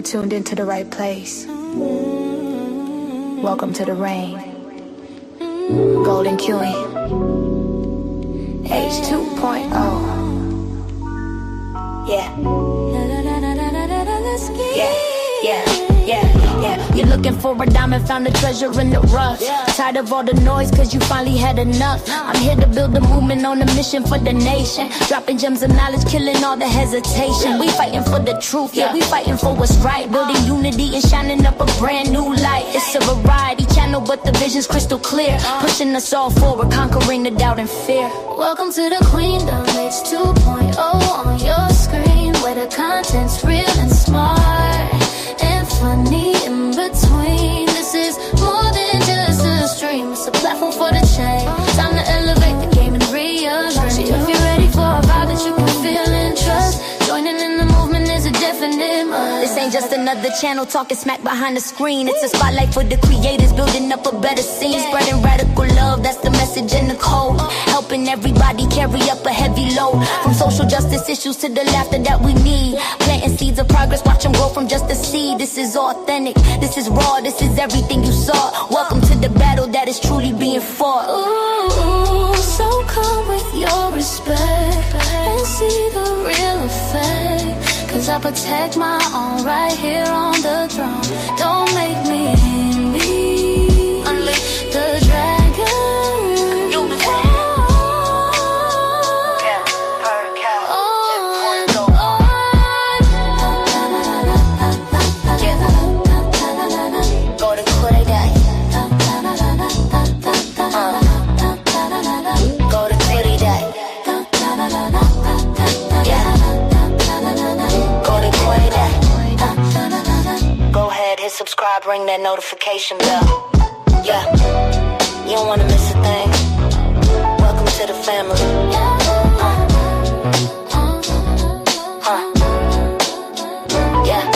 You're tuned into the right place. Welcome to the rain. Golden Cuey. H2.0. Yeah. Yeah. You're looking for a diamond, found a treasure in the rough. Tired of all the noise, cause you finally had enough. I'm here to build a movement on a mission for the nation. Dropping gems of knowledge, killing all the hesitation. We fighting for the truth, yeah, we fighting for what's right. Building unity and shining up a brand new light. It's a variety channel, but the vision's crystal clear. Pushing us all forward, conquering the doubt and fear. Welcome to the Queendom, it's 2.0 on your screen, where the content's real and smart and funny in between. This is more than just a stream, it's a platform for the change. Time to elevate the game and rearrange. If you're ready for a vibe that you can feel and trust, joining in the movement is a definite must. This ain't just another channel talking smack behind the screen. It's a spotlight for the creators, building up a better scene. Spreading radical love, that's the message in the code. Helping everybody carry up a heavy load. From social justice issues to the laughter that we need. Planting seeds of progress, watch them grow from just a seed. This is authentic, this is raw, this is everything you saw. Welcome to the battle that is truly being fought. Ooh, so come with your respect and see the real effect. Cause I protect my own right here on the throne. Don't make me envy. Unleash the dragon. Subscribe, ring that notification bell. Yeah, you don't wanna miss a thing. Welcome to the family. Yeah.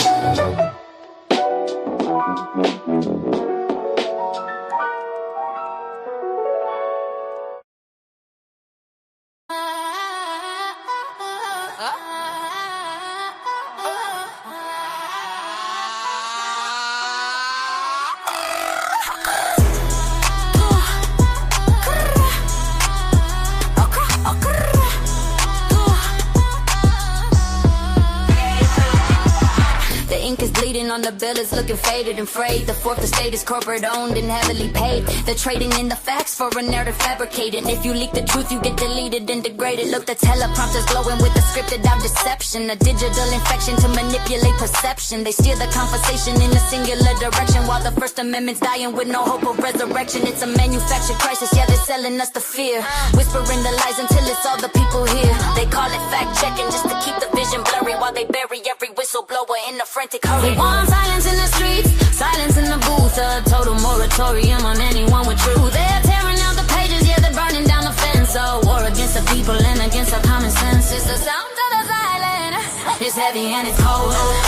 On the bill is looking faded and frayed. The fourth estate is corporate owned and heavily paid. They're trading in the facts for a narrative fabricated. If you leak the truth, you get deleted and degraded. Look, the teleprompter's glowing with the scripted out deception. A digital infection to manipulate perception. They steer the conversation in a singular direction, while the First Amendment's dying with no hope of resurrection. It's a manufactured crisis, yeah, they're selling us the fear. Whispering the lies until it's all the people here. They call it fact checking just to keep the vision blurry, while they bury every whistleblower in a frantic hurry. Silence in the streets, silence in the booth. A total moratorium on anyone with truth. They're tearing out the pages, yeah, they're burning down the fence. A war against the people and against our common sense. It's the sound of the silence. It's heavy and it's cold. It's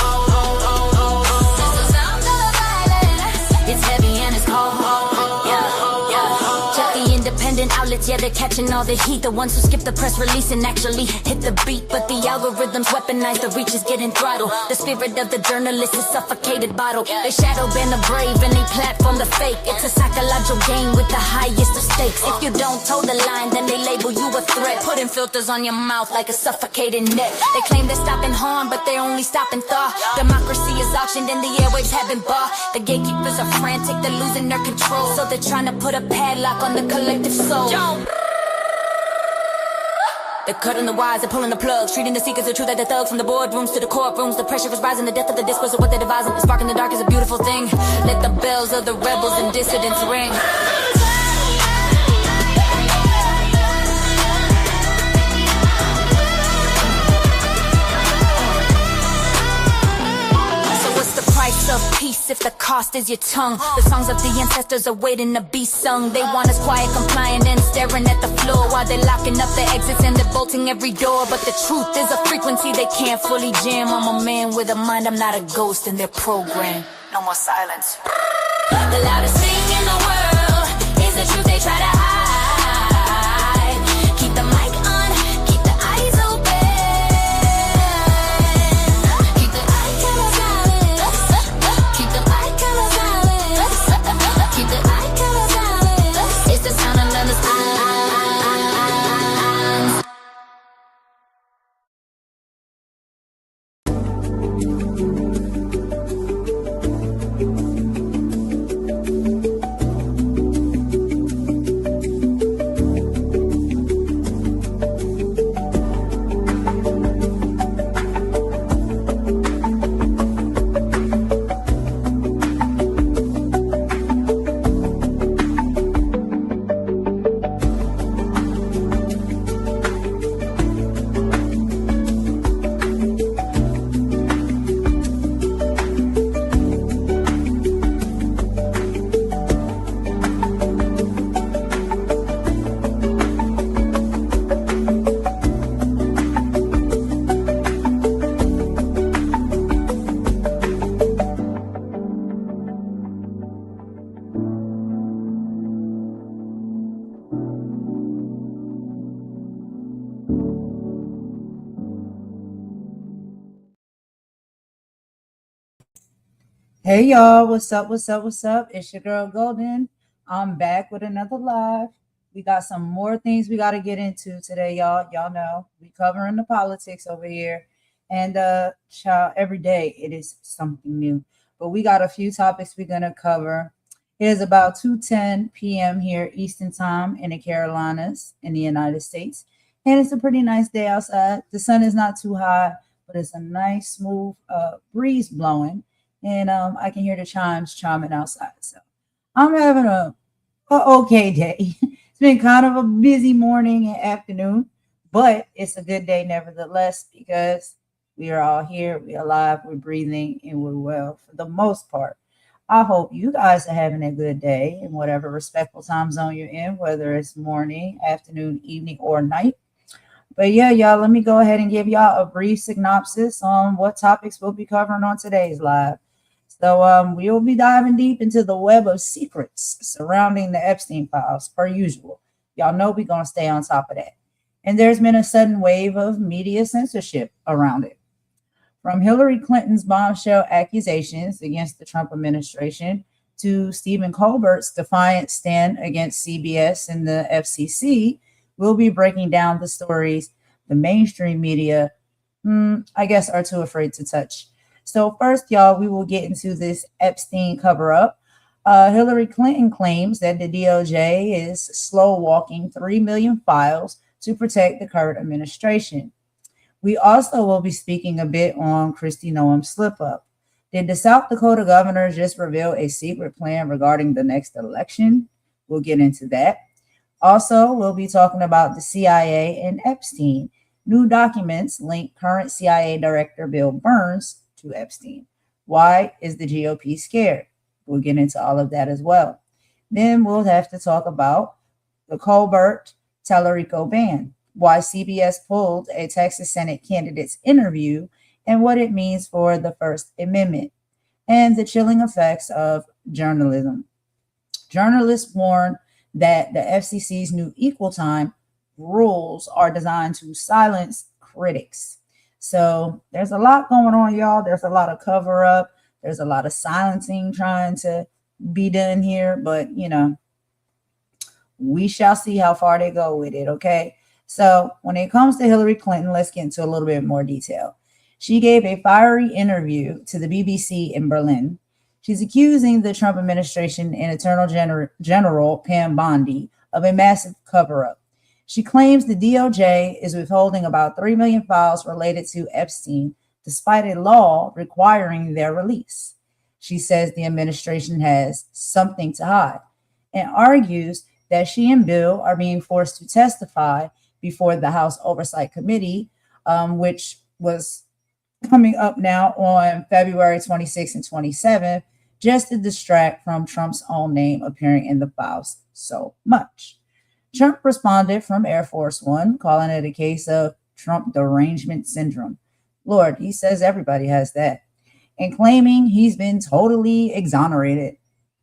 the sound of the silence. It's heavy and it's cold. Check the independent outlets, yeah, they're catching all the heat. The ones who skip the press release and actually hit the beat. But the algorithms weaponize, the reach is getting throttled. The spirit of the journalist is suffocated bottle. They shadow ban the brave and they platform the fake. It's a psychological game with the highest of stakes. If you don't toe the line, then they label you a threat. Putting filters on your mouth like a suffocating net. They claim they're stopping harm, but they're only stopping thought. Democracy is auctioned and the airwaves have been bought. The gatekeepers are frantic, they're losing their control. So they're trying to put a padlock on the collective soul. They're cutting the wires, they're pulling the plugs, treating the seekers of truth like the thugs. From the boardrooms to the courtrooms, the pressure is rising. The death of the discourse of what they're devising. The spark in the dark is a beautiful thing. Let the bells of the rebels and dissidents ring. Of peace if the cost is your tongue. The songs of the ancestors are waiting to be sung. They want us quiet, compliant, and staring at the floor while they're locking up the exits and they're bolting every door. But the truth is a frequency they can't fully jam. I'm a man with a mind, I'm not a ghost in their program. No more silence. The loudest thing in the world is the truth they try to hide. Keep the mic on, keep the eyes open. Keep the eye cameras out. Hey y'all, what's up? What's up? What's up? It's your girl Golden. I'm back with another live. We got some more things we got to get into today, y'all. Y'all know we covering the politics over here, and child, every day it is something new. But we got a few topics we're gonna cover. It is about 2:10 p.m. here Eastern Time in the Carolinas in the United States, and it's a pretty nice day outside. The sun is not too high, but it's a nice smooth breeze blowing and I can hear the chimes chiming outside. So I'm having a okay day. It's been kind of a busy morning and afternoon, but it's a good day nevertheless because we are all here, we're alive, we're breathing, and we're well for the most part. I hope you guys are having a good day in whatever respectful time zone you're in, whether it's morning, afternoon, evening, or night. But yeah, y'all, let me go ahead and give y'all a brief synopsis on what topics we'll be covering on today's live. So we will be diving deep into the web of secrets surrounding the Epstein files, per usual. Y'all know we're gonna stay on top of that. And there's been a sudden wave of media censorship around it. From Hillary Clinton's bombshell accusations against the Trump administration to Stephen Colbert's defiant stand against CBS and the FCC, we'll be breaking down the stories the mainstream media, I guess, are too afraid to touch. So, first, y'all, we will get into this Epstein cover up. Hillary Clinton claims that the DOJ is slow walking 3 million files to protect the current administration. We also will be speaking a bit on Kristi Noem's slip up. Did the South Dakota governor just reveal a secret plan regarding the next election? We'll get into that. Also, we'll be talking about the CIA and Epstein. New documents link current CIA Director Bill Burns to Epstein. Why is the GOP scared? We'll get into all of that as well. Then we'll have to talk about the Colbert Talarico Ban, why CBS pulled a Texas Senate candidate's interview, and what it means for the First Amendment, and the chilling effects of journalism. Journalists warn that the FCC's new equal time rules are designed to silence critics. So there's a lot going on, y'all. There's a lot of cover up. There's a lot of silencing trying to be done here, but we shall see how far they go with it, okay? So, when it comes to Hillary Clinton, let's get into a little bit more detail. She gave a fiery interview to the BBC in Berlin. She's accusing the Trump administration and General Pam Bondi of a massive cover up. She claims the DOJ is withholding about 3 million files related to Epstein, despite a law requiring their release. She says the administration has something to hide and argues that she and Bill are being forced to testify before the House Oversight Committee, which was coming up now on February 26th and 27th, just to distract from Trump's own name appearing in the files so much. Trump responded from Air Force One, calling it a case of Trump derangement syndrome. Lord, he says everybody has that, and claiming he's been totally exonerated.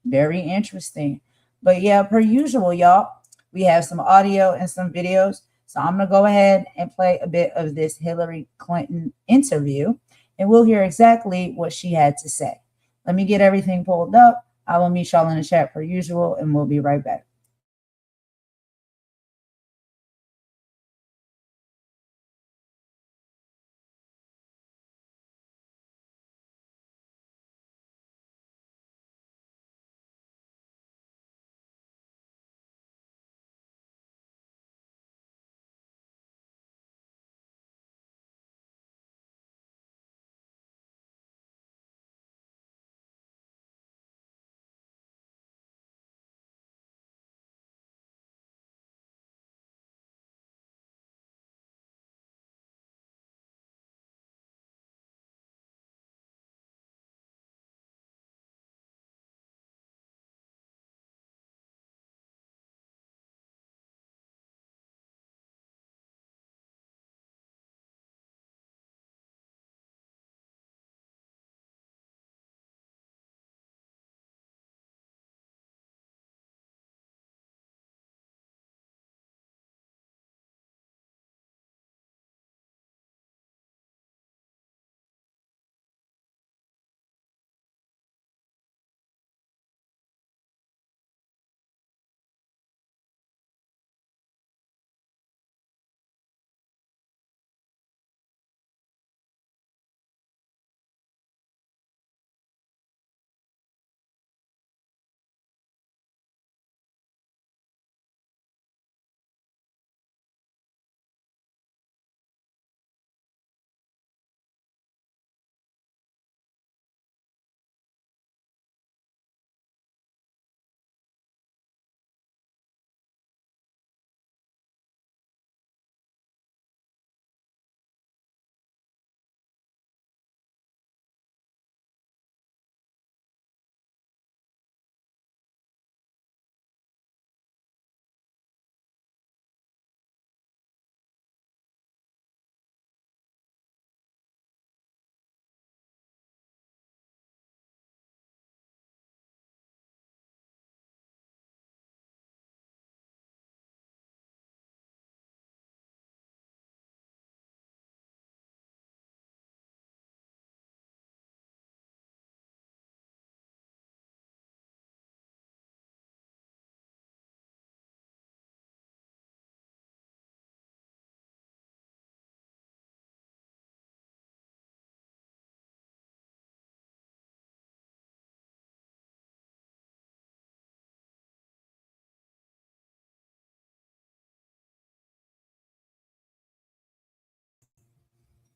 Very interesting. But yeah, per usual, y'all, we have some audio and some videos. So I'm going to go ahead and play a bit of this Hillary Clinton interview, and we'll hear exactly what she had to say. Let me get everything pulled up. I will meet y'all in the chat per usual, and we'll be right back.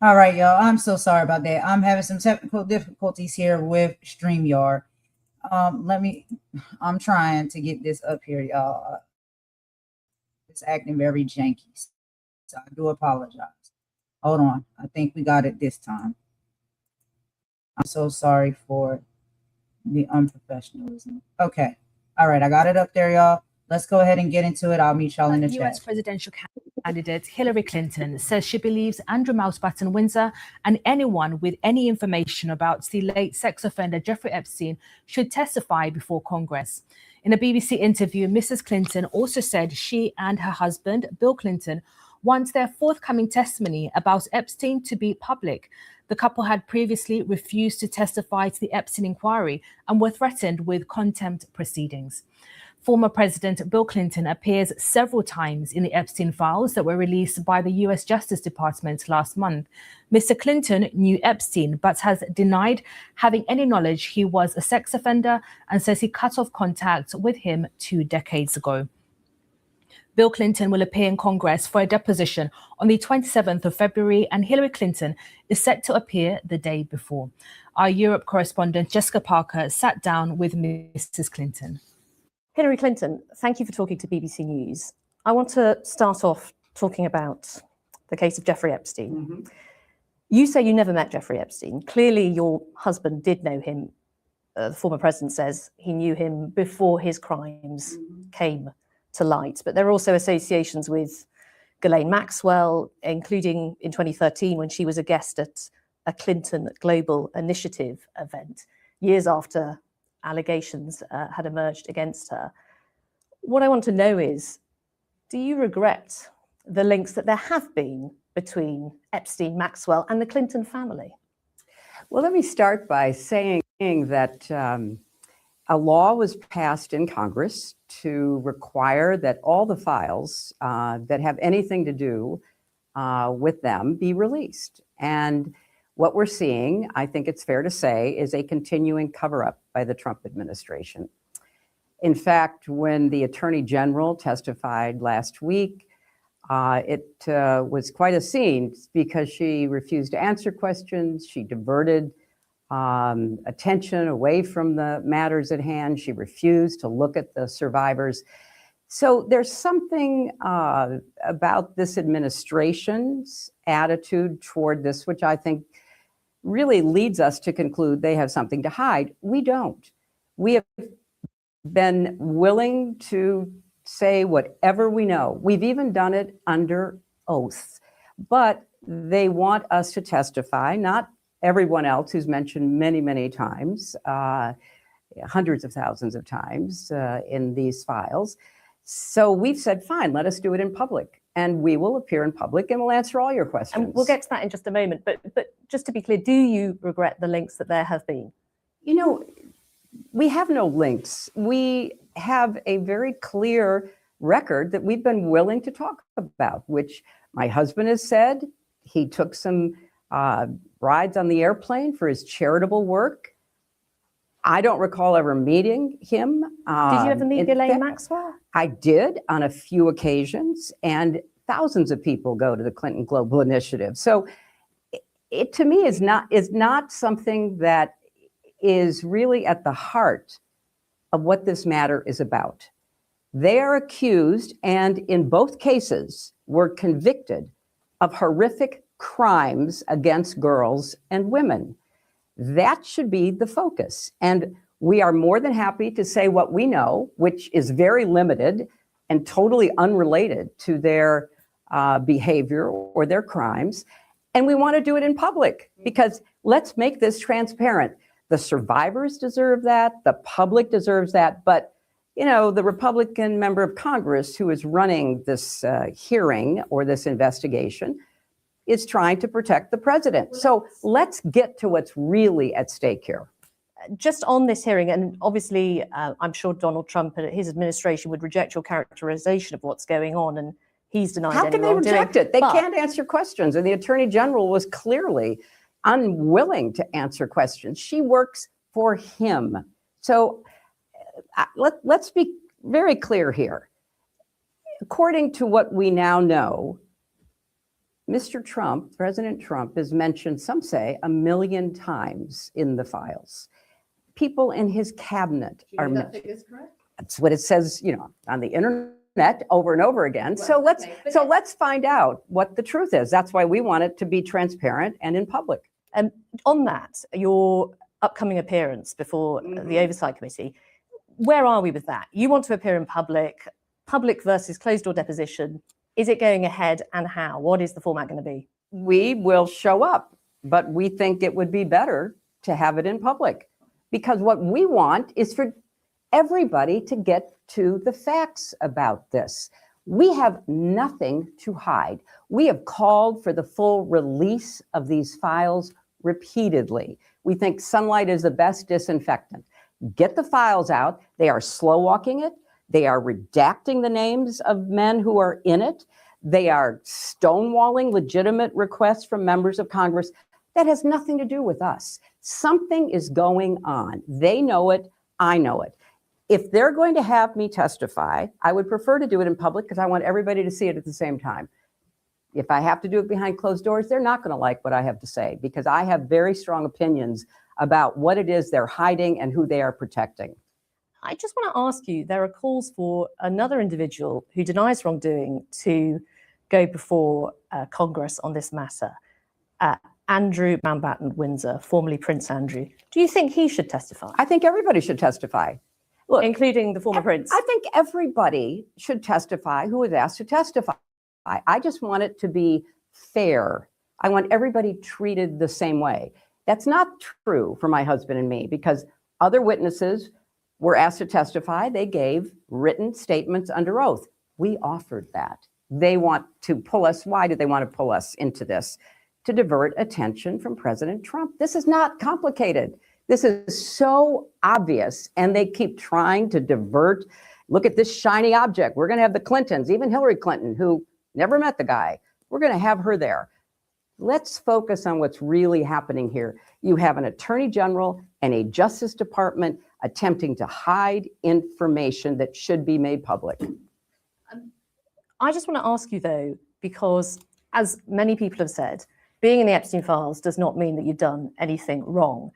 All right, y'all. I'm so sorry about that. I'm having some technical difficulties here with StreamYard. I'm trying to get this up here, y'all. It's acting very janky. So I do apologize. Hold on. I think we got it this time. I'm so sorry for the unprofessionalism. Okay. All right. I got it up there, y'all. Let's go ahead and get into it. I'll meet y'all in the chat. US presidential candidate Hillary Clinton says she believes Andrew Mountbatten Windsor and anyone with any information about the late sex offender Jeffrey Epstein should testify before Congress. In a BBC interview, Mrs. Clinton also said she and her husband, Bill Clinton, want their forthcoming testimony about Epstein to be public. The couple had previously refused to testify to the Epstein inquiry and were threatened with contempt proceedings. Former President Bill Clinton appears several times in the Epstein files that were released by the US Justice Department last month. Mr. Clinton knew Epstein, but has denied having any knowledge he was a sex offender and says he cut off contact with him 2 decades ago. Bill Clinton will appear in Congress for a deposition on the 27th of February, and Hillary Clinton is set to appear the day before. Our Europe correspondent Jessica Parker sat down with Mrs. Clinton. Hillary Clinton, thank you for talking to BBC News. I want to start off talking about the case of Jeffrey Epstein. Mm-hmm. You say you never met Jeffrey Epstein. Clearly, your husband did know him. The former president says he knew him before his crimes came to light. But there are also associations with Ghislaine Maxwell, including in 2013 when she was a guest at a Clinton Global Initiative event, years after allegations had emerged against her. What I want to know is, do you regret the links that there have been between Epstein, Maxwell, and the Clinton family? Well, let me start by saying that a law was passed in Congress to require that all the files that have anything to do with them be released. And what we're seeing, I think it's fair to say, is a continuing cover-up by the Trump administration. In fact, when the Attorney General testified last week, it was quite a scene because she refused to answer questions. She diverted attention away from the matters at hand. She refused to look at the survivors. So there's something about this administration's attitude toward this, which I think really leads us to conclude they have something to hide. We don't. We have been willing to say whatever we know. We've even done it under oath. But they want us to testify, not everyone else who's mentioned many, many times, hundreds of thousands of times in these files. So we've said, fine, let us do it in public. And we will appear in public and we'll answer all your questions. And we'll get to that in just a moment. But just to be clear, do you regret the links that there have been? You know, we have no links. We have a very clear record that we've been willing to talk about, which my husband has said. He took some rides on the airplane for his charitable work. I don't recall ever meeting him. Did you ever meet Ghislaine Maxwell? I did on a few occasions, and thousands of people go to the Clinton Global Initiative. So it to me is not something that is really at the heart of what this matter is about. They are accused, and in both cases were convicted of horrific crimes against girls and women. That should be the focus. And we are more than happy to say what we know, which is very limited and totally unrelated to their behavior or their crimes. And we want to do it in public because let's make this transparent. The survivors deserve that. The public deserves that. But, you know, the Republican member of Congress who is running this hearing or this investigation is trying to protect the president. So let's get to what's really at stake here. Just on this hearing, and obviously I'm sure Donald Trump and his administration would reject your characterization of what's going on, and he's denied any wrongdoing. How can they reject it? They can't answer questions, and the Attorney General was clearly unwilling to answer questions. She works for him. So let's be very clear here. According to what we now know, Mr. Trump, President Trump, is mentioned, some say, 1 million times in the files. People in his cabinet are mentioned. Is correct? That's what it says, on the internet over and over again. Well, so let's find out what the truth is. That's why we want it to be transparent and in public. And on that, your upcoming appearance before the Oversight Committee, where are we with that? You want to appear in public versus closed-door deposition. Is it going ahead, and how? What is the format going to be? We will show up, but we think it would be better to have it in public, because what we want is for everybody to get to the facts about this. We have nothing to hide. We have called for the full release of these files repeatedly. We think sunlight is the best disinfectant. Get the files out. They are slow walking it. They are redacting the names of men who are in it. They are stonewalling legitimate requests from members of Congress. That has nothing to do with us. Something is going on. They know it. I know it. If they're going to have me testify, I would prefer to do it in public because I want everybody to see it at the same time. If I have to do it behind closed doors, they're not going to like what I have to say, because I have very strong opinions about what it is they're hiding and who they are protecting. I just want to ask you, there are calls for another individual who denies wrongdoing to go before Congress on this matter. Andrew Mountbatten Windsor, formerly Prince Andrew. Do you think he should testify? I think everybody should testify. Look, including the former prince. I think everybody should testify who is asked to testify. I just want it to be fair. I want everybody treated the same way. That's not true for my husband and me, because other witnesses were asked to testify. They gave written statements under oath. We offered that. They want to pull us. Why do they want to pull us into this? To divert attention from President Trump. This is not complicated. This is so obvious, and they keep trying to divert. Look at this shiny object. We're going to have the Clintons, even Hillary Clinton, who never met the guy. We're going to have her there. Let's focus on what's really happening here. You have an attorney general and a Justice Department attempting to hide information that should be made public. I just want to ask you, though, because as many people have said, being in the Epstein files does not mean that you've done anything wrong.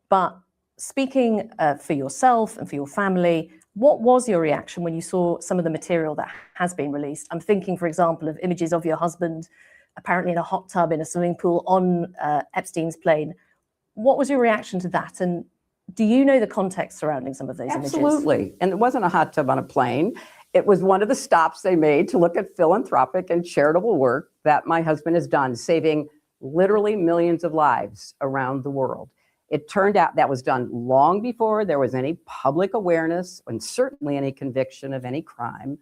But speaking for yourself and for your family, what was your reaction when you saw some of the material that has been released? I'm thinking, for example, of images of your husband apparently in a hot tub in a swimming pool on Epstein's plane. What was your reaction to that? And do you know the context surrounding some of those images? Absolutely. And it wasn't a hot tub on a plane. It was one of the stops they made to look at philanthropic and charitable work that my husband has done, saving literally millions of lives around the world. It turned out that was done long before there was any public awareness and certainly any conviction of any crime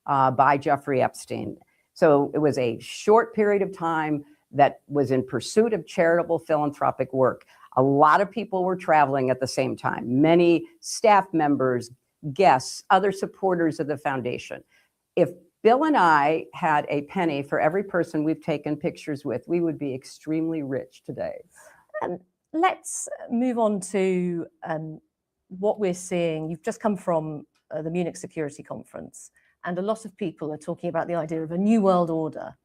by Jeffrey Epstein. So it was a short period of time that was in pursuit of charitable philanthropic work. A lot of people were traveling at the same time. Many staff members, guests, other supporters of the foundation. If Bill and I had a penny for every person we've taken pictures with, we would be extremely rich today. Let's move on to what we're seeing. You've just come from the Munich Security Conference, and a lot of people are talking about the idea of a new world order.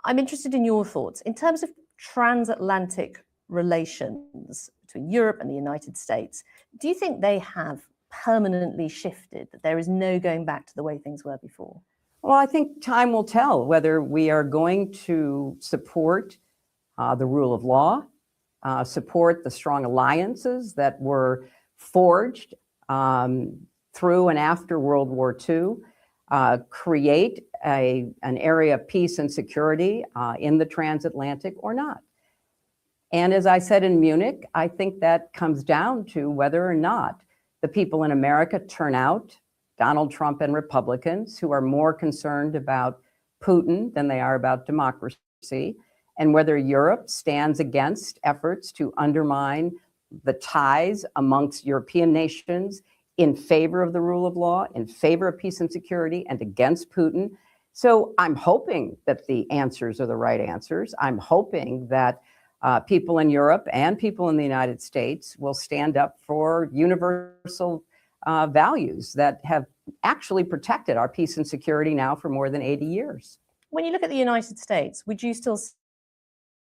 I'm interested in your thoughts in terms of transatlantic relations between Europe and the United States. Do you think they have permanently shifted, that there is no going back to the way things were before? Well, I think time will tell whether we are going to support the rule of law, support the strong alliances that were forged through and after World War II, create an area of peace and security in the transatlantic or not. And as I said in Munich, I think that comes down to whether or not the people in America turn out, Donald Trump and Republicans, who are more concerned about Putin than they are about democracy, and whether Europe stands against efforts to undermine the ties amongst European nations in favor of the rule of law, in favor of peace and security, and against Putin. So I'm hoping that the answers are the right answers. I'm hoping that people in Europe and people in the United States will stand up for universal values that have actually protected our peace and security now for more than 80 years. When you look at the United States, would you still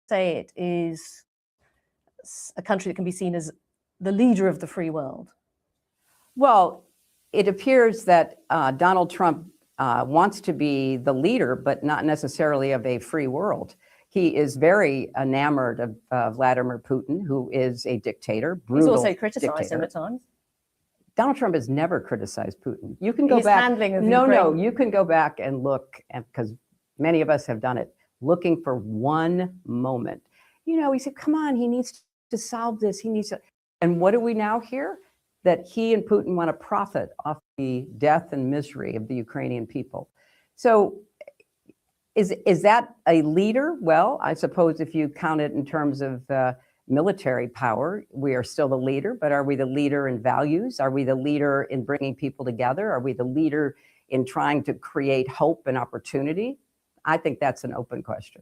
say it is a country that can be seen as the leader of the free world? Well, it appears that Donald Trump wants to be the leader, but not necessarily of a free world. He is very enamored of Vladimir Putin, who is a dictator, brutal. He's also criticized him at times. Donald Trump has never criticized Putin. You can go His back. handling of No, Ukraine. you can go back and look, because many of us have done it, looking for one moment. You know, he said, come on, he needs to solve this. He needs to. And what do we now hear? That he and Putin want to profit off the death and misery of the Ukrainian people. So is that a leader? Well, I suppose if you count it in terms of military power, we are still the leader, but are we the leader in values? Are we the leader in bringing people together? Are we the leader in trying to create hope and opportunity? I think that's an open question.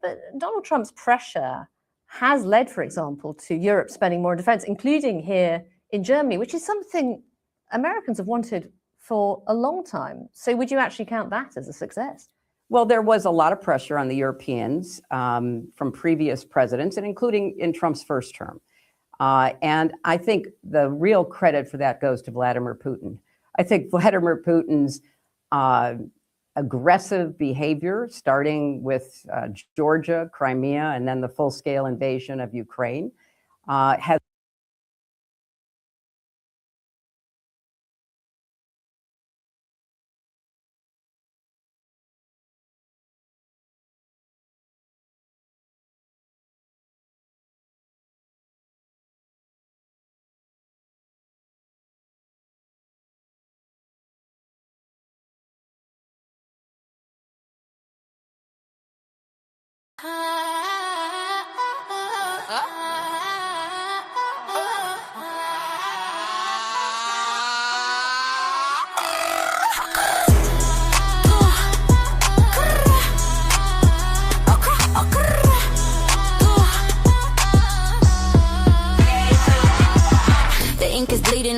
But Donald Trump's pressure has led, for example, to Europe spending more on defense, including here in Germany, which is something Americans have wanted for a long time. So would you actually count that as a success? Well, there was a lot of pressure on the Europeans from previous presidents, and including in Trump's first term. And I think the real credit for that goes to Vladimir Putin. I think Vladimir Putin's aggressive behavior, starting with Georgia, Crimea, and then the full-scale invasion of Ukraine, has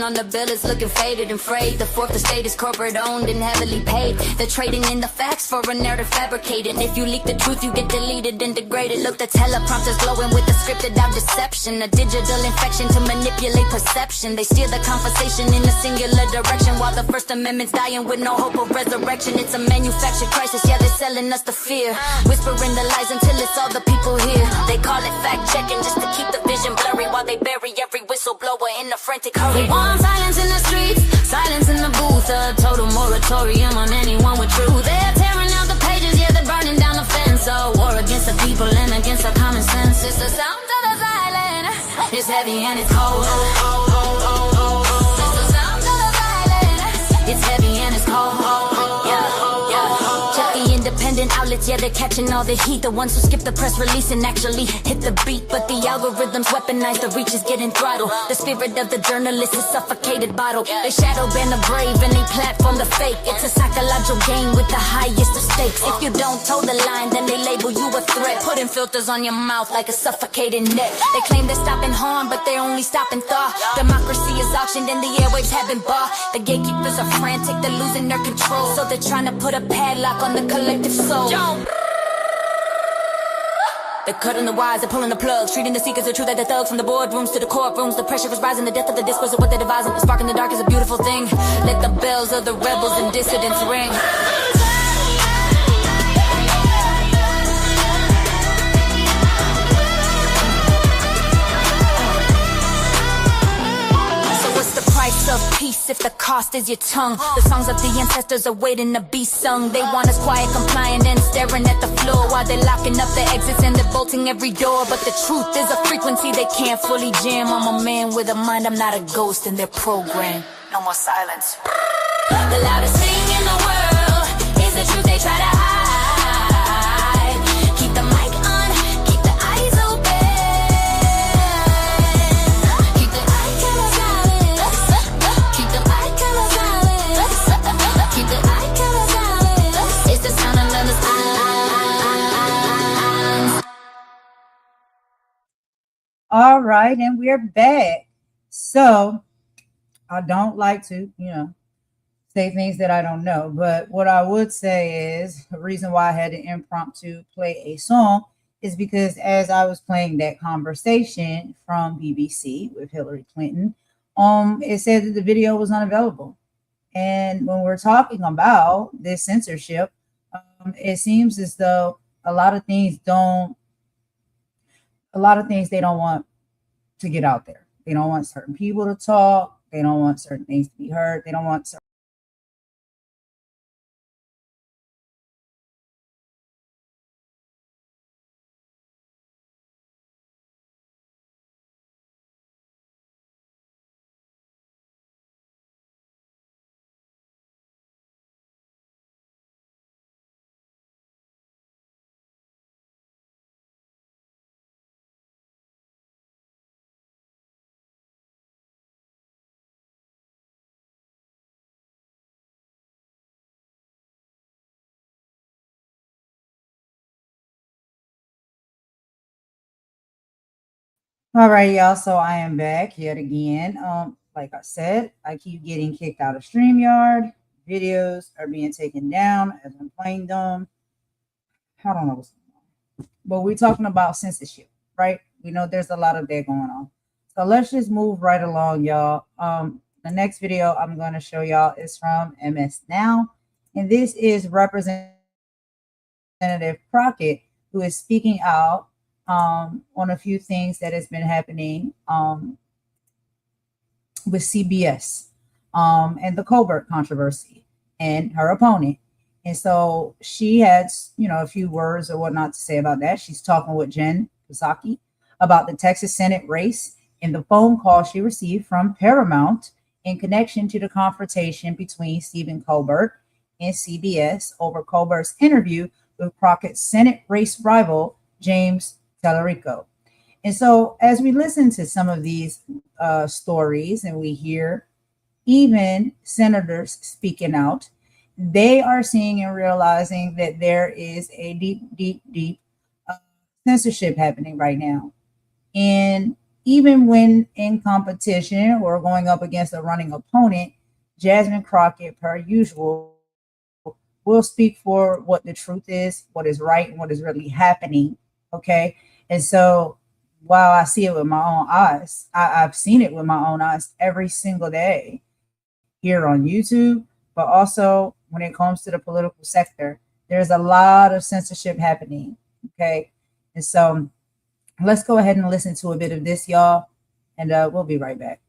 on the bill is looking faded and frayed. The fourth estate is corporate owned and heavily paid. They're trading in the facts for a narrative fabricated. If you leak the truth, you get deleted and degraded. Look, the teleprompter's glowing with the scripted out deception. A digital infection to manipulate perception. They steer the conversation in a singular direction, while the First Amendment's dying with no hope of resurrection. It's a manufactured crisis, yeah, they're selling us the fear. Whispering the lies until it's all the people here. They call it fact-checking just to keep the vision blurry, while they bury every whistleblower in a frantic hurry. They want silence in the streets, silence in the booth, a total moratorium on anyone with truth. They're tearing out the pages, yeah, they're burning down the fence. A war against the people and against our common sense. It's the sound of the silent, it's heavy and it's cold. It's the sound of the silent, it's heavy and it's cold. Independent outlets, yeah, they're catching all the heat. The ones who skip the press release and actually hit the beat. But the algorithms weaponize, the reach is getting throttled. The spirit of the journalist is suffocated bottle. They shadow ban the brave and they platform the fake. It's a psychological game with the highest of stakes. If you don't toe the line, then they label you a threat, putting filters on your mouth like a suffocating net. They claim they're stopping harm, but they're only stopping thought. Democracy is auctioned and the airwaves have been bought. The gatekeepers are frantic, they're losing their control, so they're trying to put a padlock on the collective soul. They're cutting the wires, they're pulling the plugs, treating the seekers of truth like the thugs. From the boardrooms to the courtrooms, the pressure is rising. The death of the discourse of what they're devising. The spark in the dark is a beautiful thing. Let the bells of the rebels and dissidents ring. Of peace if the cost is your tongue. The songs of the ancestors are waiting to be sung. They want us quiet, compliant, and staring at the floor while they're locking up the exits and they're bolting every door. But the truth is a frequency they can't fully jam. I'm a man with a mind, I'm not a ghost in their program. No more silence. The loudest thing in the world is the truth they try to hide. Keep the mic on, keep the eyes open. All right, and we're back. So I don't like to, say things that I don't know. But what I would say is the reason why I had to impromptu play a song is because as I was playing that conversation from BBC with Hillary Clinton, it said that the video was unavailable. And when we're talking about this censorship, it seems as though a lot of things they don't want to get out there. They don't want certain people to talk. They don't want certain things to be heard. They don't want certain All right, y'all. So I am back yet again. Like I said, I keep getting kicked out of StreamYard. Videos are being taken down as I'm playing them. I don't know what's going on. But we're talking about censorship, right? We know there's a lot of that going on. So let's just move right along, y'all. The next video I'm going to show y'all is from MS Now. And this is Representative Crockett, who is speaking out on a few things that has been happening with CBS and the Colbert controversy and her opponent. And so she had, a few words or whatnot to say about that. She's talking with Jen Psaki about the Texas Senate race and the phone call she received from Paramount in connection to the confrontation between Stephen Colbert and CBS over Colbert's interview with Crockett's Senate race rival, James Talarico. And so as we listen to some of these stories and we hear even senators speaking out, they are seeing and realizing that there is a deep censorship happening right now. And even when in competition or going up against a running opponent, Jasmine Crockett, per usual, will speak for what the truth is, what is right, and what is really happening. Okay. And so while I see it with my own eyes, I've seen it with my own eyes every single day here on YouTube, but also when it comes to the political sector, there's a lot of censorship happening. Okay. And so let's go ahead and listen to a bit of this, y'all, and we'll be right back.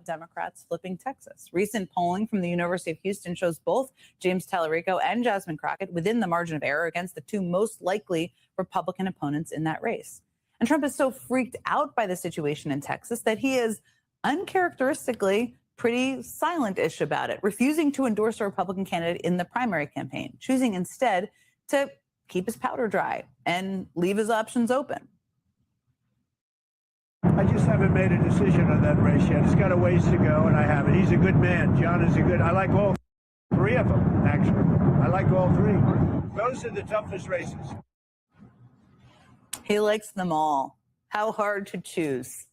Democrats flipping Texas. Recent polling from the University of Houston shows both James Talarico and Jasmine Crockett within the margin of error against the two most likely Republican opponents in that race. And Trump is so freaked out by the situation in Texas that he is uncharacteristically pretty silent-ish about it, refusing to endorse a Republican candidate in the primary campaign, choosing instead to keep his powder dry and leave his options open. I just haven't made a decision on that race yet. It's got a ways to go, and I haven't. He's a good man. John is I like all three of them, actually. I like all three. Those are the toughest races. He likes them all. How hard to choose.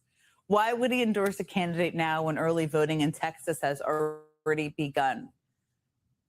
Why would he endorse a candidate now when early voting in Texas has already begun?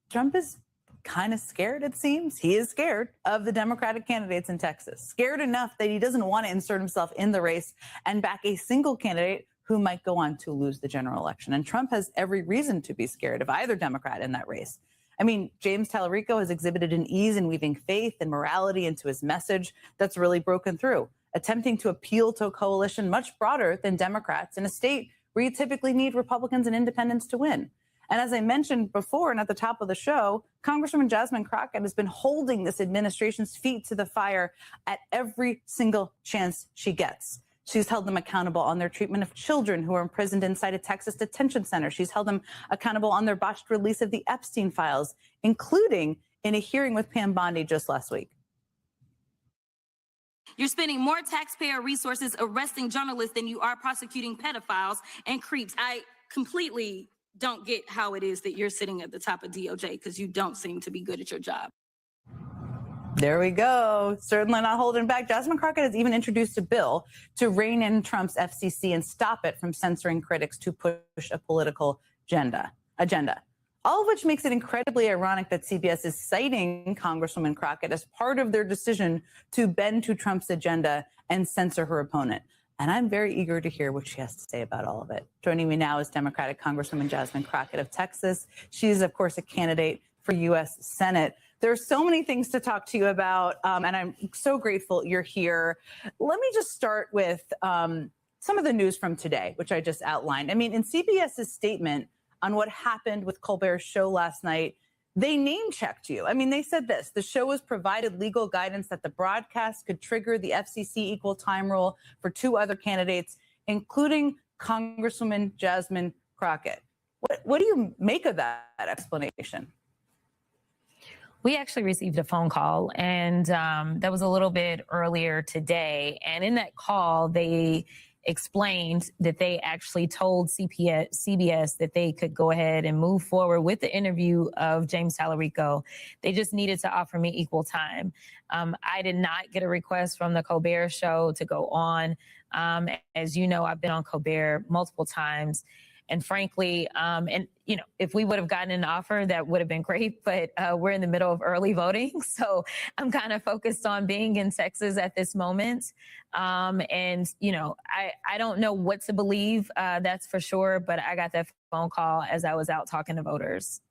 Trump is kind of scared, it seems. He is scared of the Democratic candidates in Texas, scared enough that he doesn't want to insert himself in the race and back a single candidate who might go on to lose the general election. And Trump has every reason to be scared of either Democrat in that race. I mean, James Talarico has exhibited an ease in weaving faith and morality into his message that's really broken through, attempting to appeal to a coalition much broader than Democrats in a state where you typically need Republicans and independents to win. And as I mentioned before and at the top of the show, Congresswoman Jasmine Crockett has been holding this administration's feet to the fire at every single chance she gets. She's held them accountable on their treatment of children who are imprisoned inside a Texas detention center. She's held them accountable on their botched release of the Epstein files, including in a hearing with Pam Bondi just last week. You're spending more taxpayer resources arresting journalists than you are prosecuting pedophiles and creeps. I completely don't get how it is that you're sitting at the top of DOJ because you don't seem to be good at your job. There we go. Certainly not holding back. Jasmine Crockett has even introduced a bill to rein in Trump's FCC and stop it from censoring critics to push a political agenda. All of which makes it incredibly ironic that CBS is citing Congresswoman Crockett as part of their decision to bend to Trump's agenda and censor her opponent. And I'm very eager to hear what she has to say about all of it. Joining me now is Democratic Congresswoman Jasmine Crockett of Texas. She's, of course, a candidate for U.S. Senate. There are so many things to talk to you about, and I'm so grateful you're here. Let me just start with some of the news from today, which I just outlined. I mean, in CBS's statement on what happened with Colbert's show last night, they name-checked you. I mean, they said this: the show was provided legal guidance that the broadcast could trigger the FCC equal time rule for two other candidates, including Congresswoman Jasmine Crockett. What do you make of that explanation? We actually received a phone call, and that was a little bit earlier today. And in that call, they explained that they actually told CBS that they could go ahead and move forward with the interview of James Talarico. They just needed to offer me equal time. I did not get a request from the Colbert show to go on. As you know, I've been on Colbert multiple times. And frankly, if we would have gotten an offer, that would have been great. But we're in the middle of early voting. So I'm kind of focused on being in Texas at this moment. I don't know what to believe, that's for sure. But I got that phone call as I was out talking to voters.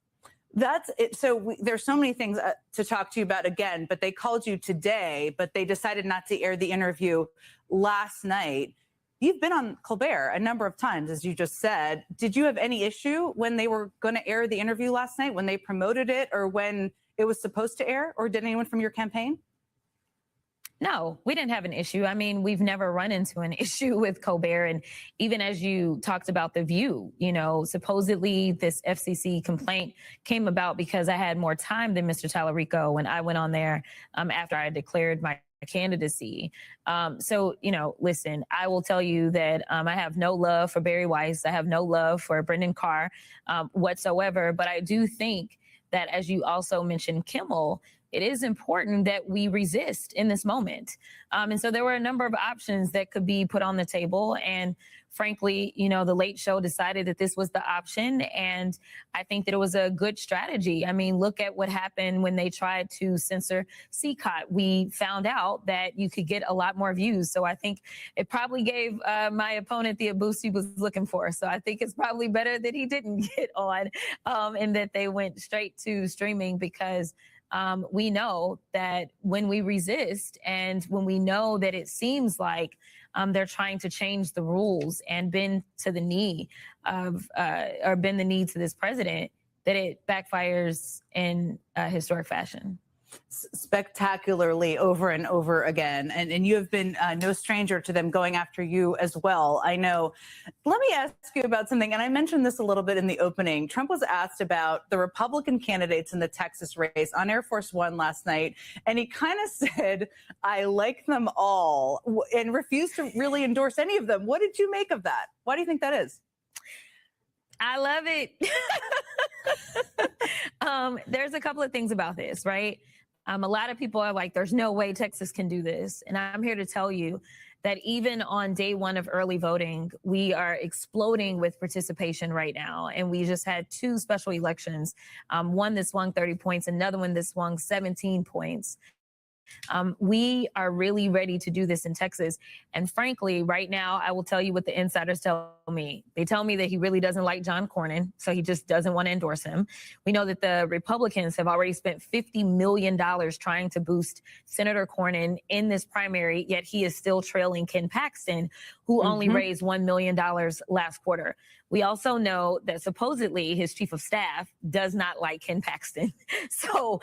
That's it. So there's so many things to talk to you about again, but they called you today, but they decided not to air the interview last night. You've been on Colbert a number of times, as you just said. Did you have any issue when they were going to air the interview last night, when they promoted it, or when it was supposed to air? Or did anyone from your campaign? No, we didn't have an issue. I mean, we've never run into an issue with Colbert. And even as you talked about The View, supposedly this FCC complaint came about because I had more time than Mr. Talarico when I went on there after I declared my candidacy. Listen, I will tell you that I have no love for Barry Weiss. I have no love for Brendan Carr whatsoever. But I do think that, as you also mentioned, Kimmel, it is important that we resist in this moment. And so there were a number of options that could be put on the table. And frankly, the Late Show decided that this was the option. And I think that it was a good strategy. I mean, look at what happened when they tried to censor CCOT. We found out that you could get a lot more views. So I think it probably gave my opponent the boost he was looking for. So I think it's probably better that he didn't get on and that they went straight to streaming, because we know that when we resist and when we know that it seems like they're trying to change the rules and bend the knee to this president, that it backfires in a historic fashion. Spectacularly over and over again. And you have been no stranger to them going after you as well, I know. Let me ask you about something, and I mentioned this a little bit in the opening. Trump was asked about the Republican candidates in the Texas race on Air Force One last night, and he kind of said, I like them all, and refused to really endorse any of them. What did you make of that? Why do you think that is? I love it. There's a couple of things about this, right? A lot of people are like, there's no way Texas can do this. And I'm here to tell you that even on day one of early voting, we are exploding with participation right now. And we just had two special elections, one that swung 30 points, another one that swung 17 points. We are really ready to do this in Texas. And frankly, right now, I will tell you what the insiders tell me. They tell me that he really doesn't like John Cornyn, so he just doesn't want to endorse him. We know that the Republicans have already spent $50 million trying to boost Senator Cornyn in this primary, yet he is still trailing Ken Paxton, who only raised $1 million last quarter. We also know that supposedly his chief of staff does not like Ken Paxton. So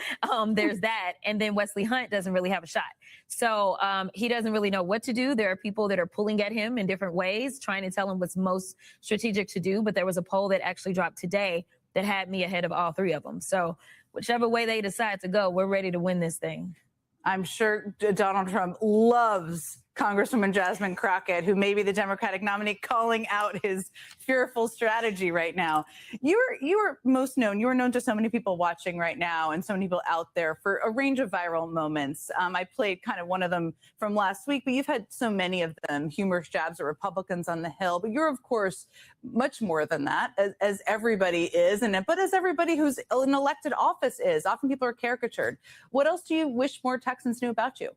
there's that. And then Wesley Hunt doesn't really have a shot. So he doesn't really know what to do. There are people that are pulling at him in different ways, trying to tell him what's most strategic to do. But there was a poll that actually dropped today that had me ahead of all three of them. So whichever way they decide to go, we're ready to win this thing. I'm sure Donald Trump loves Congresswoman Jasmine Crockett, who may be the Democratic nominee, calling out his fearful strategy right now. You are most known. You are known to so many people watching right now, and so many people out there for a range of viral moments. I played kind of one of them from last week, but you've had so many of them. Humorous jabs at Republicans on the Hill, but you're of course much more than that, as everybody is, but as everybody who's in elected office is. Often people are caricatured. What else do you wish more Texans knew about you?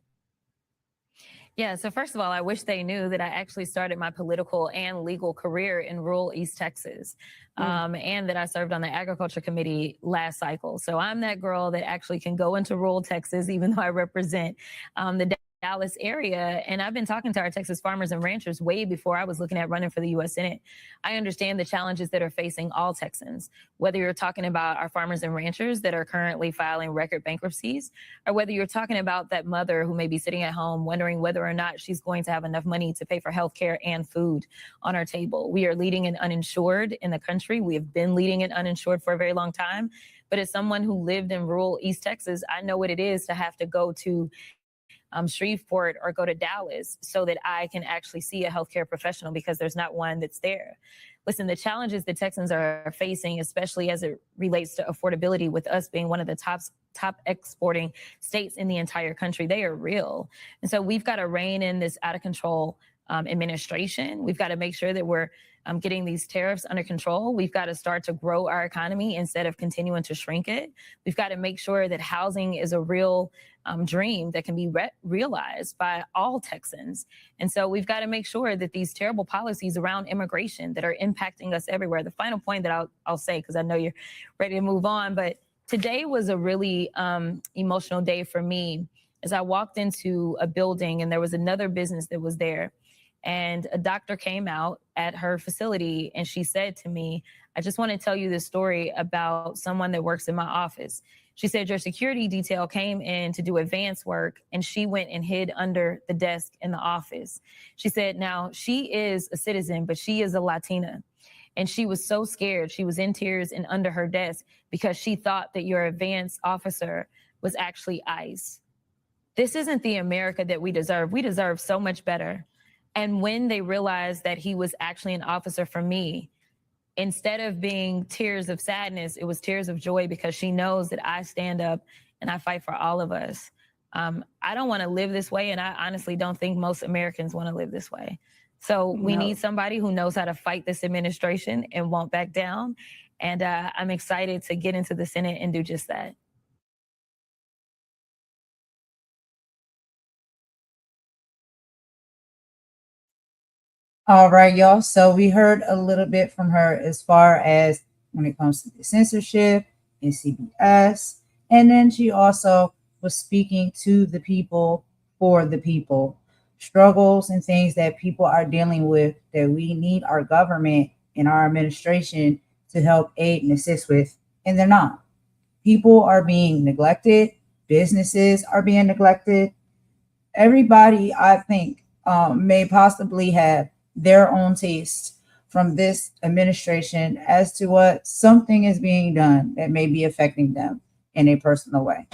Yeah, so first of all, I wish they knew that I actually started my political and legal career in rural East Texas, and that I served on the agriculture committee last cycle. So I'm that girl that actually can go into rural Texas, even though I represent the Dallas area. And I've been talking to our Texas farmers and ranchers way before I was looking at running for the U.S. Senate. I understand the challenges that are facing all Texans, whether you're talking about our farmers and ranchers that are currently filing record bankruptcies, or whether you're talking about that mother who may be sitting at home wondering whether or not she's going to have enough money to pay for healthcare and food on our table. We are leading in uninsured in the country. We have been leading in uninsured for a very long time. But as someone who lived in rural East Texas, I know what it is to have to go to Shreveport or go to Dallas so that I can actually see a healthcare professional because there's not one that's there. Listen, the challenges that Texans are facing, especially as it relates to affordability, with us being one of the top exporting states in the entire country, they are real. And so we've got to rein in this out of control administration. We've got to make sure that we're getting these tariffs under control. We've got to start to grow our economy instead of continuing to shrink it. We've got to make sure that housing is a real dream that can be realized by all Texans. And so we've got to make sure that these terrible policies around immigration that are impacting us everywhere. The final point that I'll say, because I know you're ready to move on, but today was a really emotional day for me as I walked into a building and there was another business that was there. And a doctor came out at her facility and she said to me, I just want to tell you this story about someone that works in my office. She said, your security detail came in to do advance work and she went and hid under the desk in the office. She said, now she is a citizen, but she is a Latina. And she was so scared. She was in tears and under her desk because she thought that your advance officer was actually ICE. This isn't the America that we deserve. We deserve so much better. And when they realized that he was actually an officer for me, instead of being tears of sadness, it was tears of joy because she knows that I stand up and I fight for all of us. I don't want to live this way. And I honestly don't think most Americans want to live this way. So we need somebody who knows how to fight this administration and won't back down. And I'm excited to get into the Senate and do just that. All right, y'all. So we heard a little bit from her as far as when it comes to the censorship in CBS. And then she also was speaking to the people for the people, struggles and things that people are dealing with that we need our government and our administration to help aid and assist with. And they're not. People are being neglected. Businesses are being neglected. Everybody, I think, may possibly have their own taste from this administration as to what something is being done that may be affecting them in a personal way.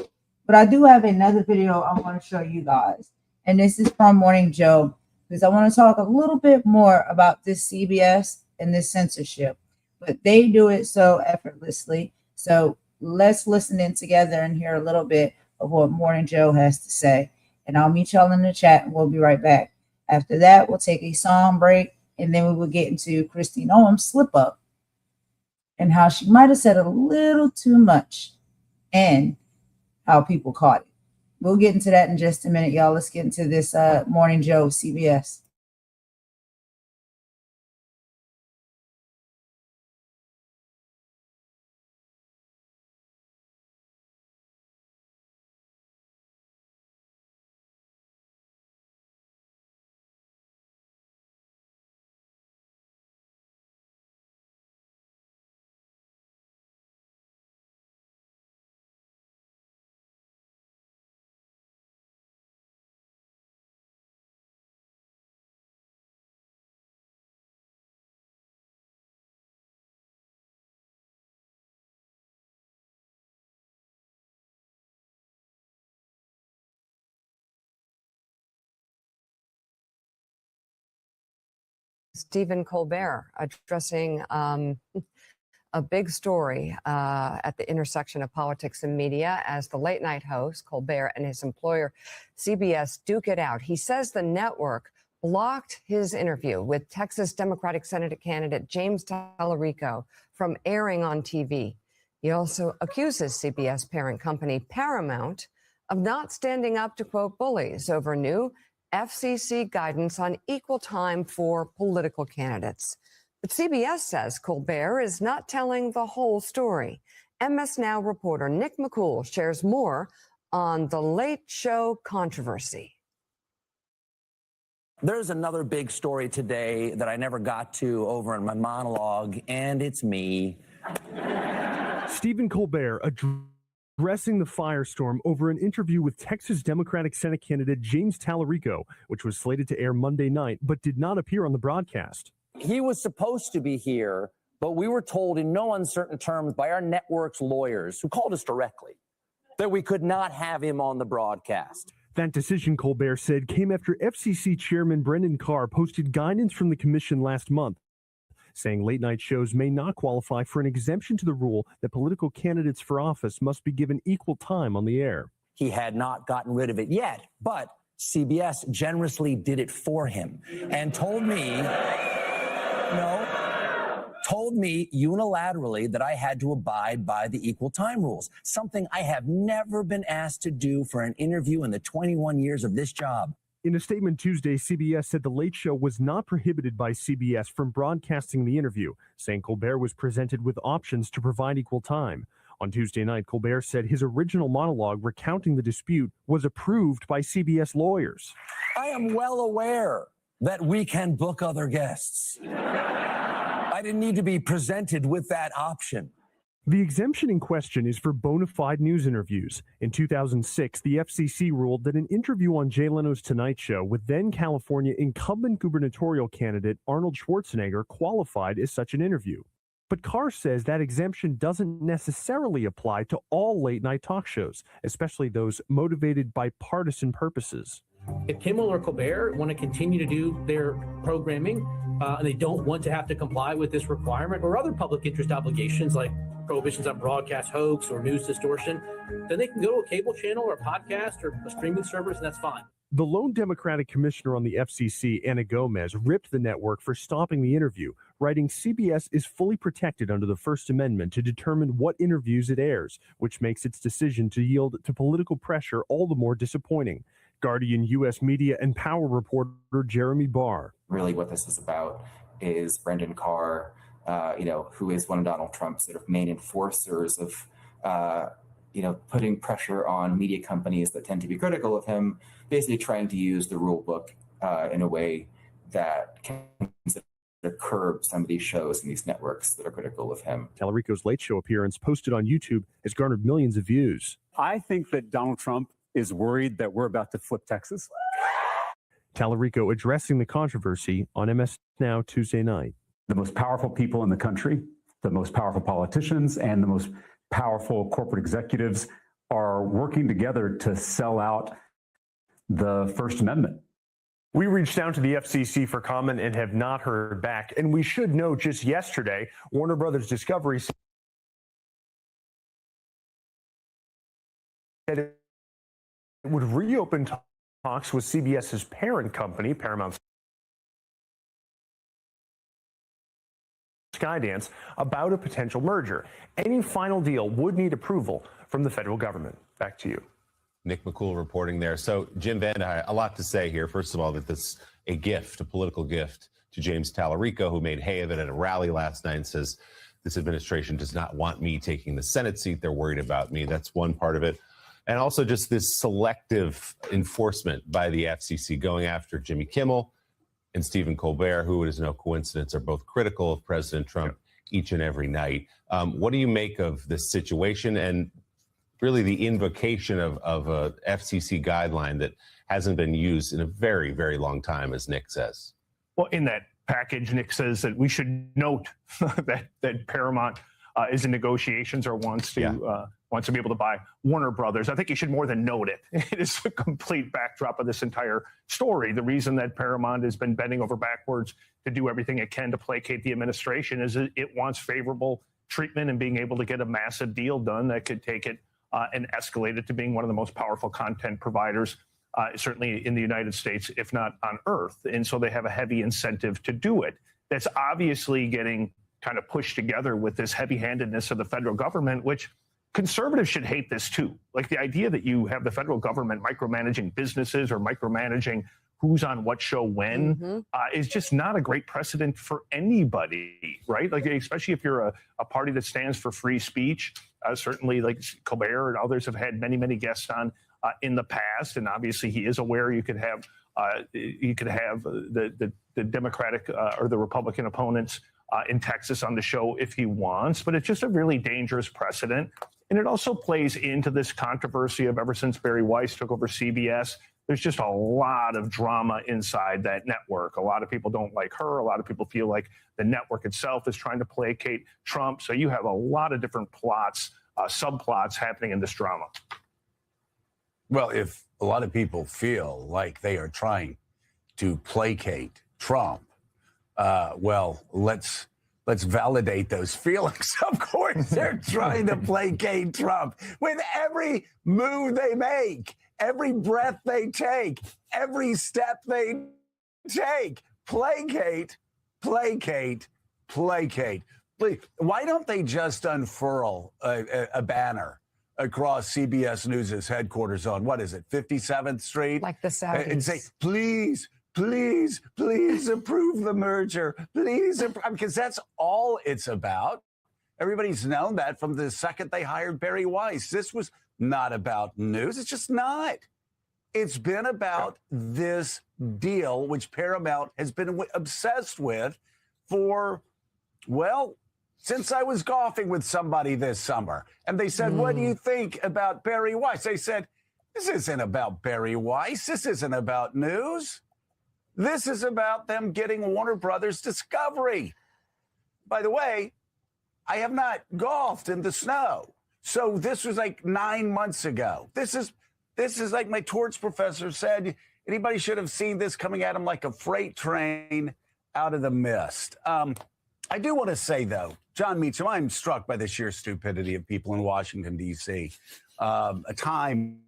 But I do have another video I want to show you guys. And this is from Morning Joe, because I want to talk a little bit more about this CBS and this censorship. But they do it so effortlessly. So let's listen in together and hear a little bit of what Morning Joe has to say. And I'll meet y'all in the chat and we'll be right back. After that, we'll take a song break and then we will get into Kristi Noem's slip up and how she might have said a little too much and how people caught it. We'll get into that in just a minute, y'all. Let's get into this Morning Joe CBS. Stephen Colbert addressing a big story at the intersection of politics and media as the late night host, Colbert, and his employer, CBS, duke it out. He says the network blocked his interview with Texas Democratic Senate candidate James Talarico from airing on TV. He also accuses CBS parent company Paramount of not standing up to, quote, bullies over new FCC guidance on equal time for political candidates. But CBS says Colbert is not telling the whole story. MS Now reporter Nick McCool shares more on the Late Show controversy. There's another big story today that I never got to over in my monologue, and it's me. Stephen Colbert addressing the firestorm over an interview with Texas Democratic Senate candidate James Talarico, which was slated to air Monday night, but did not appear on the broadcast. He was supposed to be here, but we were told in no uncertain terms by our network's lawyers, who called us directly, that we could not have him on the broadcast. That decision, Colbert said, came after FCC Chairman Brendan Carr posted guidance from the commission last month, saying late-night shows may not qualify for an exemption to the rule that political candidates for office must be given equal time on the air. He had not gotten rid of it yet, but CBS generously did it for him and told me unilaterally that I had to abide by the equal time rules, something I have never been asked to do for an interview in the 21 years of this job. In a statement Tuesday, CBS said The Late Show was not prohibited by CBS from broadcasting the interview, saying Colbert was presented with options to provide equal time. On Tuesday night, Colbert said his original monologue recounting the dispute was approved by CBS lawyers. I am well aware that we can book other guests. I didn't need to be presented with that option. The exemption in question is for bona fide news interviews. In 2006, the FCC ruled that an interview on Jay Leno's Tonight Show with then California incumbent gubernatorial candidate Arnold Schwarzenegger qualified as such an interview. But Carr says that exemption doesn't necessarily apply to all late-night talk shows, especially those motivated by partisan purposes. If Kimmel or Colbert want to continue to do their programming and they don't want to have to comply with this requirement or other public interest obligations like prohibitions on broadcast hoax or news distortion, then they can go to a cable channel or a podcast or a streaming service, and that's fine. The lone Democratic commissioner on the FCC, Ana Gomez, ripped the network for stopping the interview, writing CBS is fully protected under the First Amendment to determine what interviews it airs, which makes its decision to yield to political pressure all the more disappointing. Guardian U.S. media and power reporter Jeremy Barr. Really what this is about is Brendan Carr, who is one of Donald Trump's sort of main enforcers of, putting pressure on media companies that tend to be critical of him, basically trying to use the rule book in a way that can curb some of these shows and these networks that are critical of him. Talarico's Late Show appearance posted on YouTube has garnered millions of views. I think that Donald Trump is worried that we're about to flip Texas. Talarico addressing the controversy on MS Now Tuesday night. The most powerful people in the country, the most powerful politicians, and the most powerful corporate executives are working together to sell out the First Amendment. We reached out to the FCC for comment and have not heard back. And we should note just yesterday, Warner Brothers Discovery said it would reopen talks with CBS's parent company, Paramount Skydance, about a potential merger. Any final deal would need approval from the federal government. Back to you. Nick McCool reporting there. So, Jim Vandehei, a lot to say here. First of all, that this is a gift, a political gift to James Talarico, who made hay of it at a rally last night and says, this administration does not want me taking the Senate seat. They're worried about me. That's one part of it. And also just this selective enforcement by the FCC going after Jimmy Kimmel and Stephen Colbert, who, it is no coincidence, are both critical of President Trump each and every night. What do you make of this situation and really the invocation of a FCC guideline that hasn't been used in a very, very long time, as Nick says? Well, in that package, Nick says that we should note that Paramount is in negotiations or wants to wants to be able to buy Warner Brothers. I think you should more than note it. It is a complete backdrop of this entire story. The reason that Paramount has been bending over backwards to do everything it can to placate the administration is that it wants favorable treatment and being able to get a massive deal done that could take it and escalate it to being one of the most powerful content providers, certainly in the United States, if not on Earth. And so they have a heavy incentive to do it. That's obviously getting kind of pushed together with this heavy-handedness of the federal government, which conservatives should hate this too. Like the idea that you have the federal government micromanaging businesses or micromanaging who's on what show when is just not a great precedent for anybody, right? Like, especially if you're a party that stands for free speech. Certainly, like Colbert and others have had many, many guests on in the past, and obviously he is aware you could have the Democratic or the Republican opponents in Texas on the show if he wants, but it's just a really dangerous precedent. And it also plays into this controversy of ever since Barry Weiss took over CBS, there's just a lot of drama inside that network. A lot of people don't like her. A lot of people feel like the network itself is trying to placate Trump. So you have a lot of different plots, subplots happening in this drama. Well, if a lot of people feel like they are trying to placate Trump, well, let's validate those feelings. Of course, they're trying to placate Trump with every move they make. Every breath they take, every step they take, placate, placate, placate. Why don't they just unfurl a banner across CBS News' headquarters on, what is it, 57th Street? Like the Saudis. And say, please, please, please approve the merger. Please approve, because that's all it's about. Everybody's known that from the second they hired Barry Weiss. This was not about news. It's just not. It's been about this deal, which Paramount has been obsessed with for, well, since I was golfing with somebody this summer. And they said, what do you think about Barry Weiss? They said, this isn't about Barry Weiss. This isn't about news. This is about them getting Warner Brothers Discovery. By the way, I have not golfed in the snow. So this was like 9 months ago. This is like my torts professor said, anybody should have seen this coming at him like a freight train out of the mist. I do want to say, though, John Meacham, I'm struck by the sheer stupidity of people in Washington, D.C. Time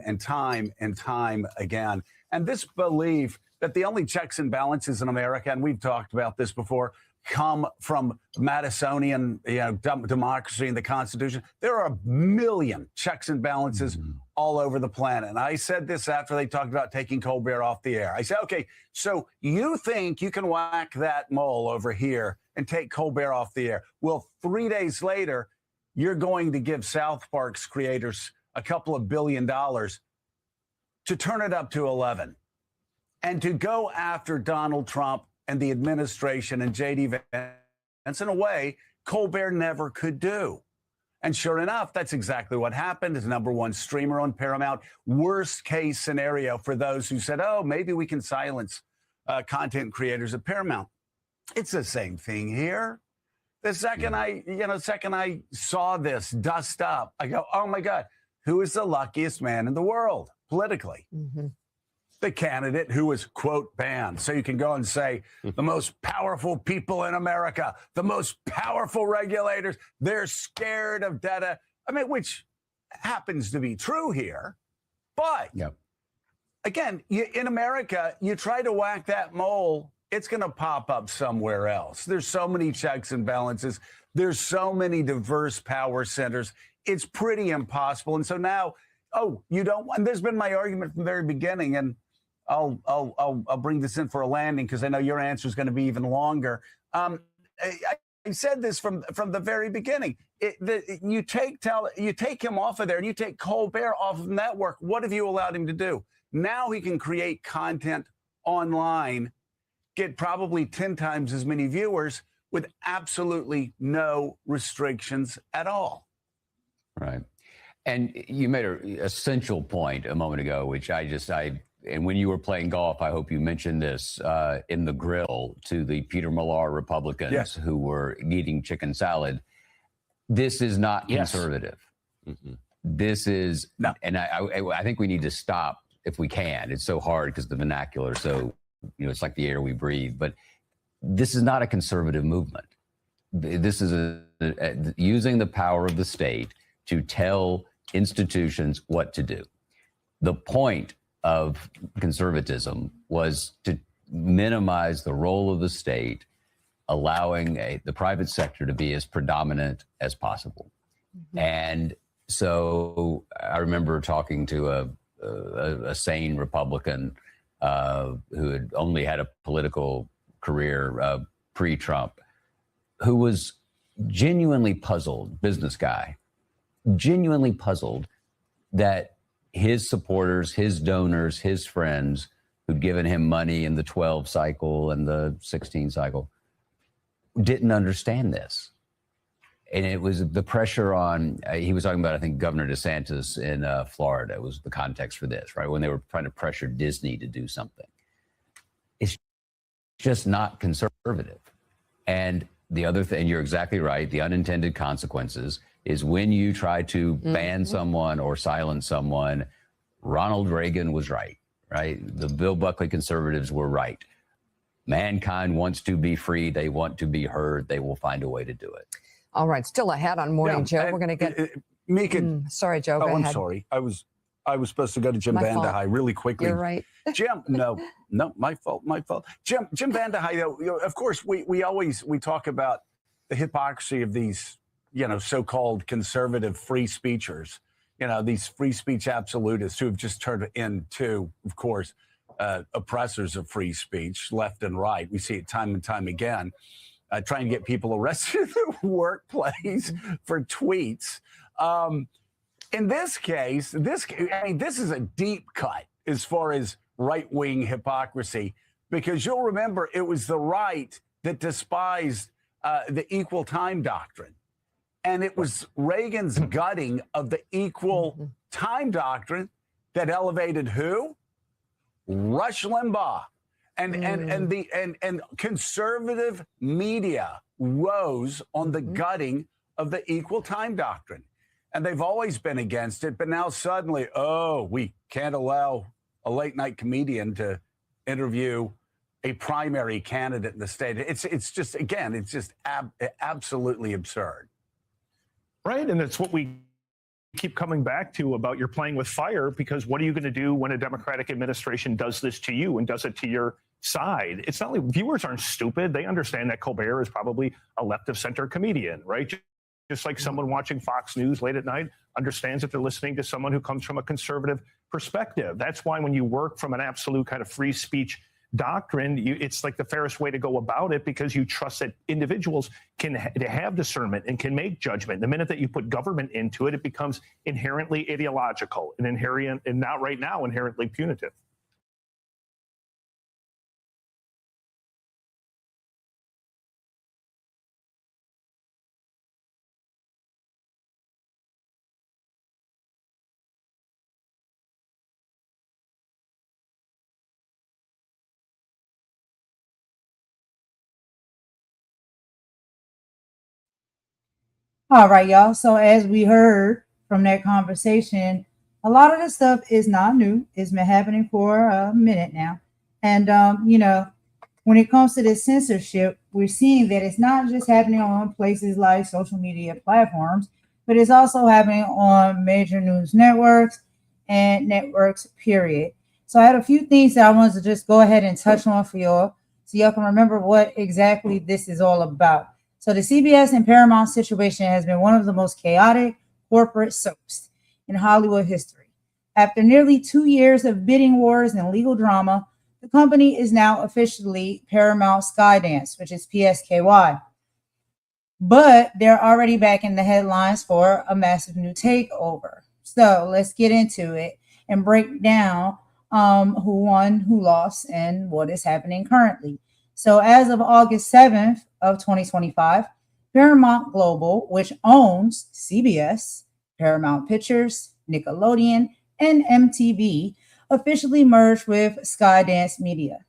and time and time again. And this belief that the only checks and balances in America, and we've talked about this before, come from Madisonian democracy and the Constitution. There are a million checks and balances all over the planet. And I said this after they talked about taking Colbert off the air. I said, okay, so you think you can whack that mole over here and take Colbert off the air? Well, 3 days later, you're going to give South Park's creators a couple of $1 billion to turn it up to 11 and to go after Donald Trump and the administration and J.D. Vance in a way Colbert never could do. And sure enough, that's exactly what happened. As #1 streamer on Paramount, worst case scenario for those who said, oh, maybe we can silence content creators at Paramount. It's the same thing here. The second I saw this dust up, I go, oh my God, who is the luckiest man in the world politically? The candidate who was, quote, banned. So you can go and say the most powerful people in America, the most powerful regulators, they're scared of data. I mean, which happens to be true here. But again, in America, you try to whack that mole, it's going to pop up somewhere else. There's so many checks and balances. There's so many diverse power centers. It's pretty impossible. And so now, you don't want, and there's been my argument from the very beginning, and I'll bring this in for a landing because I know your answer is going to be even longer. I said this from the very beginning. You take him off of there and you take Colbert off of the network. What have you allowed him to do? Now he can create content online, get probably 10 times as many viewers with absolutely no restrictions at all. Right. And you made an essential point a moment ago, which and when you were playing golf, I hope you mentioned this in the grill to the Peter Millar Republicans who were eating chicken salad. This is not conservative. This is, and I think we need to stop if we can. It's so hard because the vernacular, so, it's like the air we breathe. But this is not a conservative movement. This is using the power of the state to tell institutions what to do. The point of conservatism was to minimize the role of the state, allowing the private sector to be as predominant as possible. And so I remember talking to a sane Republican who had only had a political career pre-Trump, who was genuinely puzzled, business guy, genuinely puzzled that his supporters, his donors, his friends who'd given him money in the 12 cycle and the 16 cycle didn't understand this. And it was the pressure on, he was talking about, I think, Governor DeSantis in Florida was the context for this, right? When they were trying to pressure Disney to do something. It's just not conservative. And the other thing, you're exactly right, the unintended consequences is when you try to ban someone or silence someone, Ronald Reagan was right? The Bill Buckley conservatives were right. Mankind wants to be free. They want to be heard. They will find a way to do it. All right, still ahead on Morning Joe. We're going to get Mika. Sorry, Joe. Go I'm ahead. sorry. I was supposed to go to Jim My fault. Vandehei really quickly. You're right. Jim, no, my fault. Jim Vandehei, though, of course, we talk about the hypocrisy of these, so-called conservative free speechers, these free speech absolutists who have just turned into, of course, oppressors of free speech, left and right. We see it time and time again. Trying to get people arrested in the workplace for tweets. In this case, this is a deep cut as far as right-wing hypocrisy, because you'll remember it was the right that despised the equal time doctrine. And it was Reagan's gutting of the equal time doctrine that elevated who? Rush Limbaugh. And conservative media rose on the gutting of the equal time doctrine. And they've always been against it. But now suddenly, we can't allow a late night comedian to interview a primary candidate in the state. It's just absolutely absurd. Right. And that's what we keep coming back to about you're playing with fire, because what are you going to do when a Democratic administration does this to you and does it to your side? It's not like viewers aren't stupid. They understand that Colbert is probably a left of center comedian, right? Just like someone watching Fox News late at night understands that they're listening to someone who comes from a conservative perspective. That's why when you work from an absolute kind of free speech doctrine, it's like the fairest way to go about it, because you trust that individuals can have discernment and can make judgment. The minute that you put government into it, it becomes inherently ideological and not right now inherently punitive. All right, y'all. So as we heard from that conversation, a lot of this stuff is not new. It's been happening for a minute now. And, when it comes to this censorship, we're seeing that it's not just happening on places like social media platforms, but it's also happening on major news networks and networks, period. So I had a few things that I wanted to just go ahead and touch on for y'all, so y'all can remember what exactly this is all about. So the CBS and Paramount situation has been one of the most chaotic corporate soaps in Hollywood history. After nearly 2 years of bidding wars and legal drama, the company is now officially Paramount Skydance, which is PSKY. But they're already back in the headlines for a massive new takeover. So let's get into it and break down who won, who lost, and what is happening currently. So as of August 7th of 2025, Paramount Global, which owns CBS, Paramount Pictures, Nickelodeon, and MTV, officially merged with Skydance Media.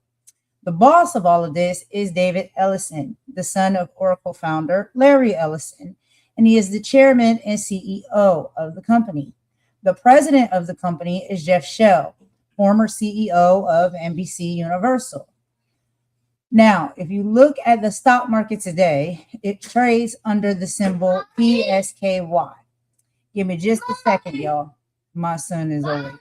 The boss of all of this is David Ellison, the son of Oracle founder Larry Ellison, and he is the chairman and CEO of the company. The president of the company is Jeff Shell, former CEO of NBC Universal. Now, if you look at the stock market today, it trades under the symbol PSKY. Give me just a second, y'all. My son is awake.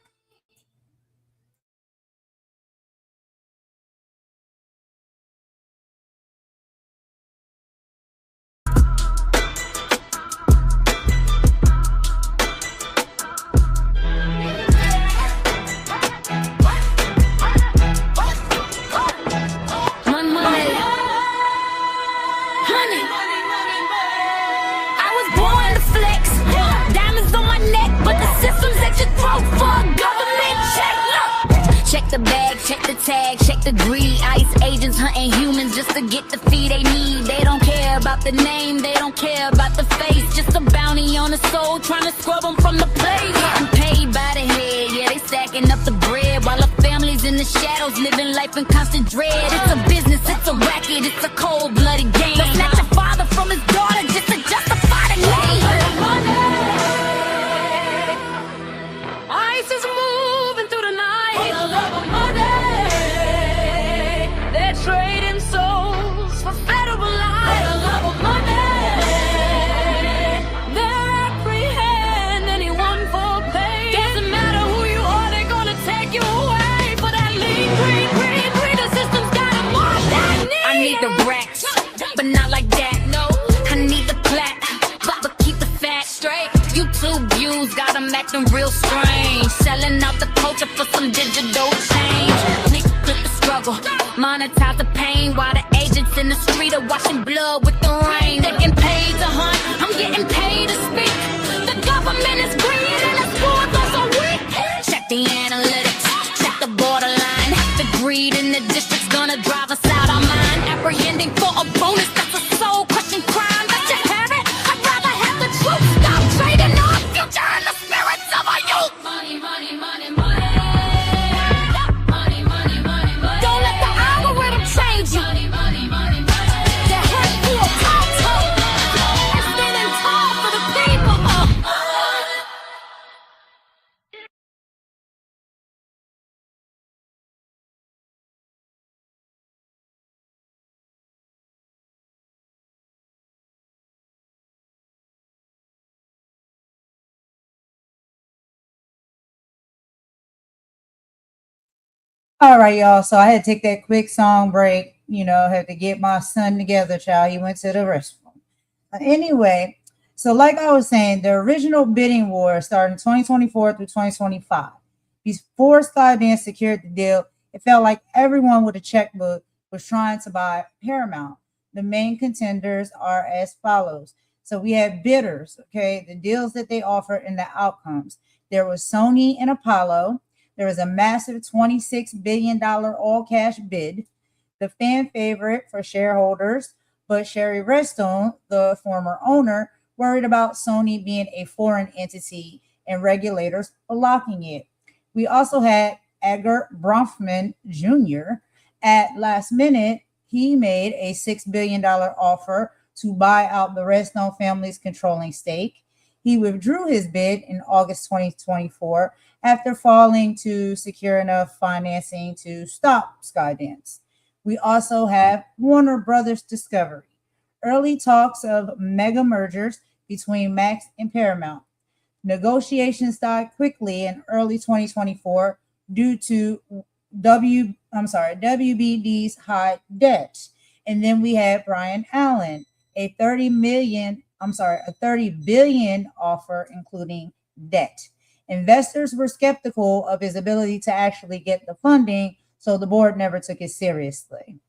Check the bag, check the tag, check the greed. ICE agents hunting humans just to get the fee they need. They don't care about the name, they don't care about the face. Just a bounty on the soul, trying to scrub them from the plate. Getting paid by the head, yeah, they stacking up the bread. While the families in the shadows living life in constant dread. It's a business, it's a racket, it's a cold-blooded game. Let's snatch a father from his daughter just to justify the name. ICE is moving through the night. Trading souls for federal life. For the love of money, they apprehend anyone for pay. Doesn't matter who you are, they're gonna take you away for that lean, green. The system's got them all that need. I need the racks, but not like that. No, I need the plat, but keep the fat straight. YouTube views got them acting real strange, selling out the culture for some digital change. Struggle, monetize the pain while the agents in the street are washing blood with the rain. They're getting paid to hunt, I'm getting paid to speak. The government is green and the schools are so weak. Check the analytics, check the borderline. The greed in the district's gonna drive us out our mind. Apprehending for a bonus, that's a soul-crushing crime. That you have it, I'd rather have the truth. Stop trading our future and the spirits of our youth. Money, money, money, money. Change you. Money, money, money, money. The handful of talk. Standing tall for the people. All right, y'all. So I had to take that quick song break. You know, had to get my son together, child. He went to the restroom. Anyway, so like I was saying, the original bidding war started in 2024 through 2025. Before Skydance secured the deal, it felt like everyone with a checkbook was trying to buy Paramount. The main contenders are as follows. So we had bidders, okay, the deals that they offer and the outcomes. There was Sony and Apollo. There was a massive $26 billion all-cash bid. The fan favorite for shareholders, but Sherry Redstone, the former owner, worried about Sony being a foreign entity and regulators blocking it. We also had Edgar Bronfman Jr. At last minute, he made a $6 billion offer to buy out the Redstone family's controlling stake. He withdrew his bid in August 2024 after failing to secure enough financing to stop Skydance. We also have Warner Brothers Discovery. Early talks of mega mergers between Max and Paramount. Negotiations died quickly in early 2024 due to WBD's high debt. And then we had Brian Allen, a $30 billion offer, including debt. Investors were skeptical of his ability to actually get the funding, so the board never took it seriously.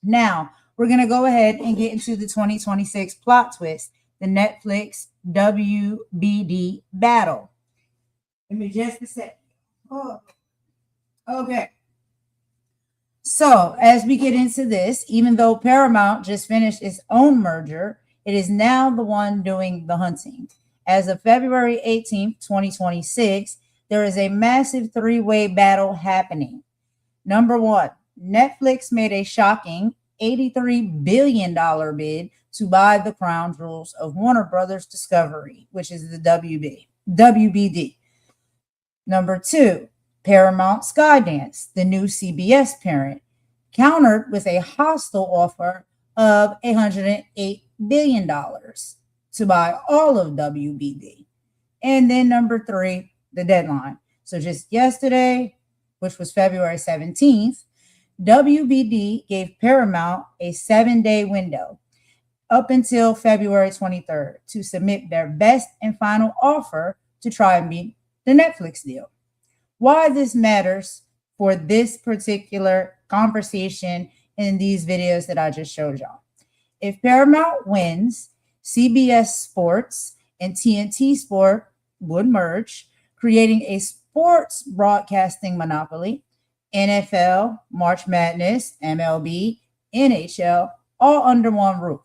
Now, we're going to go ahead and get into the 2026 plot twist, the Netflix WBD battle. Give me just a second. Oh, okay. So, as we get into this, even though Paramount just finished its own merger, it is now the one doing the hunting. As of February 18th, 2026, there is a massive three-way battle happening. Number one, Netflix made a shocking $83 billion bid to buy the crown jewels of Warner Brothers Discovery, which is the WBD. Number 2, Paramount Skydance, the new CBS parent, countered with a hostile offer of $108 billion to buy all of WBD. And then number 3, the deadline. So just yesterday, which was February 17th, WBD gave Paramount a 7-day window up until February 23rd to submit their best and final offer to try and beat the Netflix deal. Why this matters for this particular conversation in these videos that I just showed y'all. If Paramount wins, CBS Sports and TNT Sport would merge, creating a sports broadcasting monopoly. NFL, March Madness, MLB, NHL, all under one roof.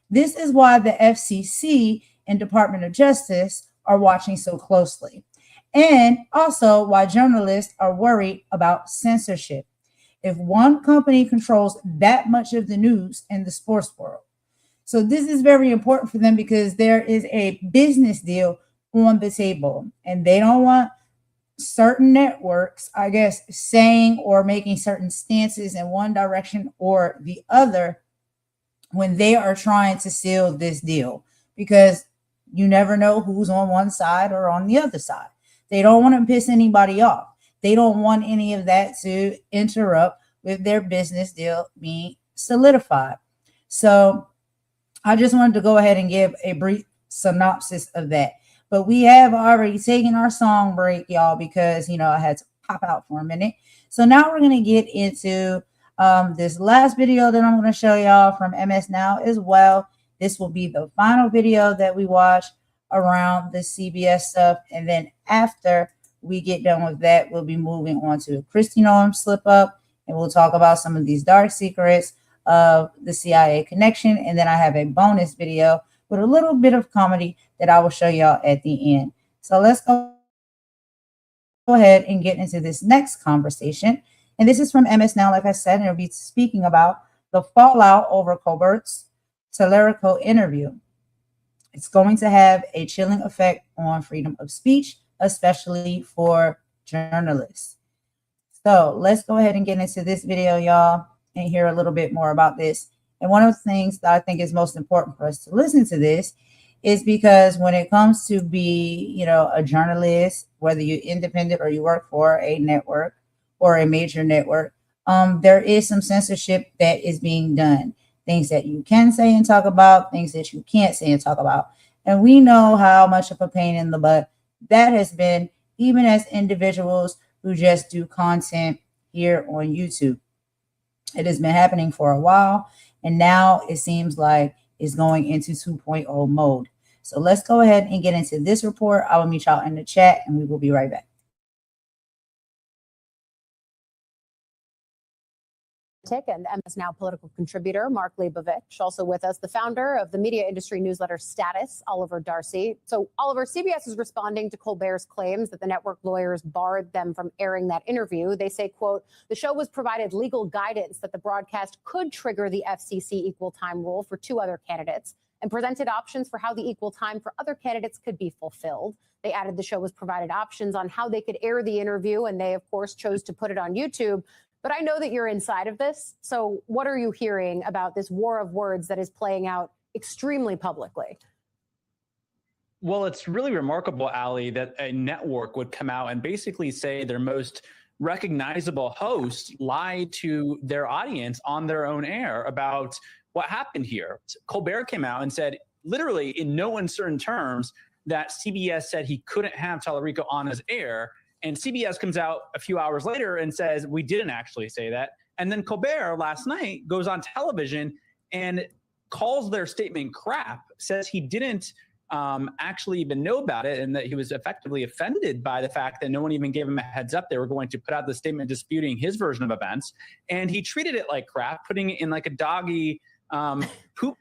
This is why the FCC and Department of Justice are watching so closely, and also why journalists are worried about censorship. If one company controls that much of the news in the sports world. So this is very important for them because there is a business deal on the table, and they don't want certain networks, I guess, saying or making certain stances in one direction or the other when they are trying to seal this deal, because you never know who's on one side or on the other side. They don't want to piss anybody off. They don't want any of that to interrupt with their business deal being solidified. So I just wanted to go ahead and give a brief synopsis of that. But we have already taken our song break, y'all, because, I had to pop out for a minute. So now we're going to get into this last video that I'm going to show y'all from MS Now as well. This will be the final video that we watch around the CBS stuff. And then after we get done with that, we'll be moving on to Kristi Noem slip up, and we'll talk about some of these dark secrets of the CIA connection. And then I have a bonus video with a little bit of comedy that I will show y'all at the end. So let's go ahead and get into this next conversation. And this is from MS Now, like I said, and it'll be speaking about the fallout over Colbert's Talarico interview. It's going to have a chilling effect on freedom of speech, especially for journalists. So let's go ahead and get into this video, y'all, and hear a little bit more about this. And one of the things that I think is most important for us to listen to this is because when it comes to be, a journalist, whether you're independent or you work for a network or a major network, there is some censorship that is being done. Things that you can say and talk about, things that you can't say and talk about. And we know how much of a pain in the butt that has been, even as individuals who just do content here on YouTube. It has been happening for a while, and now it seems like it's going into 2.0 mode. So let's go ahead and get into this report. I will meet y'all in the chat, and we will be right back. And MS Now political contributor Mark Leibovich, also with us, the founder of the media industry newsletter Status, Oliver Darcy. So Oliver, CBS is responding to Colbert's claims that the network lawyers barred them from airing that interview. They say, quote, the show was provided legal guidance that the broadcast could trigger the FCC equal time rule for 2 other candidates and presented options for how the equal time for other candidates could be fulfilled. They added the show was provided options on how they could air the interview, and they, of course, chose to put it on YouTube. But I know that you're inside of this. So what are you hearing about this war of words that is playing out extremely publicly? Well, it's really remarkable, Ali, that a network would come out and basically say their most recognizable host lied to their audience on their own air about what happened here. Colbert came out and said, literally in no uncertain terms, that CBS said he couldn't have Talarico on his air. And CBS comes out a few hours later and says, we didn't actually say that. And then Colbert last night goes on television and calls their statement crap, says he didn't actually even know about it, and that he was effectively offended by the fact that no one even gave him a heads up they were going to put out the statement disputing his version of events. And he treated it like crap, putting it in like a doggy poop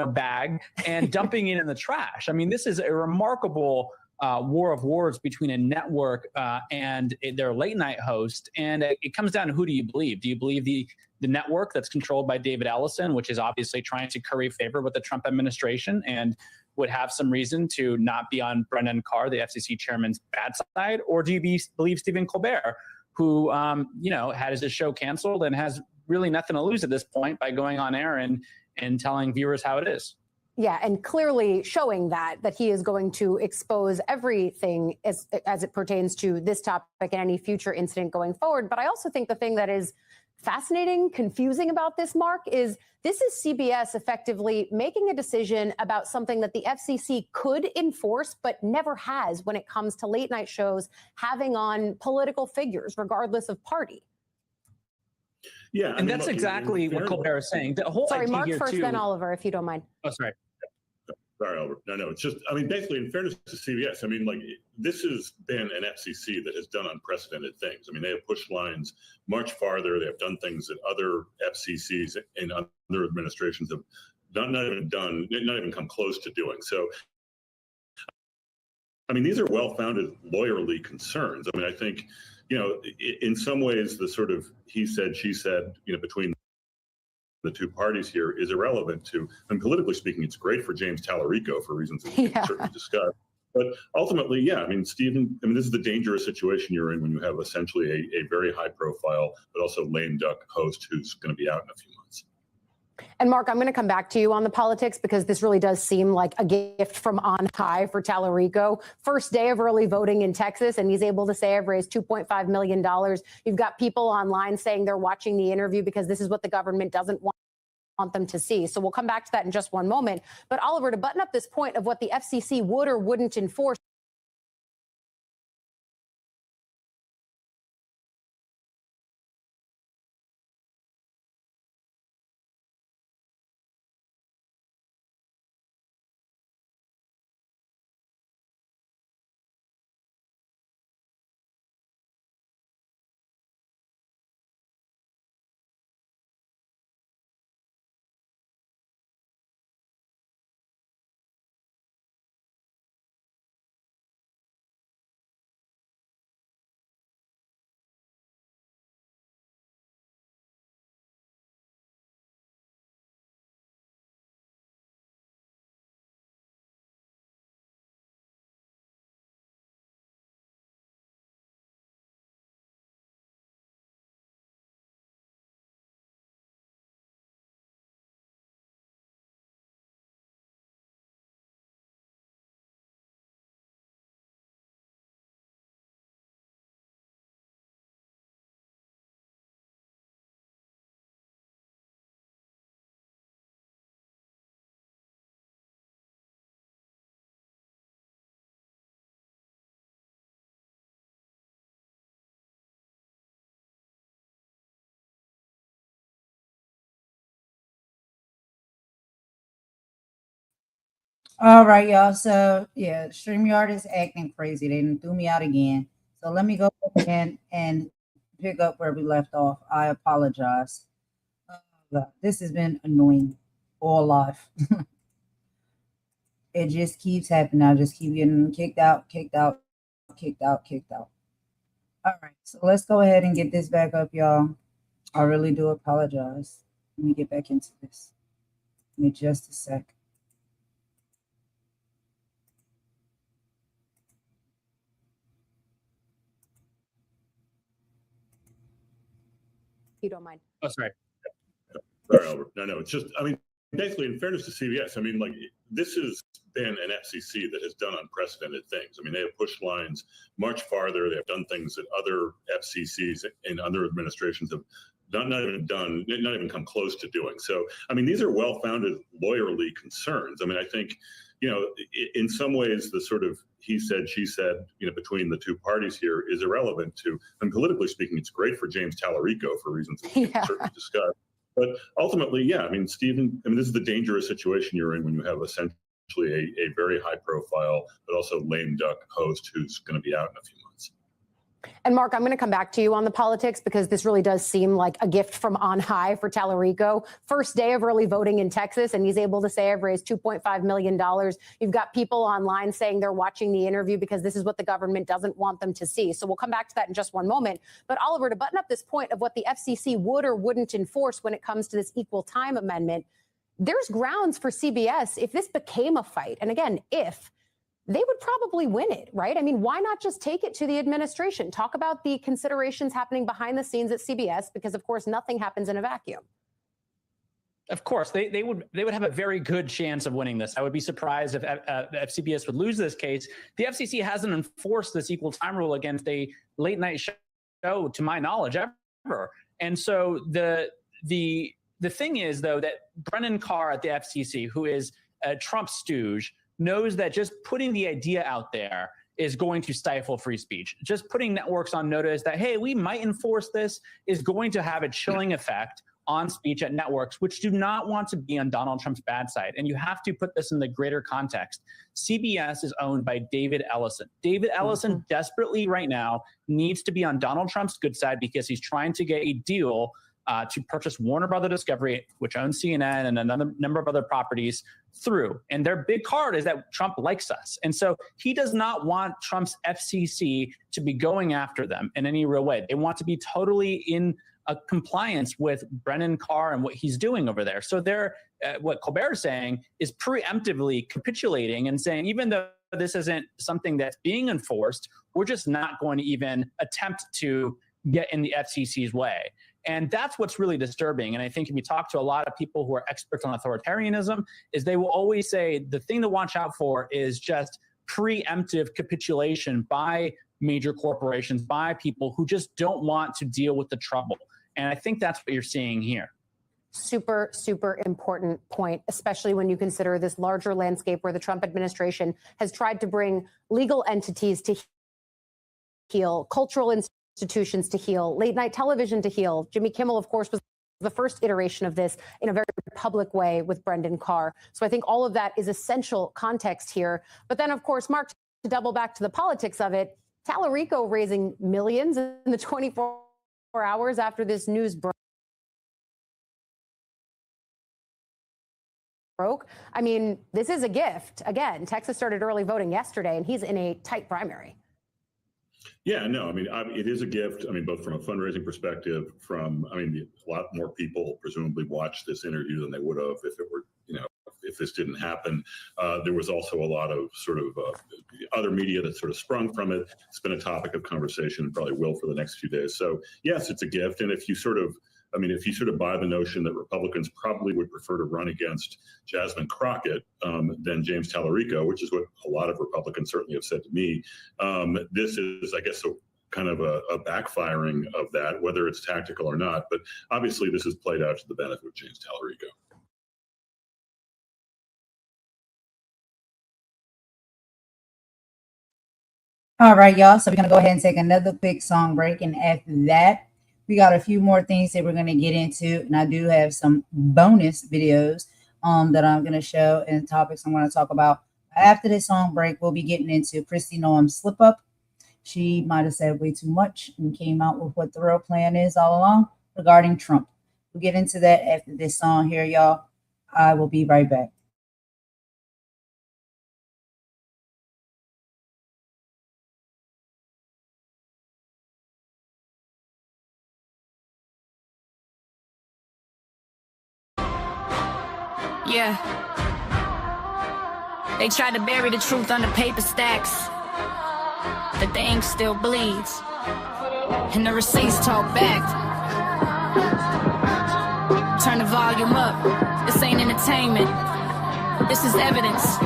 bag and dumping it in the trash. I mean, this is a remarkable war of words between a network and their late night host. And it comes down to who do you believe? Do you believe the network that's controlled by David Ellison, which is obviously trying to curry favor with the Trump administration and would have some reason to not be on Brendan Carr, the FCC chairman's bad side? Or do you believe Stephen Colbert, who, had his show canceled and has really nothing to lose at this point by going on air and telling viewers how it is? Yeah, and clearly showing that he is going to expose everything as it pertains to this topic and any future incident going forward. But I also think the thing that is fascinating, confusing about this, Mark, is this is CBS effectively making a decision about something that the FCC could enforce but never has when it comes to late night shows having on political figures, regardless of party. Yeah, and that's exactly what Colbert is saying. The whole Sorry, idea Mark here first, too, then Oliver, if you don't mind. Oh, sorry. Sorry, Albert. No, it's just, basically, in fairness to CBS, this has been an FCC that has done unprecedented things. They have pushed lines much farther. They have done things that other FCCs and other administrations have not even come close to doing. So, these are well-founded lawyerly concerns. I think, in some ways, the sort of he said, she said, between the two parties here is irrelevant to, and politically speaking, it's great for James Talarico for reasons that we can certainly discuss. But ultimately, Stephen, this is the dangerous situation you're in when you have essentially a very high profile, but also lame duck host who's going to be out in a few months. And Mark, I'm going to come back to you on the politics because this really does seem like a gift from on high for Talarico. First day of early voting in Texas, and he's able to say I've raised $2.5 million. You've got people online saying they're watching the interview because this is what the government doesn't want them to see. So we'll come back to that in just one moment. But Oliver, to button up this point of what the FCC would or wouldn't enforce, All right, y'all. So yeah, StreamYard is acting crazy. They done threw me out again. So let me go in and pick up where we left off. I apologize. This has been annoying all life. It just keeps happening. I just keep getting kicked out. All right, so let's go ahead and get this back up, y'all. I really do apologize. Let me get back into this. Give me just a sec. if you don't mind. Oh, sorry. Sorry, Albert. No, it's just, basically, in fairness to CBS, this has been an FCC that has done unprecedented things. They have pushed lines much farther. They have done things that other FCCs and other administrations have not even come close to doing. So, these are well-founded lawyerly concerns. I think, in some ways, the sort of he said, she said, between the two parties here is irrelevant to, and politically speaking, it's great for James Talarico for reasons that we can certainly discuss. But ultimately, Stephen, this is the dangerous situation you're in when you have essentially a very high profile, but also lame duck host who's going to be out in a few months. And Mark, I'm going to come back to you on the politics because this really does seem like a gift from on high for Talarico. First day of early voting in Texas, and he's able to say, I've raised $2.5 million. You've got people online saying they're watching the interview because this is what the government doesn't want them to see. So we'll come back to that in just one moment. But Oliver, to button up this point of what the FCC would or wouldn't enforce when it comes to this equal time amendment, there's grounds for CBS, if this became a fight, and again, if, they would probably win it, right? I mean, why not just take it to the administration? Talk about the considerations happening behind the scenes at CBS, because of course, nothing happens in a vacuum. Of course, they would have a very good chance of winning this. I would be surprised if CBS would lose this case. The FCC hasn't enforced this equal time rule against a late night show, to my knowledge, ever. And so the thing is, though, that Brennan Carr at the FCC, who is a Trump stooge, knows that just putting the idea out there is going to stifle free speech. Just putting networks on notice that, hey, we might enforce this is going to have a chilling effect on speech at networks, which do not want to be on Donald Trump's bad side. And you have to put this in the greater context. CBS is owned by David Ellison. David Ellison desperately right now needs to be on Donald Trump's good side because he's trying to get a deal to purchase Warner Brother Discovery, which owns CNN and another number of other properties through. And their big card is that Trump likes us. And so he does not want Trump's FCC to be going after them in any real way. They want to be totally in compliance with Brennan Carr and what he's doing over there. So they're, what Colbert is saying is preemptively capitulating and saying, even though this isn't something that's being enforced, we're just not going to even attempt to get in the FCC's way. And that's what's really disturbing. And I think if you talk to a lot of people who are experts on authoritarianism, is they will always say the thing to watch out for is just preemptive capitulation by major corporations, by people who just don't want to deal with the trouble. And I think that's what you're seeing here. Super, super important point, especially when you consider this larger landscape where the Trump administration has tried to bring legal entities to heal, cultural institutions to heal, late night television to heal. Jimmy Kimmel, of course, was the first iteration of this in a very public way with Brendan Carr. So I think all of that is essential context here. But then, of course, Mark, to double back to the politics of it, Talarico raising millions in the 24 hours after this news broke. I mean, this is a gift. Again, Texas started early voting yesterday, and he's in a tight primary. Yeah, no, I mean, it is a gift. I mean, both from a fundraising perspective, a lot more people presumably watched this interview than they would have if it were, if this didn't happen. There was also a lot of sort of other media that sort of sprung from it. It's been a topic of conversation and probably will for the next few days. So yes, it's a gift. And if you sort of buy the notion that Republicans probably would prefer to run against Jasmine Crockett than James Talarico, which is what a lot of Republicans certainly have said to me, this is, I guess, kind of a backfiring of that, whether it's tactical or not. But obviously, this has played out to the benefit of James Talarico. All right, y'all. So we're going to go ahead and take another quick song break. And after that, we got a few more things that we're going to get into. And I do have some bonus videos that I'm going to show and topics I'm going to talk about. After this song break, we'll be getting into Kristi Noem's slip up. She might have said way too much and came out with what the real plan is all along regarding Trump. We'll get into that after this song here, y'all. I will be right back. Yeah. They tried to bury the truth under paper stacks. The thing still bleeds. And the receipts talk back. Turn the volume up. This ain't entertainment. This is evidence.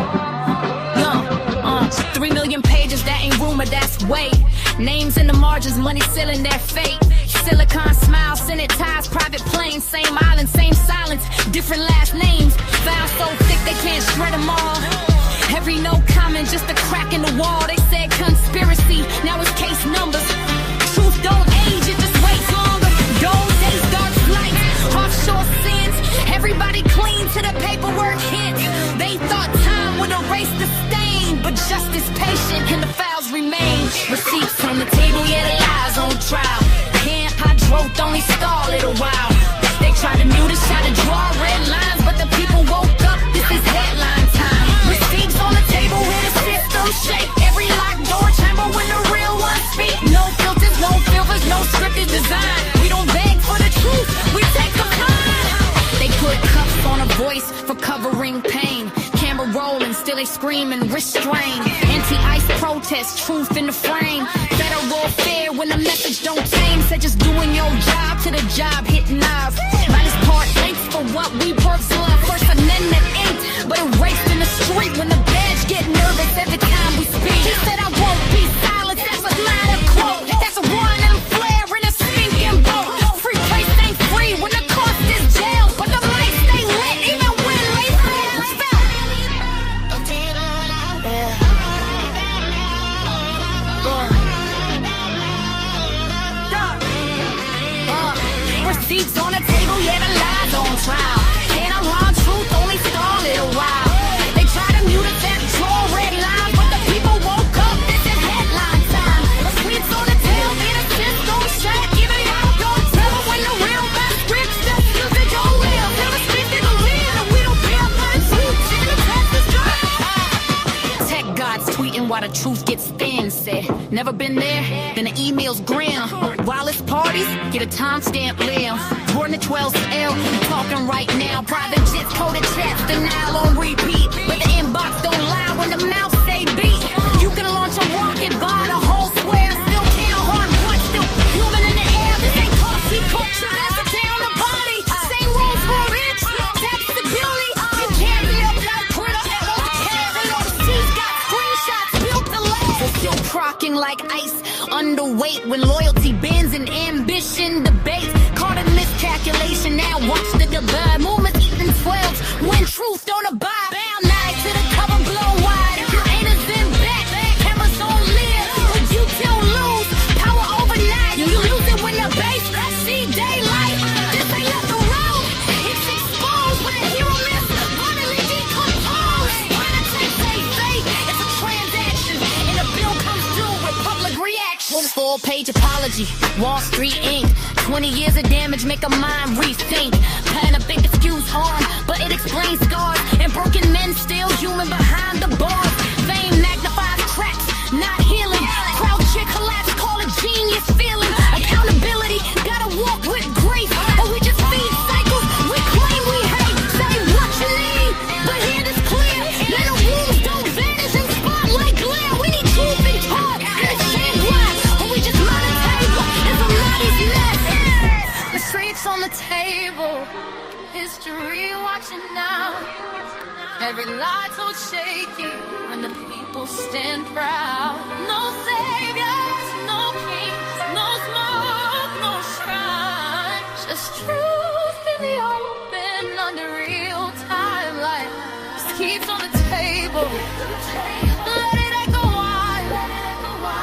3 million pages, that ain't rumor, that's weight. Names in the margins, money sealing their fate. Silicon smile, Senate ties, private planes, same island, same silence, different last names. Files so thick they can't shred them all. Every no comment, just a crack in the wall. They said conspiracy, now it's case numbers. Truth don't age, it just waits longer. Gold days, dark flights, offshore sins. Everybody clean to the paperwork hits. They thought time would erase the stain, but justice patient and the files remain. Receipts on the table, yet alive. only stall it a while. They tried to mute us, tried to draw red lines, but the people woke up. This is headline time. Receipts on the table with a system shake. Every locked door chamber when the real ones speak. No filters, no filters, no scripted design. We don't beg for the truth, we take the fine. They put cuffs on a voice for covering pain. Camera rolling, still they screaming, restrain. Anti-ICE protest, truth in the frame. Federal fair when the message don't tame. Said just doing your job to the job hitting ours. Violence part thanks for what we worked for. First Amendment ain't, but erased in the street when the badge get nervous every time we speak. He said I won't be silent, that's a line of quote. That's a one and a flare in a stinking boat. Free place ain't free when the cost is jail, but the lights stay lit even when they fail. Receipts on the table, yeah, the lies on trial. Can't around truth, only stall it a while. They try to mute us and draw red lines, but the people woke up. This is headline time. Receipts on the table, innocence don't shake. Even y'all don't tell them when the real best rich just use it, don't live. Never speak to the real, and we don't care about the truth. In the text is dry. Tech gods tweeting while the truth gets thin. Said, never been there, then the emails grim. Wireless parties, get a timestamp live. Born the 12th L, we talking right now. Private jets, coded chats, denial on repeat. But the inbox don't lie when the mouth say beat. You can launch a rocket, buy the whole square. Still can't hard punch, still human in the air. This ain't coffee culture, that's a town of body. Same rules for rich, tax stability. You can't live like Twitter, it won't carry on. She's got screenshots built to last. We're still crocking like ice. Underweight when loyalty bends and ambition debates. Caught in miscalculation, now watch the divide. Movements eating 12s when truth don't abide. Bound night to the cover blow wide. Your haters in back, cameras don't live, but you still lose. Power overnight, you lose it when the base see daylight. This ain't left the road, it's exposed when the hero miss, utterly decomposed. When the text say fake, it's a transaction, and the bill comes due with public reaction. Full-page apology, Wall Street Inc. 20 years of damage make a mind rethink. Plan a big excuse harm, but it explains scars. And broken men still human behind the bars. Fame magnifies cracks, not healing. Crowd chick collapse, call it genius feeling. Accountability, gotta walk with grace. Or we just feed cycles, we claim we hate. Say what you need, but hear this clear. Let the rules don't vanish and spotlight glare. We need truth and talk, and exchange lies. Or we just run a table, it's a mighty mess. The streets on the table, history watching now. Every lie told shaky when the people stand proud. No saviors, no kings, no smoke, no shrine. Just truth in the open under real time light. Just keeps on the table. Let it echo wide.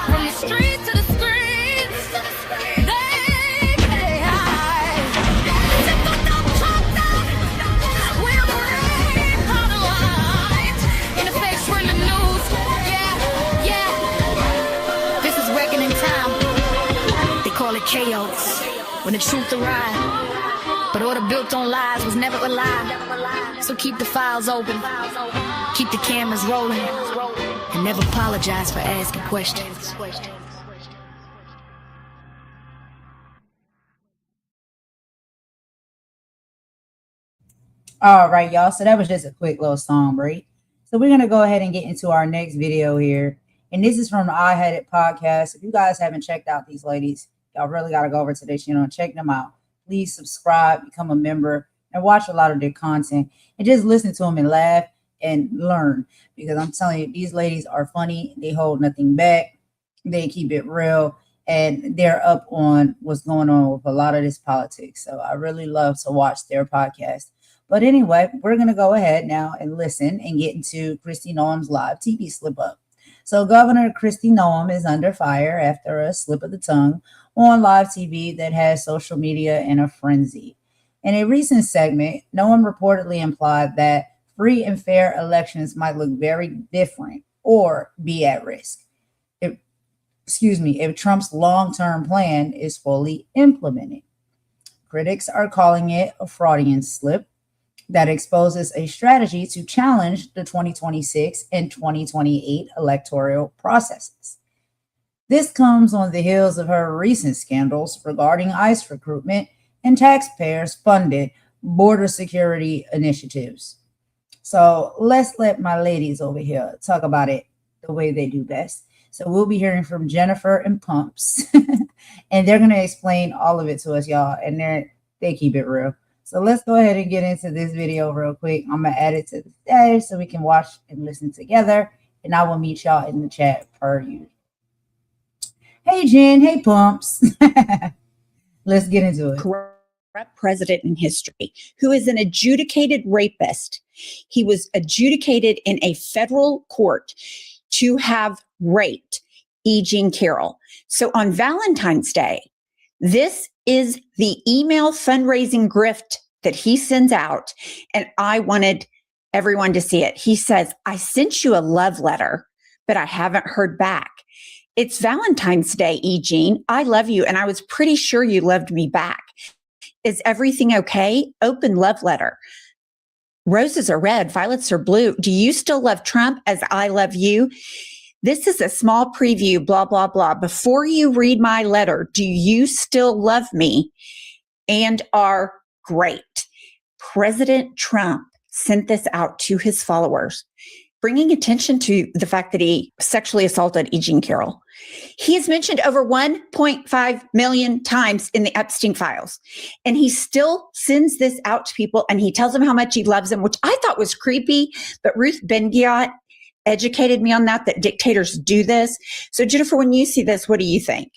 From the street to the screens. They pay high. Tip of the chalked up. We're brave on the line. In the face, we're in the news. Yeah, yeah. This is reckoning time. They call it chaos when the truth arrives. But order built on lies was never a lie. So keep the files open, keep the cameras rolling, and never apologize for asking questions. All right, y'all. So that was just a quick little song break. So we're going to go ahead and get into our next video here. And this is from the I Had It podcast. If you guys haven't checked out these ladies, y'all really got to go over to their channel and check them out. Please subscribe, become a member, and watch a lot of their content. And just listen to them and laugh and learn. Because I'm telling you, these ladies are funny. They hold nothing back. They keep it real. And they're up on what's going on with a lot of this politics. So I really love to watch their podcast. But anyway, we're going to go ahead now and listen and get into Kristi Noem's live TV slip up. So Governor Kristi Noem is under fire after a slip of the tongue on live TV that has social media in a frenzy. In a recent segment, Noem reportedly implied that free and fair elections might look very different or be at risk if Trump's long-term plan is fully implemented. Critics are calling it a Freudian slip that exposes a strategy to challenge the 2026 and 2028 electoral processes. This comes on the heels of her recent scandals regarding ICE recruitment and taxpayers-funded border security initiatives. So let's let my ladies over here talk about it the way they do best. So we'll be hearing from Jennifer and Pumps, and they're going to explain all of it to us, y'all, and they keep it real. So let's go ahead and get into this video real quick. I'm going to add it to the stage so we can watch and listen together, and I will meet y'all in the chat per usual. Hey, Jen. Hey, Pumps. Let's get into it. Corrupt president in history who is an adjudicated rapist. He was adjudicated in a federal court to have raped E. Jean Carroll. So on Valentine's Day, this is the email fundraising grift that he sends out, and I wanted everyone to see it. He says, I sent you a love letter, but I haven't heard back. It's Valentine's Day, E. Jean. I love you, and I was pretty sure you loved me back. Is everything okay? Open love letter. Roses are red, violets are blue. Do you still love Trump as I love you? This is a small preview, blah, blah, blah. Before you read my letter, do you still love me and are great? President Trump sent this out to his followers, bringing attention to the fact that he sexually assaulted E. Jean Carroll. He is mentioned over 1.5 million times in the Epstein files, and he still sends this out to people, and he tells them how much he loves them, which I thought was creepy, but Ruth Ben-Ghiat educated me on that dictators do this. So Jennifer, when you see this, what do you think?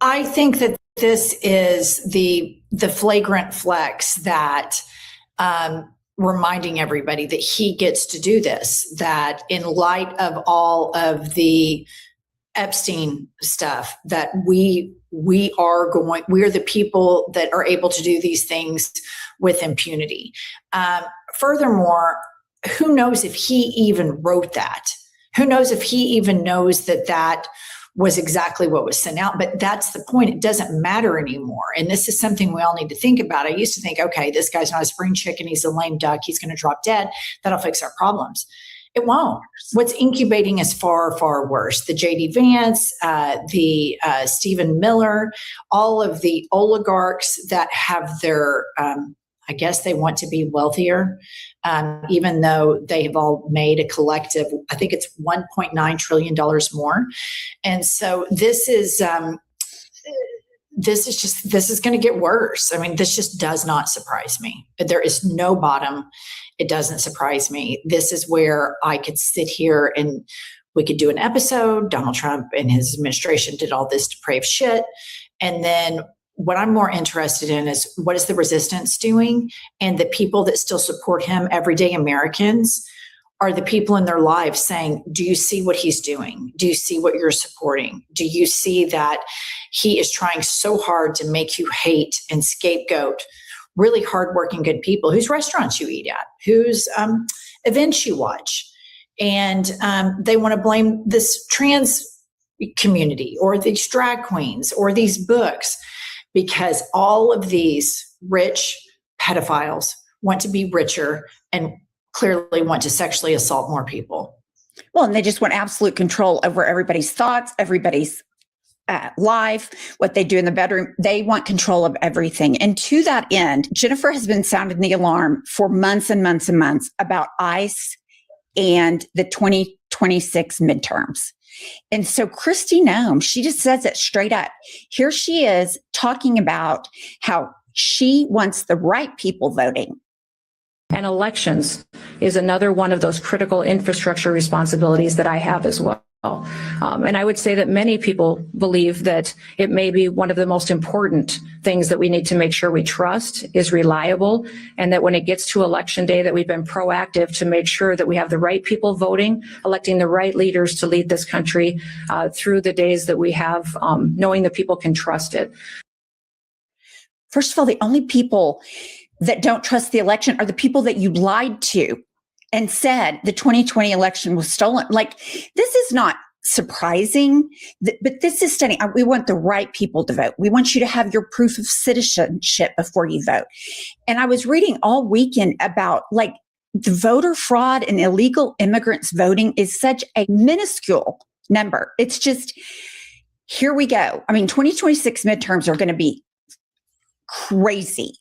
I think that this is the flagrant flex that reminding everybody that he gets to do this, that in light of all of the Epstein stuff, that we're the people that are able to do these things with impunity. Furthermore, who knows if he even wrote that? Who knows if he even knows that was exactly what was sent out? But that's the point. It doesn't matter anymore. And this is something we all need to think about. I used to think, okay, this guy's not a spring chicken. He's a lame duck. He's going to drop dead. That'll fix our problems. It won't. What's incubating is far, far worse. The J.D. Vance, the Stephen Miller, all of the oligarchs that have their, I guess they want to be wealthier, even though they have all made a collective, I think it's $1.9 trillion more. And so this is going to get worse. I mean, this just does not surprise me. There is no bottom. It doesn't surprise me. This is where I could sit here and we could do an episode. Donald Trump and his administration did all this depraved shit. And then what I'm more interested in is what is the resistance doing? And the people that still support him, everyday Americans, are the people in their lives saying, do you see what he's doing? Do you see what you're supporting? Do you see that he is trying so hard to make you hate and scapegoat really hardworking, good people whose restaurants you eat at, whose events you watch? And they want to blame this trans community or these drag queens or these books, because all of these rich pedophiles want to be richer and clearly want to sexually assault more people. Well, and they just want absolute control over everybody's thoughts, everybody's life, what they do in the bedroom. They want control of everything. And to that end, Jennifer has been sounding the alarm for months and months and months about ICE and the 2026 midterms. And so Kristi Noem, she just says it straight up. Here she is talking about how she wants the right people voting. And elections is another one of those critical infrastructure responsibilities that I have as well. And I would say that many people believe that it may be one of the most important things that we need to make sure we trust is reliable, and that when it gets to election day that we've been proactive to make sure that we have the right people voting, electing the right leaders to lead this country through the days that we have, knowing that people can trust it. First of all, the only people that don't trust the election are the people that you lied to and said the 2020 election was stolen. Like, this is not surprising, but this is stunning. We want the right people to vote. We want you to have your proof of citizenship before you vote. And I was reading all weekend about like the voter fraud and illegal immigrants voting is such a minuscule number. It's just, here we go. I mean, 2026 midterms are going to be crazy.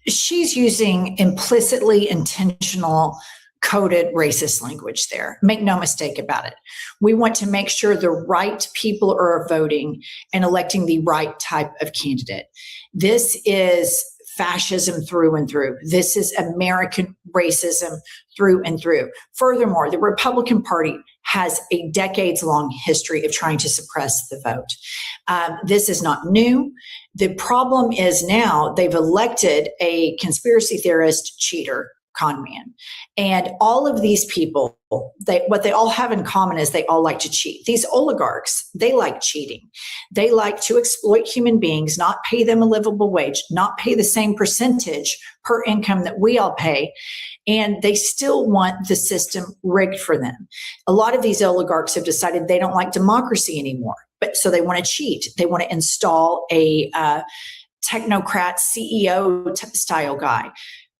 She's using implicitly intentional coded racist language there. Make no mistake about it. We want to make sure the right people are voting and electing the right type of candidate. This is fascism through and through. This is American racism through and through. Furthermore, the Republican Party has a decades-long history of trying to suppress the vote. This is not new. The problem is now they've elected a conspiracy theorist, cheater, con man. And all of these people, what they all have in common is they all like to cheat. These oligarchs, they like cheating. They like to exploit human beings, not pay them a livable wage, not pay the same percentage per income that we all pay. And they still want the system rigged for them. A lot of these oligarchs have decided they don't like democracy anymore. But so they want to cheat. They want to install a technocrat CEO style guy.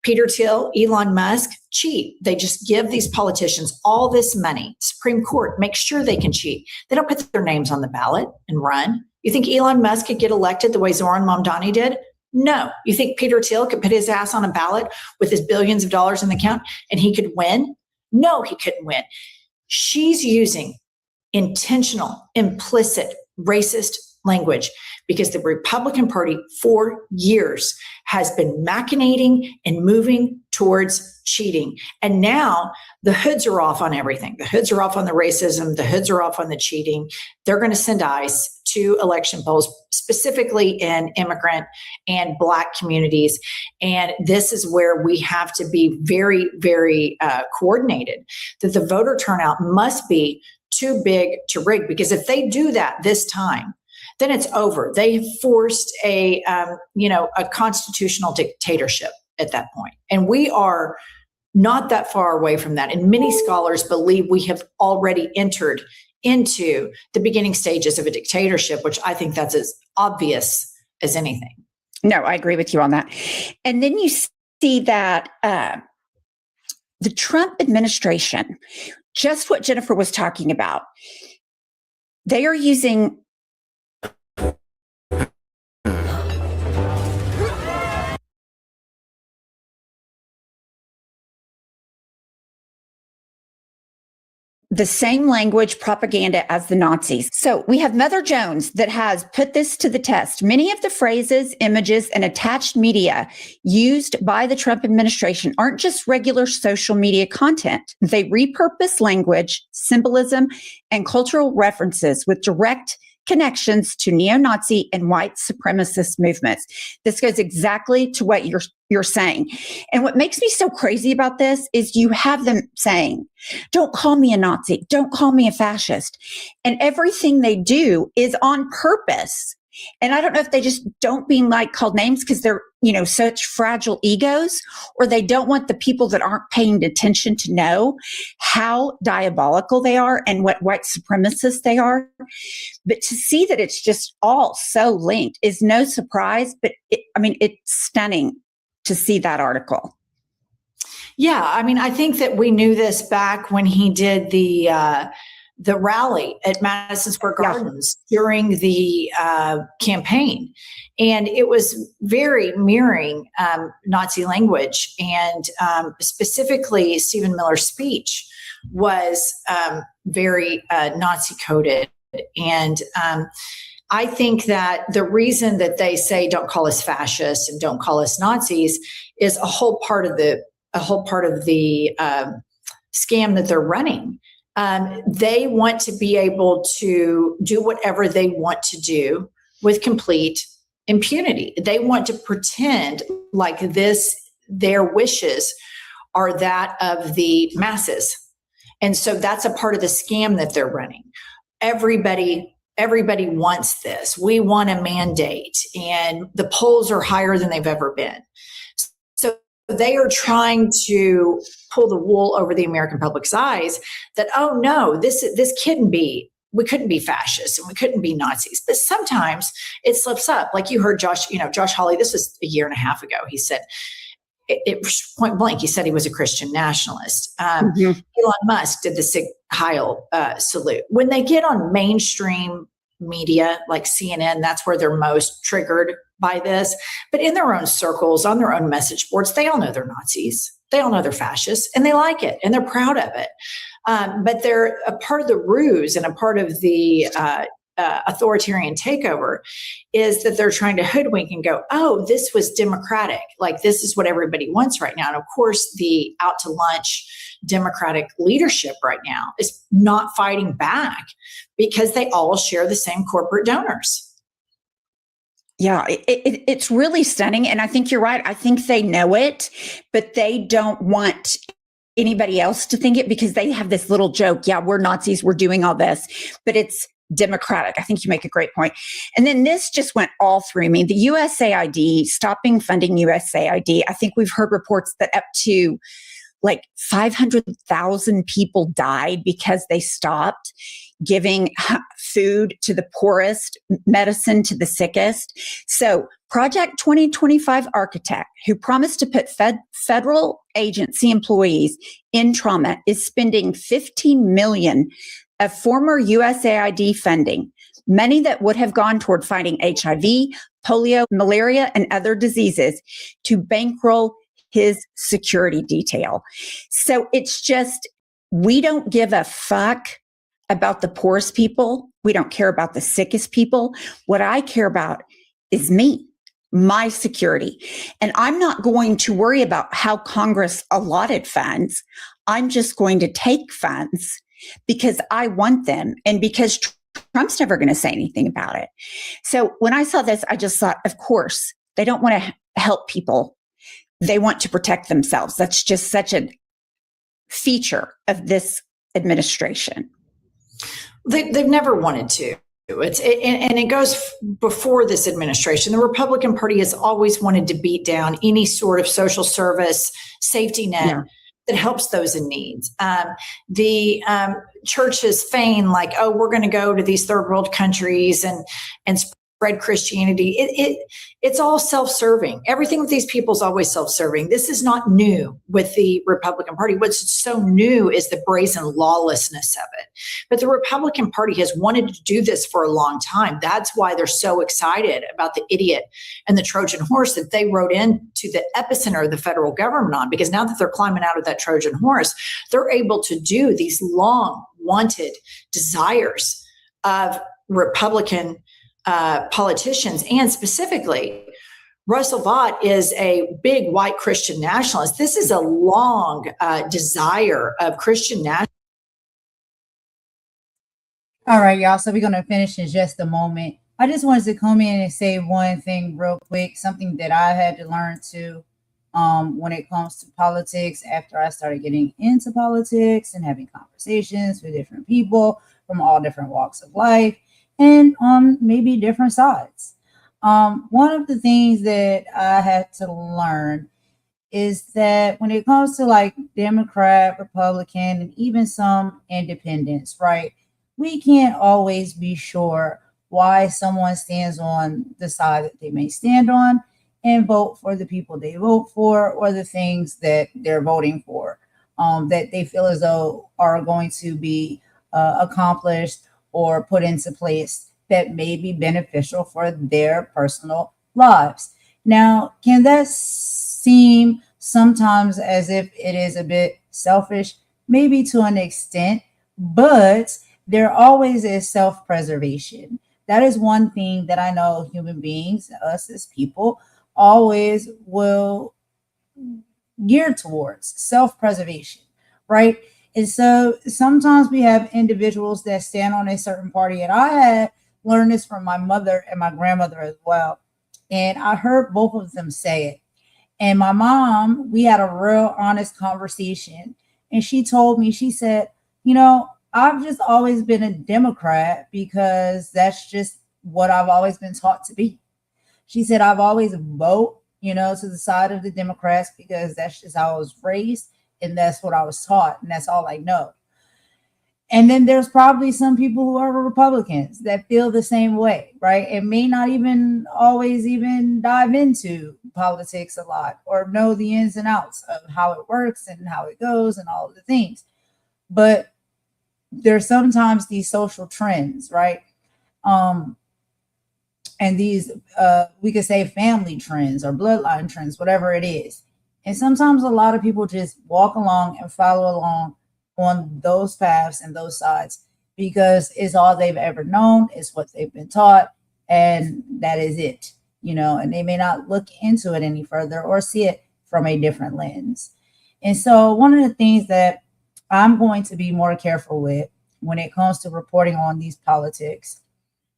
Peter Thiel, Elon Musk, cheat. They just give these politicians all this money. Supreme Court, make sure they can cheat. They don't put their names on the ballot and run. You think Elon Musk could get elected the way Zoran Mamdani did? No. You think Peter Thiel could put his ass on a ballot with his billions of dollars in the account and he could win? No, he couldn't win. She's using intentional, implicit, racist language because the Republican Party for years has been machinating and moving towards cheating. And now the hoods are off on everything. The hoods are off on the racism. The hoods are off on the cheating. They're going to send ICE to election polls, specifically in immigrant and Black communities. And this is where we have to be very, very coordinated, that the voter turnout must be too big to rig, because if they do that this time, then it's over. They have forced a constitutional dictatorship at that point. And we are not that far away from that. And many scholars believe we have already entered into the beginning stages of a dictatorship, which I think that's as obvious as anything. No, I agree with you on that. And then you see that the Trump administration, just what Jennifer was talking about, they are using the same language propaganda as the Nazis. So we have Mother Jones that has put this to the test. Many of the phrases, images, and attached media used by the Trump administration aren't just regular social media content. They repurpose language, symbolism, and cultural references with direct connections to neo-Nazi and white supremacist movements. This goes exactly to what you're saying. And what makes me so crazy about this is you have them saying, don't call me a Nazi, don't call me a fascist. And everything they do is on purpose. And I don't know if they just don't being like called names because they're, such fragile egos, or they don't want the people that aren't paying attention to know how diabolical they are and what white supremacists they are. But to see that it's just all so linked is no surprise, but it's stunning to see that article. Yeah, I think that we knew this back when he did the rally at Madison Square Gardens during the campaign. And it was very mirroring Nazi language. And specifically, Stephen Miller's speech was very Nazi coded. And I think that the reason that they say don't call us fascists and don't call us Nazis is a whole part of the scam that they're running. They want to be able to do whatever they want to do with complete impunity. They want to pretend like their wishes are that of the masses. And so that's a part of the scam that they're running. Everybody wants this. We want a mandate, and the polls are higher than they've ever been. So they are trying to pull the wool over the American public's eyes that, oh no, this couldn't be, we couldn't be fascists and we couldn't be Nazis. But sometimes it slips up. Like you heard Josh Hawley, this was a year and a half ago. He said, it point blank, he said he was a Christian nationalist. Elon Musk did the Sig Heil salute. When they get on mainstream media like CNN, that's where they're most triggered by this. But in their own circles, on their own message boards, they all know they're Nazis. They all know they're fascists, and they like it, and they're proud of it. But they're a part of the ruse and a part of the authoritarian takeover is that they're trying to hoodwink and go, oh, this was democratic. Like, this is what everybody wants right now. And of course, the out to lunch Democratic leadership right now is not fighting back because they all share the same corporate donors. Yeah, it's really stunning. And I think you're right. I think they know it, but they don't want anybody else to think it because they have this little joke. Yeah, we're Nazis. We're doing all this, but it's democratic. I think you make a great point. And then this just went all through me. The USAID, stopping funding USAID. I think we've heard reports that up to like 500,000 people died because they stopped giving food to the poorest, medicine to the sickest. So Project 2025 architect who promised to put federal agency employees in trauma is spending $15 million of former USAID funding, money that would have gone toward fighting HIV, polio, malaria, and other diseases, to bankroll his security detail. So it's just, we don't give a fuck about the poorest people. We don't care about the sickest people. What I care about is me, my security. And I'm not going to worry about how Congress allotted funds. I'm just going to take funds because I want them and because Trump's never going to say anything about it. So when I saw this, I just thought, of course, they don't want to help people. They want to protect themselves. That's just such a feature of this administration. They've never wanted to. And it goes before this administration. The Republican Party has always wanted to beat down any sort of social service safety net that helps those in need. The churches feign like, oh, we're going to go to these third world countries and spread Christianity. It's all self-serving. Everything with these people is always self-serving. This is not new with the Republican Party. What's so new is the brazen lawlessness of it. But the Republican Party has wanted to do this for a long time. That's why they're so excited about the idiot and the Trojan horse that they rode into the epicenter of the federal government on, because now that they're climbing out of that Trojan horse, they're able to do these long wanted desires of Republican politicians. And specifically, Russell Vought is a big white Christian nationalist. This is a long desire of Christian nationalism. All right, y'all. So we're going to finish in just a moment. I just wanted to come in and say one thing real quick, something that I had to learn too when it comes to politics after I started getting into politics and having conversations with different people from all different walks of life and maybe different sides. One of the things that I had to learn is that when it comes to like Democrat, Republican, and even some independents, right? We can't always be sure why someone stands on the side that they may stand on and vote for the people they vote for or the things that they're voting for that they feel as though are going to be accomplished or put into place that may be beneficial for their personal lives. Now, can that seem sometimes as if it is a bit selfish? Maybe to an extent, but there always is self-preservation. That is one thing that I know human beings, us as people, always will gear towards self-preservation, right? And so sometimes we have individuals that stand on a certain party, and I had learned this from my mother and my grandmother as well. And I heard both of them say it. And my mom, we had a real honest conversation. And she told me, she said, you know, I've just always been a Democrat because that's just what I've always been taught to be. She said, I've always voted to the side of the Democrats because that's just how I was raised and that's what I was taught and that's all I know. And then there's probably some people who are Republicans that feel the same way, right? And may not even always even dive into politics a lot or know the ins and outs of how it works and how it goes and all of the things. But there's sometimes these social trends, right? And these, we could say family trends or bloodline trends, whatever it is. And sometimes a lot of people just walk along and follow along on those paths and those sides because it's all they've ever known, it's what they've been taught, and that is it, and they may not look into it any further or see it from a different lens. And so one of the things that I'm going to be more careful with when it comes to reporting on these politics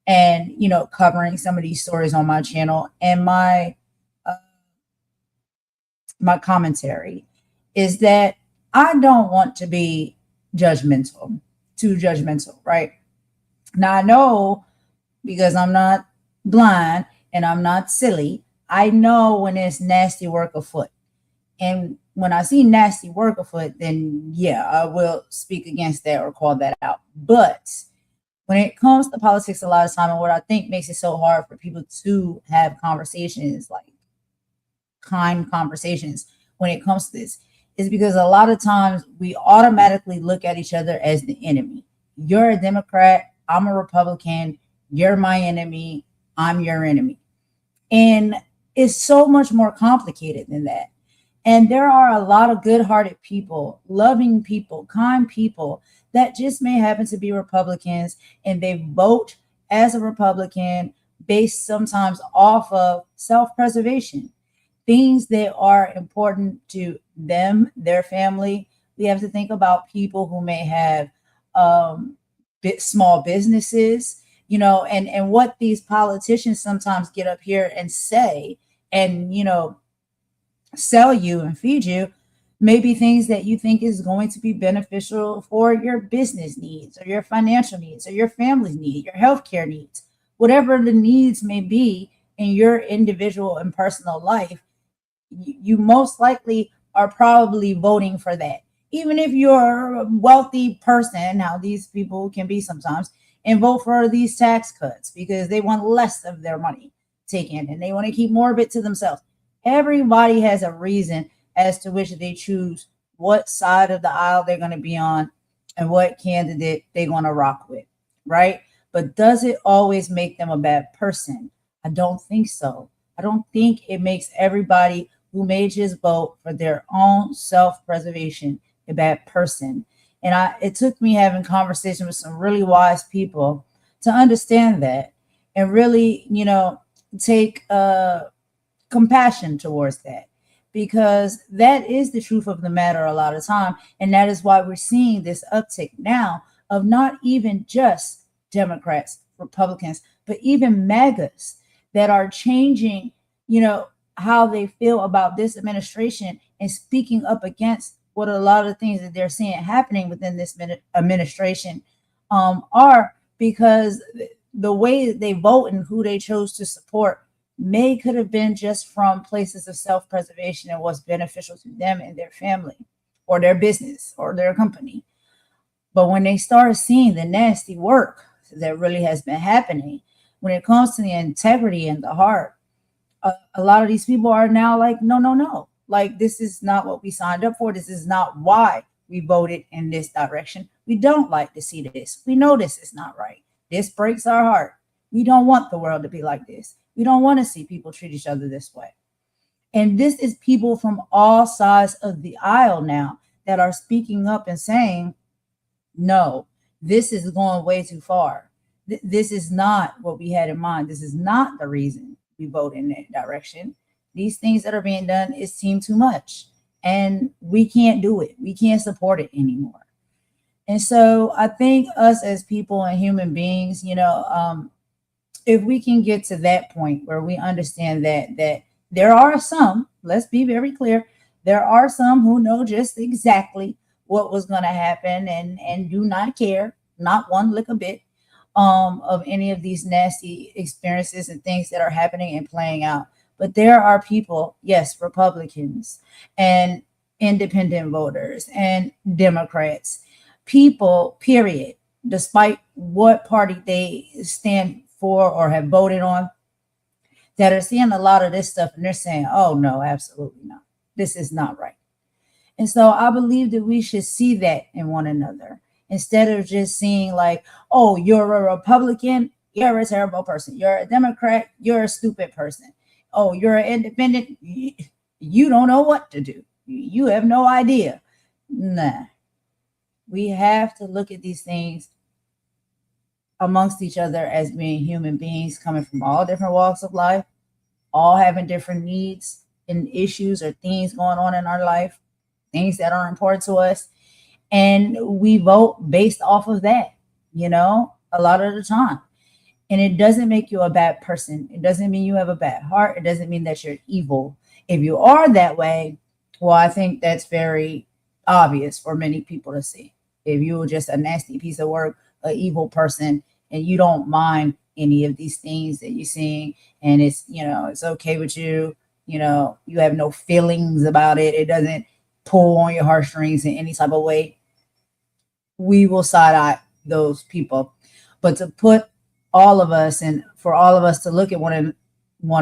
and, covering some of these stories on my channel and my commentary is that I don't want to be too judgmental, right? Now I know because I'm not blind and I'm not silly, I know when it's nasty work afoot. And when I see nasty work afoot, then yeah, I will speak against that or call that out. But when it comes to politics, a lot of time, and what I think makes it so hard for people to have conversations, like kind conversations when it comes to this, is because a lot of times we automatically look at each other as the enemy. You're a Democrat, I'm a Republican, you're my enemy, I'm your enemy. And it's so much more complicated than that. And there are a lot of good-hearted people, loving people, kind people that just may happen to be Republicans and they vote as a Republican based sometimes off of self-preservation. Things that are important to them, their family. We have to think about people who may have small businesses, and what these politicians sometimes get up here and say and, sell you and feed you maybe things that you think is going to be beneficial for your business needs or your financial needs or your family's needs, your healthcare needs, whatever the needs may be in your individual and personal life. You most likely are probably voting for that. Even if you're a wealthy person, how these people can be sometimes, and vote for these tax cuts because they want less of their money taken and they want to keep more of it to themselves. Everybody has a reason as to which they choose what side of the aisle they're going to be on and what candidate they're going to rock with, right? But does it always make them a bad person? I don't think so. I don't think it makes everybody who may just vote for their own self-preservation a bad person. And it took me having conversation with some really wise people to understand that and really, take compassion towards that, because that is the truth of the matter a lot of time. And that is why we're seeing this uptick now of not even just Democrats, Republicans, but even MAGAs that are changing, how they feel about this administration and speaking up against what a lot of things that they're seeing happening within this administration are, because the way that they vote and who they chose to support could have been just from places of self-preservation and what's beneficial to them and their family or their business or their company. But when they start seeing the nasty work that really has been happening, when it comes to the integrity and the heart, a lot of these people are now like, no. Like, this is not what we signed up for. This is not why we voted in this direction. We don't like to see this. We know this is not right. This breaks our heart. We don't want the world to be like this. We don't want to see people treat each other this way. And this is people from all sides of the aisle now that are speaking up and saying, no, this is going way too far. This is not what we had in mind. This is not the reason we vote in that direction. These things that are being done, it seems too much. And we can't do it. We can't support it anymore. And so I think us as people and human beings, if we can get to that point where we understand that there are some, let's be very clear, there are some who know just exactly what was going to happen and do not care, not one lick a bit, of any of these nasty experiences and things that are happening and playing out. But there are people, yes, Republicans and independent voters and Democrats, people, period, despite what party they stand for or have voted on, that are seeing a lot of this stuff and they're saying, oh, no, absolutely not. This is not right. And so I believe that we should see that in one another instead of just seeing like, oh, you're a Republican, you're a terrible person. You're a Democrat, you're a stupid person. Oh, you're an independent, you don't know what to do. You have no idea. Nah. We have to look at these things amongst each other as being human beings coming from all different walks of life, all having different needs and issues or things going on in our life, things that are important to us. And we vote based off of that, you know, a lot of the time. And it doesn't make you a bad person. It doesn't mean you have a bad heart. It doesn't mean that you're evil. If you are that way, well, I think that's very obvious for many people to see. If you're just a nasty piece of work, an evil person, and you don't mind any of these things that you're seeing, and it's, you know, it's okay with you, you know, you have no feelings about it. It doesn't pull on your heartstrings in any type of way. We will side eye those people. But to put all of us and for all of us to look at one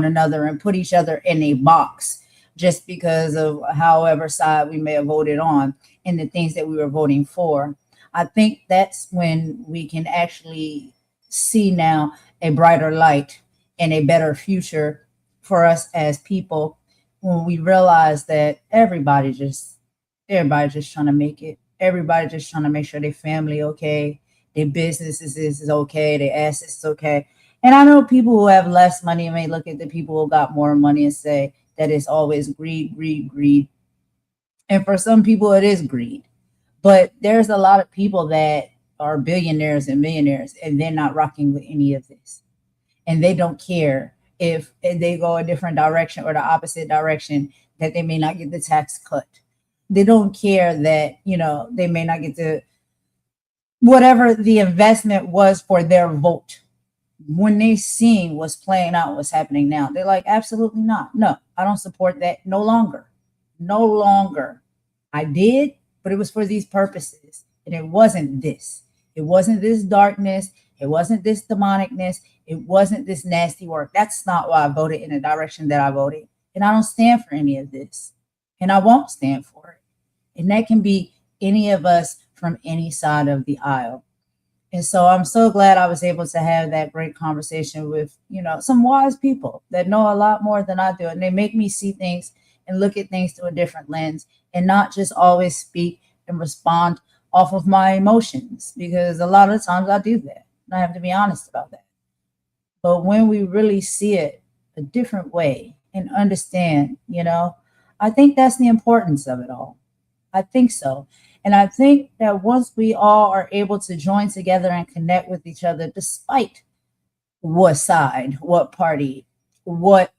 another and put each other in a box just because of however side we may have voted on and the things that we were voting for, I think that's when we can actually see now a brighter light and a better future for us as people when we realize that everybody's just trying to make it. Everybody just trying to make sure their family okay, their businesses is okay, their assets is okay. And I know people who have less money may look at the people who got more money and say that it's always greed, greed, greed. And for some people, it is greed. But there's a lot of people that are billionaires and millionaires, and they're not rocking with any of this. And they don't care if they go a different direction or the opposite direction, that they may not get the tax cut. They don't care that, you know, they may not get the whatever the investment was for their vote. When they seen what's playing out, what's happening now, they're like, absolutely not. No, I don't support that. No longer. No longer. I did, but it was for these purposes. And it wasn't this. It wasn't this darkness. It wasn't this demonicness. It wasn't this nasty work. That's not why I voted in the direction that I voted. And I don't stand for any of this. And I won't stand for it. And that can be any of us from any side of the aisle. And so I'm so glad I was able to have that great conversation with, you know, some wise people that know a lot more than I do. And they make me see things and look at things through a different lens and not just always speak and respond off of my emotions, because a lot of times I do that. And I have to be honest about that. But when we really see it a different way and understand, you know, I think that's the importance of it all. I think so. And I think that once we all are able to join together and connect with each other, despite what side, what party, what,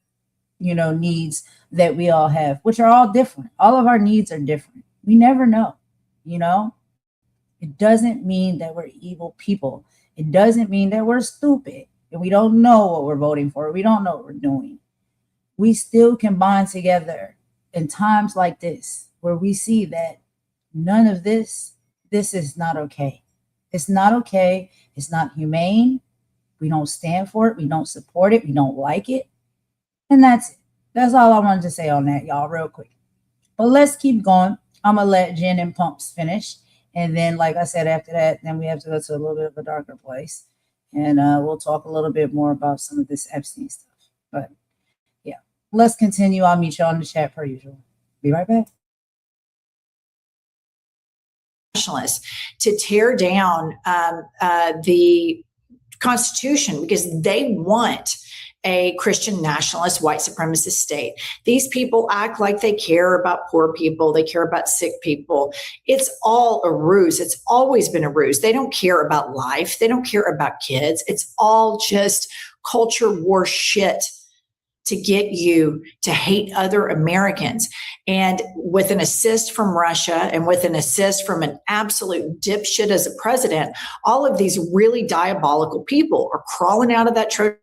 you know, needs that we all have, which are all different. All of our needs are different. We never know, you know. It doesn't mean that we're evil people. It doesn't mean that we're stupid and we don't know what we're voting for. We don't know what we're doing. We still can bind together in times like this, where we see that none of this is not okay. It's not okay. It's not humane. We don't stand for it. We don't support it. We don't like it. And that's it. That's all I wanted to say on that, y'all, real quick. But let's keep going. I'm going to let Jen and Pumps finish. And then, like I said, after that, then we have to go to a little bit of a darker place. And we'll talk a little bit more about some of this Epstein stuff. But yeah, let's continue. I'll meet y'all in the chat per usual. Be right back. To tear down the Constitution because they want a Christian nationalist, white supremacist state. These people act like they care about poor people. They care about sick people. It's all a ruse. It's always been a ruse. They don't care about life. They don't care about kids. It's all just culture war shit to get you to hate other Americans. And with an assist from Russia and with an assist from an absolute dipshit as a president, all of these really diabolical people are crawling out of that Trojan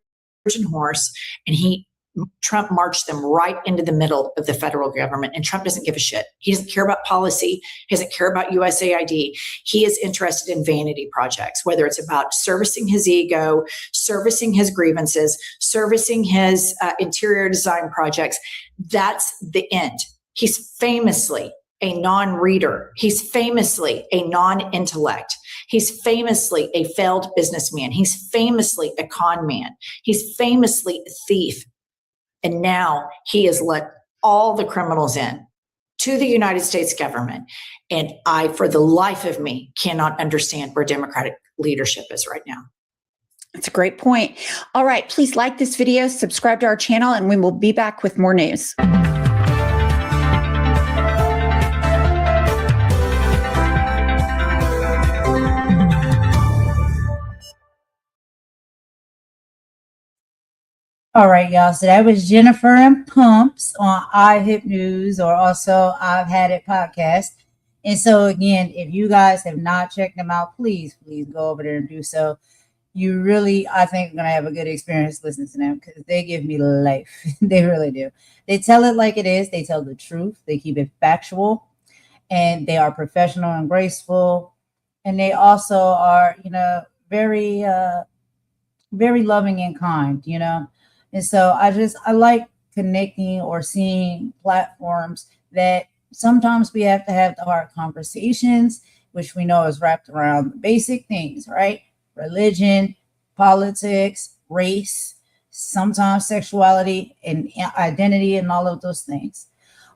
horse, and he Trump marched them right into the middle of the federal government, and Trump doesn't give a shit. He doesn't care about policy. He doesn't care about USAID. He is interested in vanity projects, whether it's about servicing his ego, servicing his grievances, servicing his interior design projects. That's the end. He's famously a non-reader. He's famously a non-intellect. He's famously a failed businessman. He's famously a con man. He's famously a thief. And now he has let all the criminals in to the United States government. And I, for the life of me, cannot understand where Democratic leadership is right now. That's a great point. All right, please like this video, subscribe to our channel, and we will be back with more news. All right, y'all. So that was Jennifer and Pumps on iHip News, or also I've Had It podcast. And so again, if you guys have not checked them out, please go over there and do so. You really, I think, are going to have a good experience listening to them because they give me life. They really do. They tell it like it is. They tell the truth. They keep it factual, and they are professional and graceful. And they also are, very, very loving and kind, And so I like connecting or seeing platforms that sometimes we have to have the hard conversations, which we know is wrapped around the basic things, right? Religion, politics, race, sometimes sexuality and identity and all of those things.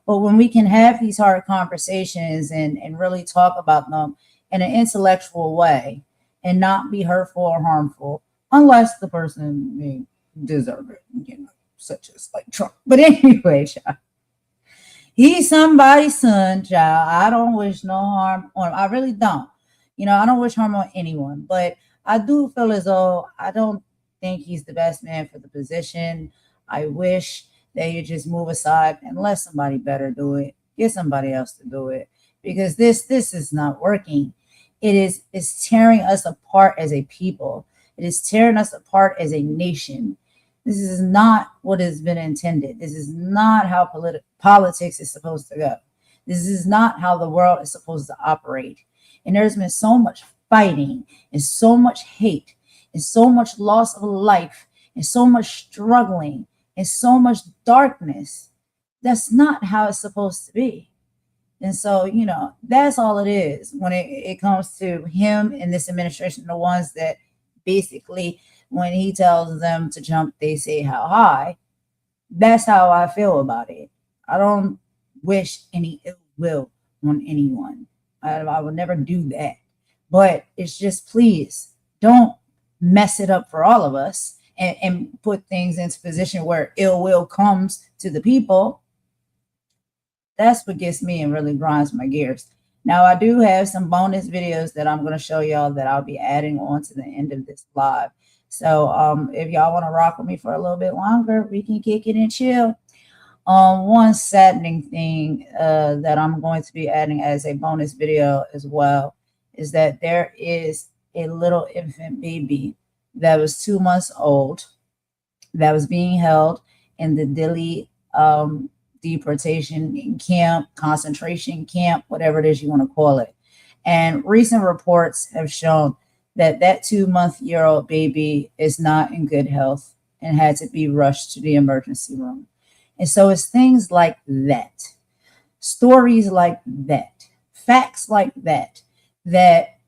But when we can have these hard conversations and really talk about them in an intellectual way and not be hurtful or harmful, unless the person may deserve it, such as like Trump. But anyway, child, he's somebody's son, child. I don't wish no harm on him. I really don't. I don't wish harm on anyone, but I do feel as though I don't think he's the best man for the position. I wish that you just move aside and let somebody better do it. Get somebody else to do it, because this is not working. It's tearing us apart as a people. It is tearing us apart as a nation. This is not what has been intended. This is not how politics is supposed to go. This is not how the world is supposed to operate. And there's been so much fighting and so much hate and so much loss of life and so much struggling and so much darkness. That's not how it's supposed to be. And so, that's all it is when it comes to him and this administration, the ones that basically, when he tells them to jump, they say how high. That's how I feel about it. I don't wish any ill will on anyone. I would never do that. But it's just, please don't mess it up for all of us and put things into position where ill will comes to the people. That's what gets me and really grinds my gears. Now, I do have some bonus videos that I'm going to show y'all that I'll be adding on to the end of this live. So if y'all want to rock with me for a little bit longer, we can kick it and chill. One saddening thing that I'm going to be adding as a bonus video as well is that there is a little infant baby that was 2 months old that was being held in the Dili deportation camp, concentration camp, whatever it is you want to call it. And recent reports have shown that 2-month-old baby is not in good health and had to be rushed to the emergency room. And so it's things like that, stories like that, facts like that, that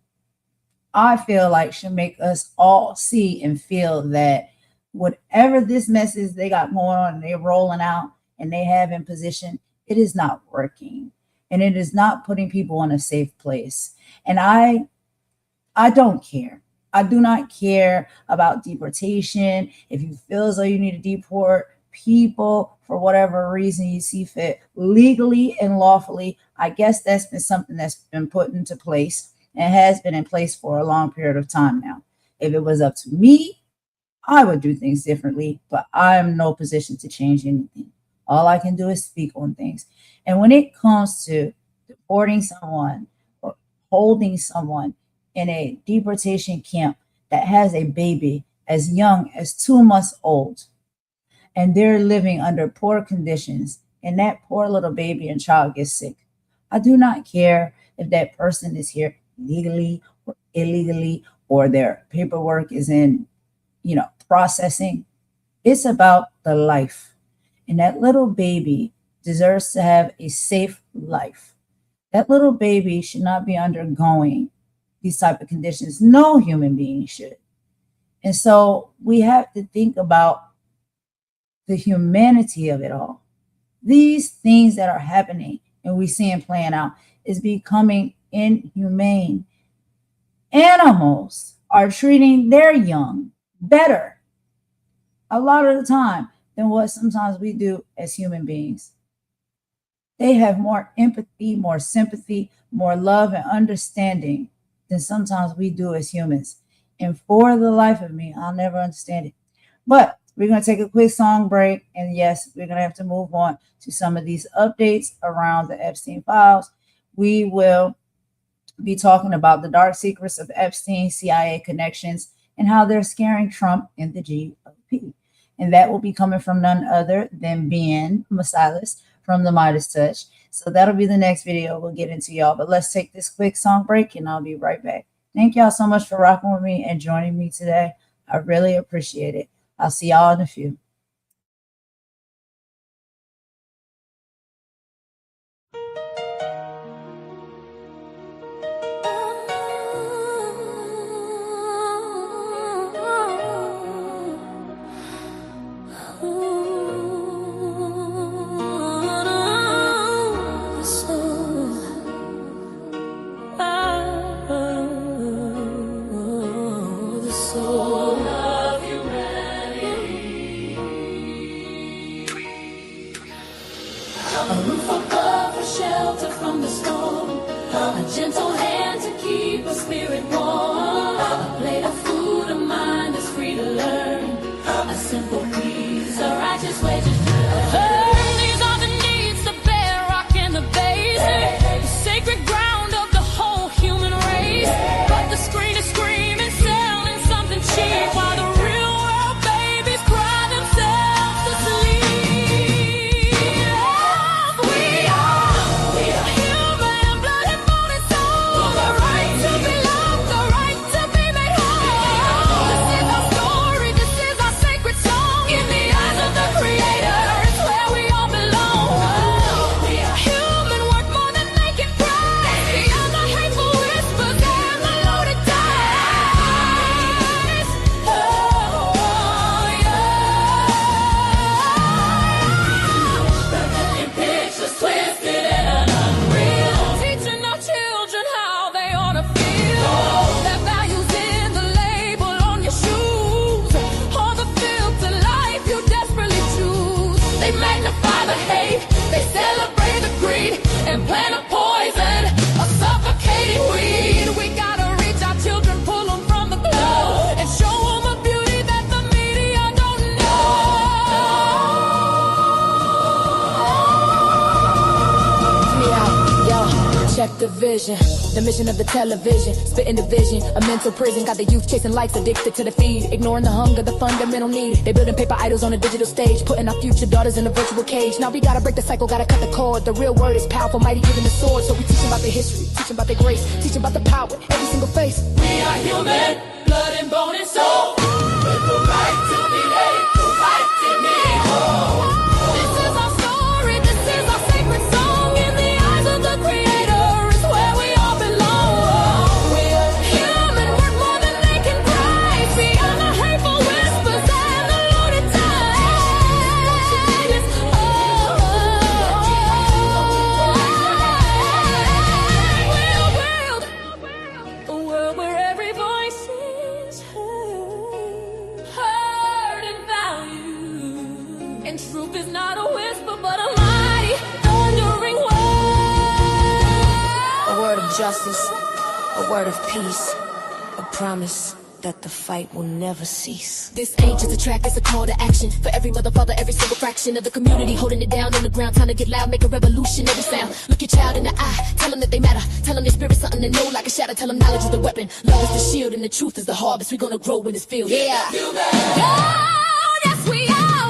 I feel like should make us all see and feel that whatever this mess is they got going on and they're rolling out and they have in position, it is not working. And it is not putting people in a safe place. And I don't care. I do not care about deportation. If you feel as though you need to deport people for whatever reason you see fit, legally and lawfully, I guess that's been something that's been put into place and has been in place for a long period of time now. If it was up to me, I would do things differently, but I am in no position to change anything. All I can do is speak on things. And when it comes to deporting someone or holding someone in a deportation camp that has a baby as young as 2 months old, and they're living under poor conditions, and that poor little baby and child gets sick. I do not care if that person is here legally or illegally, or their paperwork is in, processing. It's about the life. And that little baby deserves to have a safe life. That little baby should not be undergoing these type of conditions. No human being should. And so we have to think about the humanity of it all. These things that are happening and we see them playing out is becoming inhumane. Animals are treating their young better a lot of the time than what sometimes we do as human beings. They have more empathy, more sympathy, more love and understanding than sometimes we do as humans. And for the life of me, I'll never understand it. But we're going to take a quick song break. And yes, we're going to have to move on to some of these updates around the Epstein files. We will be talking about the dark secrets of Epstein, CIA connections, and how they're scaring Trump and the GOP. And that will be coming from none other than Ben Masilis from the Midas Touch. So that'll be the next video we'll get into, y'all. But let's take this quick song break and I'll be right back. Thank y'all so much for rocking with me and joining me today. I really appreciate it. I'll see y'all in a few. Gentle hand to keep a spirit warm. A plate of food, a mind that's free to learn. A simple peace, a righteous way to learn. These are the needs to bear rock in the base. The sacred ground of the whole human race. But the screen is screaming, selling something cheap, while the real world babies cry themselves to sleep. We are human, blood and bone and soul. The right to be loved, the right to be made whole. This is our story, this is our sacred song. In the eyes of the Creator, it's where we all belong. We are human, worth more than they can prize. Beyond the hateful whispers and the loaded dice. And pictures twisted and unreal. Teaching our children how they ought to feel. Their values in the label on your shoes. All the filter life you desperately choose. They magnify the hate, they celebrate the greed, and plant a poison, a suffocating weed. We gotta reach our children, pull them from the glow, and show them a beauty that the media don't know. Yo, check the vision. The mission of the television, spitting division, a mental prison. Got the youth chasing likes, addicted to the feed, ignoring the hunger, the fundamental need. They building paper idols on a digital stage, putting our future daughters in a virtual cage. Now we gotta break the cycle, gotta cut the cord. The real word is powerful, mighty given the sword. So we teach them about the history, teach them about the grace, teach them about the power, every single face. We are human, blood and bone and soul. With the right to be made, the right to be whole. This is our story, this is our sacred song. In the eyes of the Creator, it's where we all belong. We are human, worth more than they can prize. Beyond the hateful whispers and the loaded ties. A world where every voice is heard and valued. And truth is not a whisper, but a mighty thundering word. A word of justice, a word of peace, a promise that the fight will never cease. This ain't just a track, it's a call to action. For every mother, father, every single fraction of the community holding it down on the ground. Time to get loud, make a revolutionary sound. Look your child in the eye, tell them that they matter. Tell them their spirit's something to know like a shadow. Tell them knowledge is the weapon, love is the shield, and the truth is the harvest. We gonna grow in this field. Yeah. Oh, yes we are.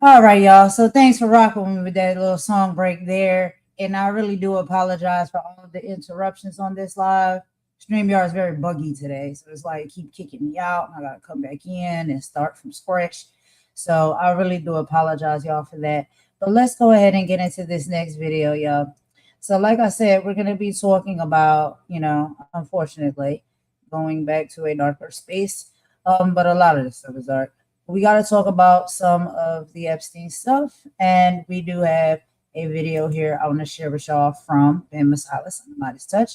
All right, y'all. So thanks for rocking with me with that little song break there. And I really do apologize for all of the interruptions on this live. StreamYard is very buggy today. So it's like keep kicking me out. I gotta come back in and start from scratch. So I really do apologize, y'all, for that. But let's go ahead and get into this next video, y'all. So like I said, we're gonna be talking about, unfortunately, going back to a darker space. But a lot of this stuff is dark. We got to talk about some of the Epstein stuff, and we do have a video here I want to share with y'all from Ben Masilis on the Midas Touch.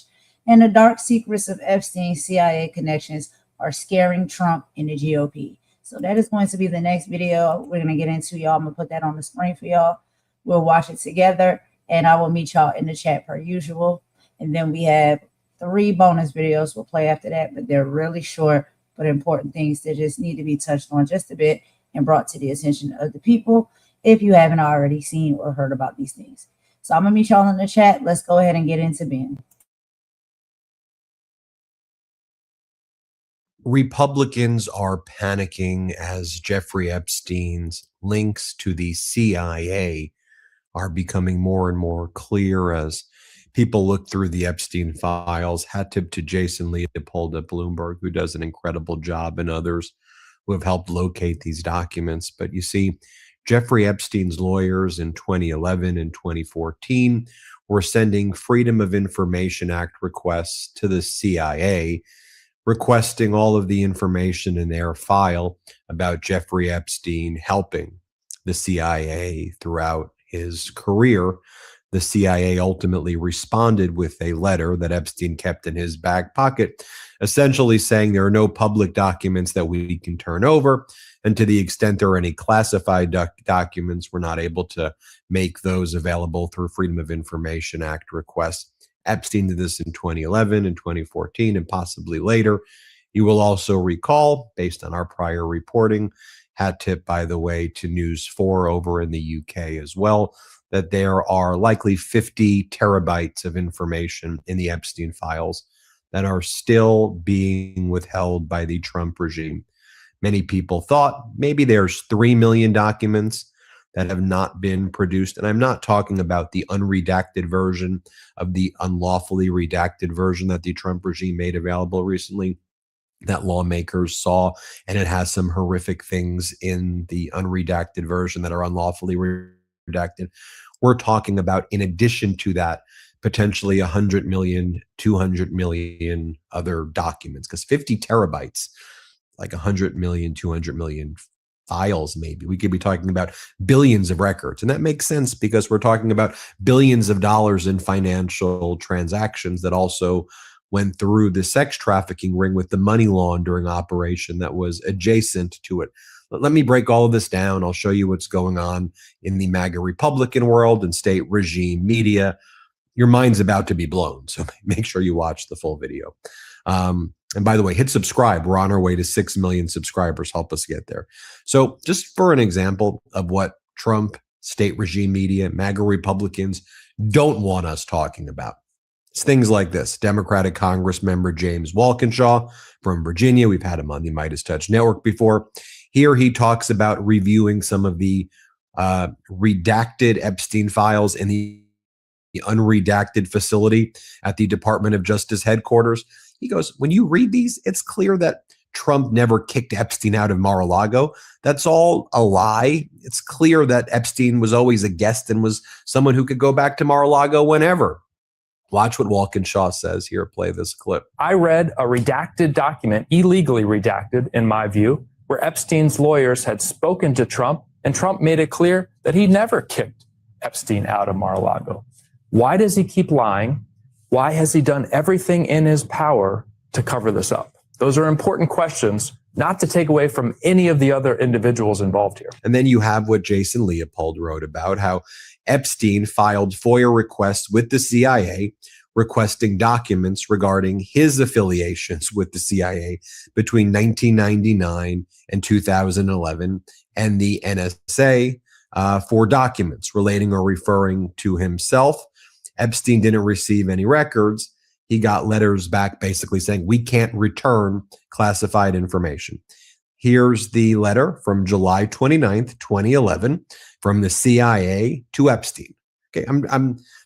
And the dark secrets of Epstein's CIA connections are scaring Trump and the GOP. So that is going to be the next video we're going to get into, y'all. I'm going to put that on the screen for y'all. We'll watch it together, and I will meet y'all in the chat per usual. And then we have 3 bonus videos we'll play after that, but they're really short, but important things that just need to be touched on just a bit and brought to the attention of the people if you haven't already seen or heard about these things. So I'm going to meet y'all in the chat. Let's go ahead and get into Ben. Republicans are panicking as Jeffrey Epstein's links to the CIA are becoming more and more clear as people look through the Epstein files. Hat tip to Jason Leopold at Bloomberg, who does an incredible job, and others who have helped locate these documents. But you see, Jeffrey Epstein's lawyers in 2011 and 2014 were sending Freedom of Information Act requests to the CIA, requesting all of the information in their file about Jeffrey Epstein helping the CIA throughout his career. The CIA ultimately responded with a letter that Epstein kept in his back pocket, essentially saying there are no public documents that we can turn over. And to the extent there are any classified documents, we're not able to make those available through Freedom of Information Act requests. Epstein did this in 2011 and 2014 and possibly later. You will also recall, based on our prior reporting, hat tip, by the way, to News 4 over in the UK as well, that there are likely 50 terabytes of information in the Epstein files that are still being withheld by the Trump regime. Many people thought maybe there's 3 million documents that have not been produced. And I'm not talking about the unredacted version of the unlawfully redacted version that the Trump regime made available recently that lawmakers saw, and it has some horrific things in the unredacted version that are unlawfully redacted. We're talking about, in addition to that, potentially 100 million, 200 million other documents, because 50 terabytes, like 100 million, 200 million files, maybe. We could be talking about billions of records. And that makes sense because we're talking about billions of dollars in financial transactions that also went through the sex trafficking ring with the money laundering operation that was adjacent to it. But let me break all of this down. I'll show you what's going on in the MAGA Republican world and state regime media. Your mind's about to be blown, so make sure you watch the full video. And by the way, hit subscribe. We're on our way to 6 million subscribers. Help us get there. So just for an example of what Trump, state regime media, MAGA Republicans don't want us talking about, it's things like this. Democratic Congress member James Walkinshaw from Virginia. We've had him on the Midas Touch Network before. Here he talks about reviewing some of the redacted Epstein files in the unredacted facility at the Department of Justice headquarters. He goes, when you read these, it's clear that Trump never kicked Epstein out of Mar-a-Lago. That's all a lie. It's clear that Epstein was always a guest and was someone who could go back to Mar-a-Lago whenever. Watch what Walkinshaw says here. Play this clip. I read a redacted document, illegally redacted in my view, where Epstein's lawyers had spoken to Trump, and Trump made it clear that he never kicked Epstein out of Mar-a-Lago. Why does he keep lying? Why has he done everything in his power to cover this up? Those are important questions, not to take away from any of the other individuals involved here. And then you have what Jason Leopold wrote about, how Epstein filed FOIA requests with the CIA, requesting documents regarding his affiliations with the CIA between 1999 and 2011, and the NSA for documents relating or referring to himself. Epstein didn't receive any records. He got letters back basically saying, we can't return classified information. Here's the letter from July 29th, 2011, from the CIA to Epstein. Okay,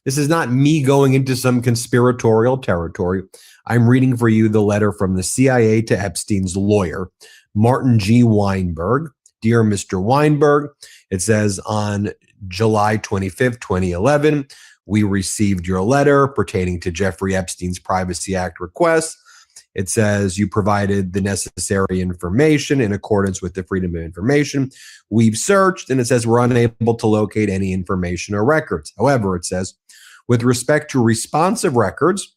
this is not me going into some conspiratorial territory. I'm reading for you the letter from the CIA to Epstein's lawyer, Martin G. Weinberg. Dear Mr. Weinberg, it says on July 25th, 2011, we received your letter pertaining to Jeffrey Epstein's Privacy Act request. It says you provided the necessary information in accordance with the Freedom of Information. We've searched, and it says we're unable to locate any information or records. However, it says, with respect to responsive records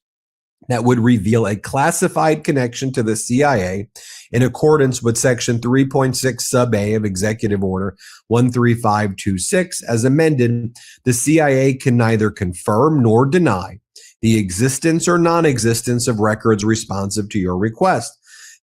that would reveal a classified connection to the CIA in accordance with Section 3.6 sub A of Executive Order 13526, as amended, the CIA can neither confirm nor deny the existence or non-existence of records responsive to your request.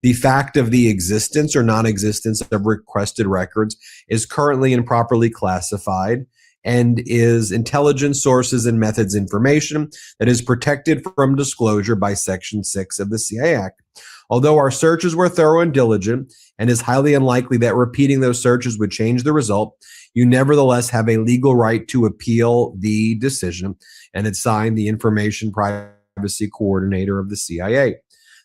The fact of the existence or non-existence of requested records is currently improperly classified and is intelligence sources and methods information that is protected from disclosure by Section 6 of the CIA Act. Although our searches were thorough and diligent, and is highly unlikely that repeating those searches would change the result, you nevertheless have a legal right to appeal the decision. And it's signed the Information Privacy Coordinator of the CIA.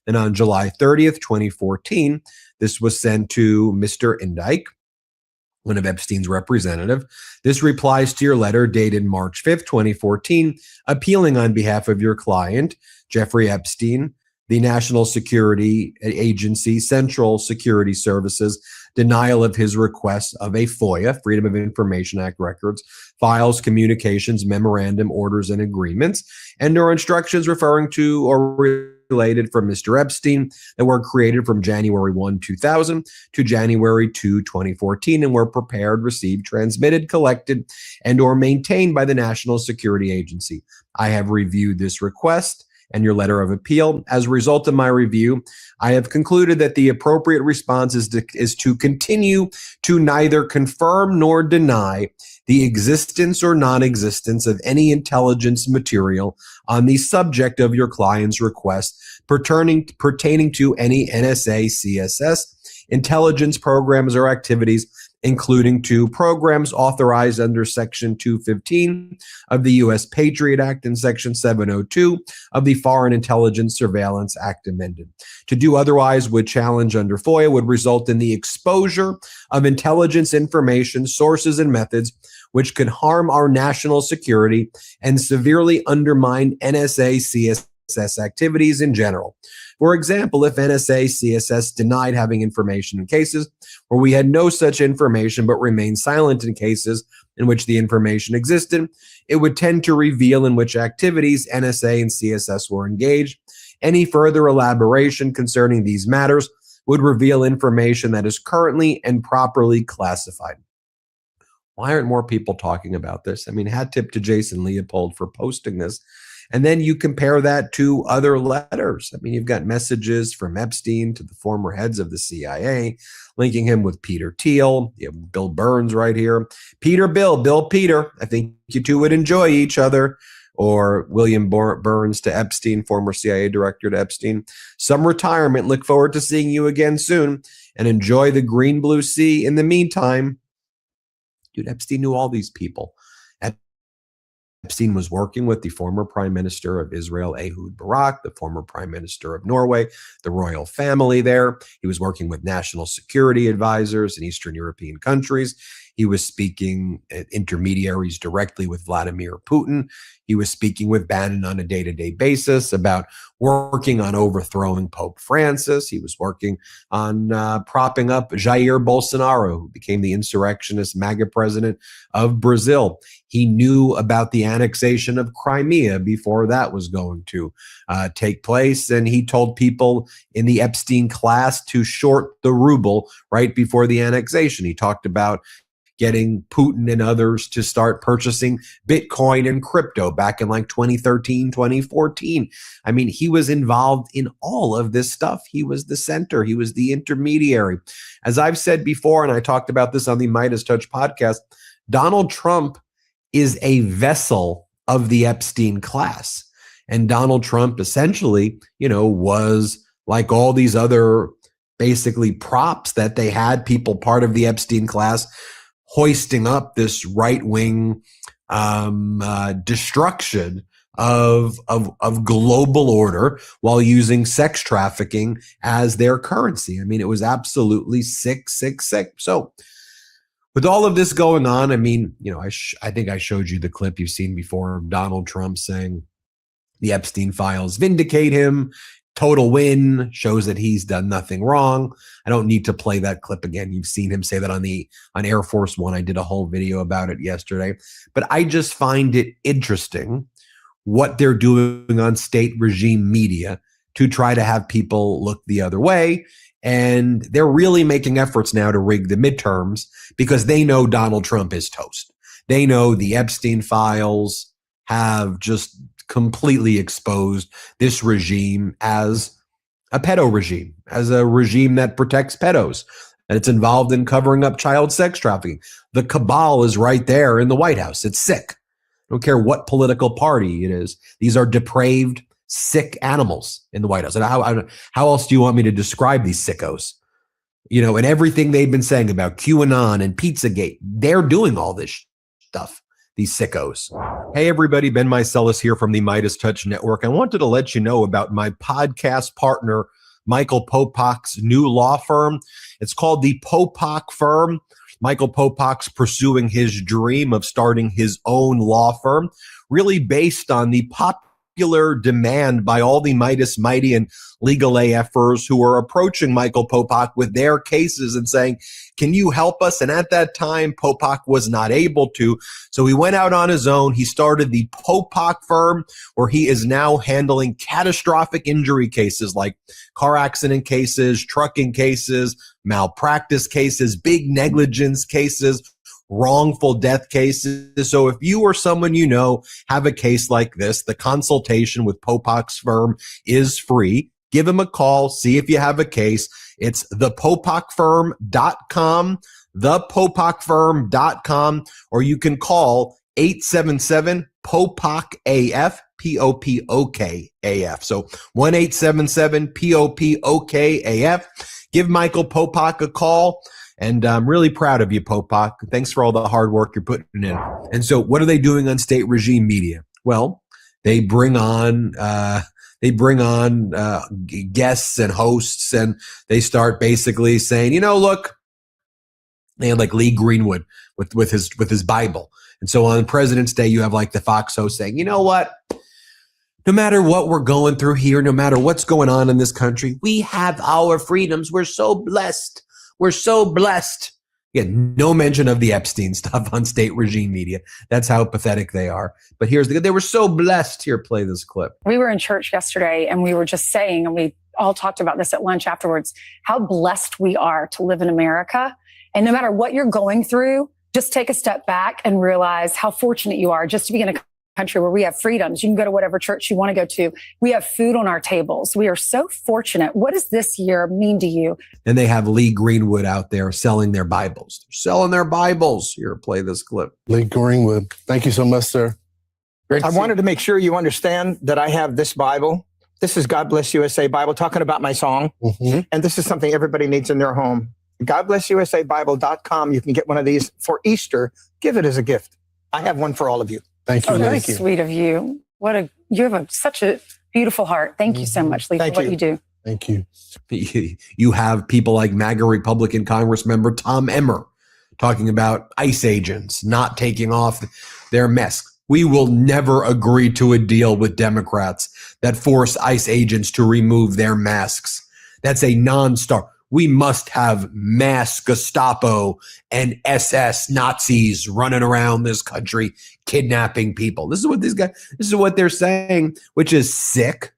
And on July 30th, 2014, this was sent to Mr. Indyke, one of Epstein's representative. This replies to your letter dated March 5th, 2014, appealing on behalf of your client, Jeffrey Epstein, the National Security Agency, Central Security Services, denial of his request of a FOIA, Freedom of Information Act records, files, communications, memorandum, orders, and agreements, and or instructions referring to or related from Mr. Epstein that were created from January 1, 2000 to January 2, 2014, and were prepared, received, transmitted, collected, and or maintained by the National Security Agency. I have reviewed this request and your letter of appeal. As a result of my review, I have concluded that the appropriate response is to continue to neither confirm nor deny the existence or non-existence of any intelligence material on the subject of your client's request pertaining to any NSA, CSS, intelligence programs or activities, including to programs authorized under Section 215 of the U.S. Patriot Act and Section 702 of the Foreign Intelligence Surveillance Act amended. To do otherwise would challenge under FOIA would result in the exposure of intelligence information, sources, and methods which could harm our national security and severely undermine NSA, CSS activities in general. For example, if NSA CSS denied having information in cases where we had no such information but remained silent in cases in which the information existed, it would tend to reveal in which activities NSA and CSS were engaged. Any further elaboration concerning these matters would reveal information that is currently and properly classified. Why aren't more people talking about this? I mean, hat tip to Jason Leopold for posting this. And then you compare that to other letters. I mean, you've got messages from Epstein to the former heads of the CIA, linking him with Peter Thiel. You have Bill Burns right here. Bill Peter. I think you two would enjoy each other. Or William Burns to Epstein, former CIA director to Epstein. Some retirement. Look forward to seeing you again soon. And enjoy the green blue sea in the meantime. Dude, Epstein knew all these people. Epstein was working with the former prime minister of Israel, Ehud Barak, the former prime minister of Norway, the royal family there. He was working with national security advisors in Eastern European countries. He was speaking intermediaries directly with Vladimir Putin. He was speaking with Bannon on a day-to-day basis about working on overthrowing Pope Francis. He was working on propping up Jair Bolsonaro, who became the insurrectionist MAGA president of Brazil. He knew about the annexation of Crimea before that was going to take place. And he told people in the Epstein class to short the ruble right before the annexation. He talked about getting Putin and others to start purchasing Bitcoin and crypto back in like 2013, 2014. I mean, he was involved in all of this stuff. He was the center. He was the intermediary. As I've said before, and I talked about this on the Midas Touch podcast, Donald Trump is a vessel of the Epstein class. And Donald Trump essentially, was like all these other basically props that they had people part of the Epstein class hoisting up this right-wing destruction of global order while using sex trafficking as their currency. I mean, it was absolutely sick. So with all of this going on, I mean, you know, I think I showed you the clip you've seen before of Donald Trump saying the Epstein files vindicate him. Total win, shows that he's done nothing wrong. I don't need to play that clip again. You've seen him say that on Air Force One. I did a whole video about it yesterday. But I just find it interesting what they're doing on state regime media to try to have people look the other way. And they're really making efforts now to rig the midterms because they know Donald Trump is toast. They know the Epstein files have just completely exposed this regime as a pedo regime, as a regime that protects pedos, and it's involved in covering up child sex trafficking. The cabal is right there in the White House. It's sick. I don't care what political party it is. These are depraved, sick animals in the White House. And how else do you want me to describe these sickos? You know, and everything they've been saying about QAnon and Pizzagate, they're doing all this stuff. These sickos. Hey, everybody. Ben Meiselas here from the Midas Touch Network. I wanted to let you know about my podcast partner, Michael Popak's new law firm. It's called the Popak Firm. Michael Popak's pursuing his dream of starting his own law firm, really based on the popular demand by all the Midas Mighty and legal AFers who are approaching Michael Popak with their cases and saying, can you help us? And at that time, Popak was not able to. So he went out on his own. He started the Popak Firm, where he is now handling catastrophic injury cases like car accident cases, trucking cases, malpractice cases, big negligence cases, wrongful death cases. So if you or someone you know have a case like this, the consultation with Popak's firm is free. Give him a call. See if you have a case. It's thepopakfirm.com, thepopakfirm.com, or you can call 877-POPOK-AF, P-O-P-O-K-A-F. So 1-877-POPOK-AF. Give Michael Popak a call. And I'm really proud of you, Popak. Thanks for all the hard work you're putting in. And so what are they doing on state regime media? Well, they bring on guests and hosts, and they start basically saying, you know, look, they had like Lee Greenwood with his Bible. And so on President's Day, you have like the Fox host saying, you know what? No matter what we're going through here, no matter what's going on in this country, we have our freedoms. We're so blessed. We're so blessed. Yeah, no mention of the Epstein stuff on state regime media. That's how pathetic they are. But they were so blessed. Here, play this clip. We were in church yesterday and we were just saying, and we all talked about this at lunch afterwards, how blessed we are to live in America. And no matter what you're going through, just take a step back and realize how fortunate you are just to be in a country where we have freedoms. You can go to whatever church you want to go to. We have food on our tables. We are so fortunate. What does this year mean to you? And they have Lee Greenwood out there selling their Bibles. They're selling their Bibles. Here, play this clip. Lee Greenwood. Thank you so much, sir. I wanted to make sure you understand that I have this Bible. This is God Bless USA Bible, talking about my song. Mm-hmm. And this is something everybody needs in their home. GodBlessUSABible.com. You can get one of these for Easter. Give it as a gift. I have one for all of you. Thank you. Thank you. Sweet of you. You have such a beautiful heart. Thank you so much, Lee, for what you do. Thank you. You have people like MAGA Republican Congress member Tom Emmer talking about ICE agents not taking off their masks. We will never agree to a deal with Democrats that force ICE agents to remove their masks. That's a non-starter. We must have mass Gestapo and SS Nazis running around this country, kidnapping people. This is what they're saying, which is sick,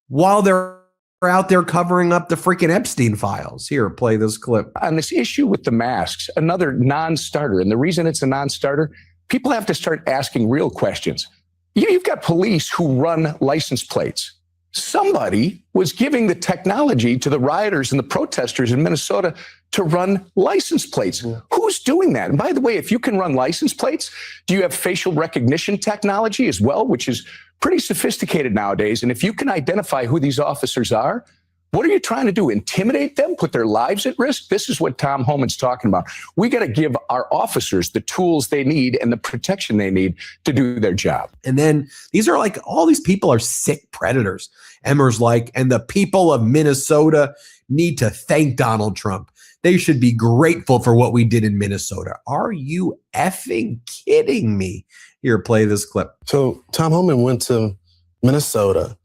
while they're out there covering up the freaking Epstein files. Here, play this clip. On this issue with the masks, another non-starter. And the reason it's a non-starter, people have to start asking real questions. You've got police who run license plates. Somebody was giving the technology to the rioters and the protesters in Minnesota to run license plates. Who Who's doing that? And by the way, if you can run license plates, do you have facial recognition technology as well, which is pretty sophisticated nowadays? And if you can identify who these officers are, what are you trying to do? Intimidate them? Put their lives at risk? This is what Tom Homan's talking about. We got to give our officers the tools they need and the protection they need to do their job. And then these are like, all these people are sick predators. Emmer's like, and the people of Minnesota need to thank Donald Trump. They should be grateful for what we did in Minnesota. Are you effing kidding me? Here, play this clip. So Tom Homan went to Minnesota.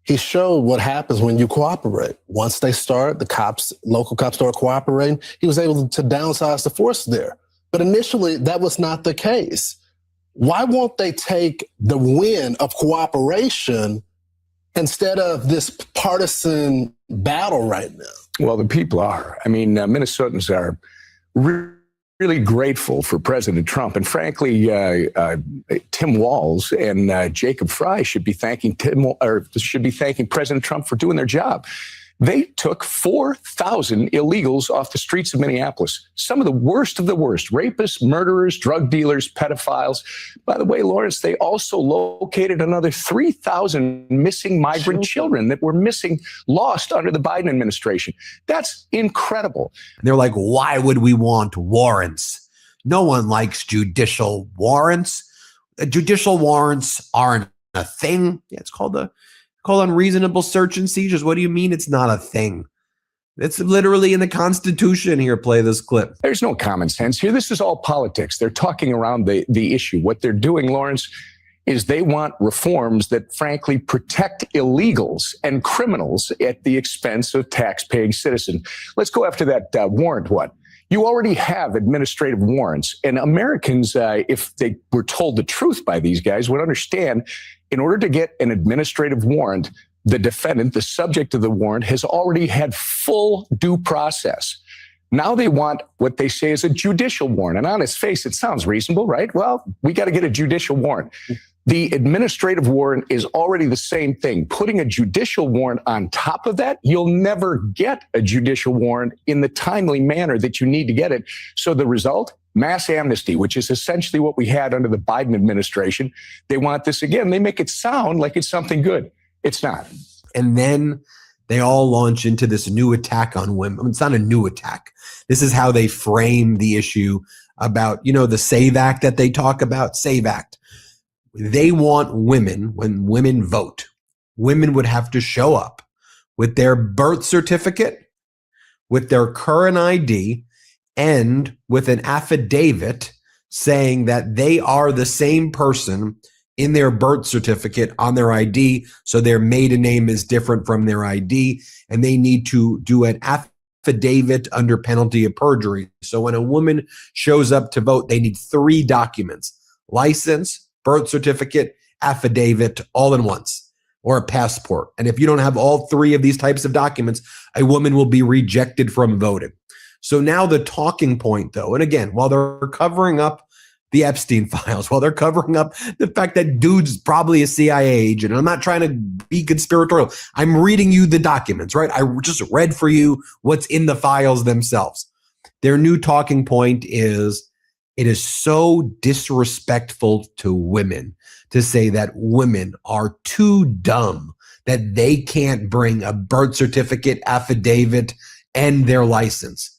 He showed what happens when you cooperate. Once they start, local cops start cooperating, he was able to downsize the force there. But initially, that was not the case. Why won't they take the win of cooperation instead of this partisan battle right now? Well, the people are. I mean, Minnesotans are really grateful for President Trump. And frankly, Tim Walz and Jacob Fry should be thanking President Trump for doing their job. They took 4,000 illegals off the streets of Minneapolis. Some of the worst, rapists, murderers, drug dealers, pedophiles. By the way, Lawrence, they also located another 3,000 missing migrant children that were lost under the Biden administration. That's incredible. They're like, why would we want warrants? No one likes judicial warrants. Judicial warrants aren't a thing. Yeah, it's called unreasonable search and seizures. What do you mean it's not a thing? It's literally in the Constitution. Here, play this clip. There's no common sense here. This is all politics. They're talking around the issue. What they're doing, Lawrence, is they want reforms that frankly protect illegals and criminals at the expense of tax-paying citizens. Let's go after that warrant one. You already have administrative warrants, and Americans, if they were told the truth by these guys, would understand in order to get an administrative warrant, the defendant, the subject of the warrant, has already had full due process. Now they want what they say is a judicial warrant. And on its face, it sounds reasonable, right? Well, we got to get a judicial warrant. The administrative warrant is already the same thing. Putting a judicial warrant on top of that, you'll never get a judicial warrant in the timely manner that you need to get it. So the result, mass amnesty, which is essentially what we had under the Biden administration. They want this again. They make it sound like it's something good. It's not. And then they all launch into this new attack on women. I mean, it's not a new attack. This is how they frame the issue about, the SAVE Act that they talk about, SAVE Act. They want women, when women vote, women would have to show up with their birth certificate, with their current ID, and with an affidavit saying that they are the same person in their birth certificate on their ID. So their maiden name is different from their ID, and they need to do an affidavit under penalty of perjury. So when a woman shows up to vote, they need 3 documents: license, birth certificate, affidavit, all in once, or a passport. And if you don't have all 3 of these types of documents, a woman will be rejected from voting. So now the talking point, though, and again, while they're covering up the Epstein files, while they're covering up the fact that dude's probably a CIA agent, and I'm not trying to be conspiratorial, I'm reading you the documents, right? I just read for you what's in the files themselves. Their new talking point is, it is so disrespectful to women to say that women are too dumb that they can't bring a birth certificate, affidavit, and their license.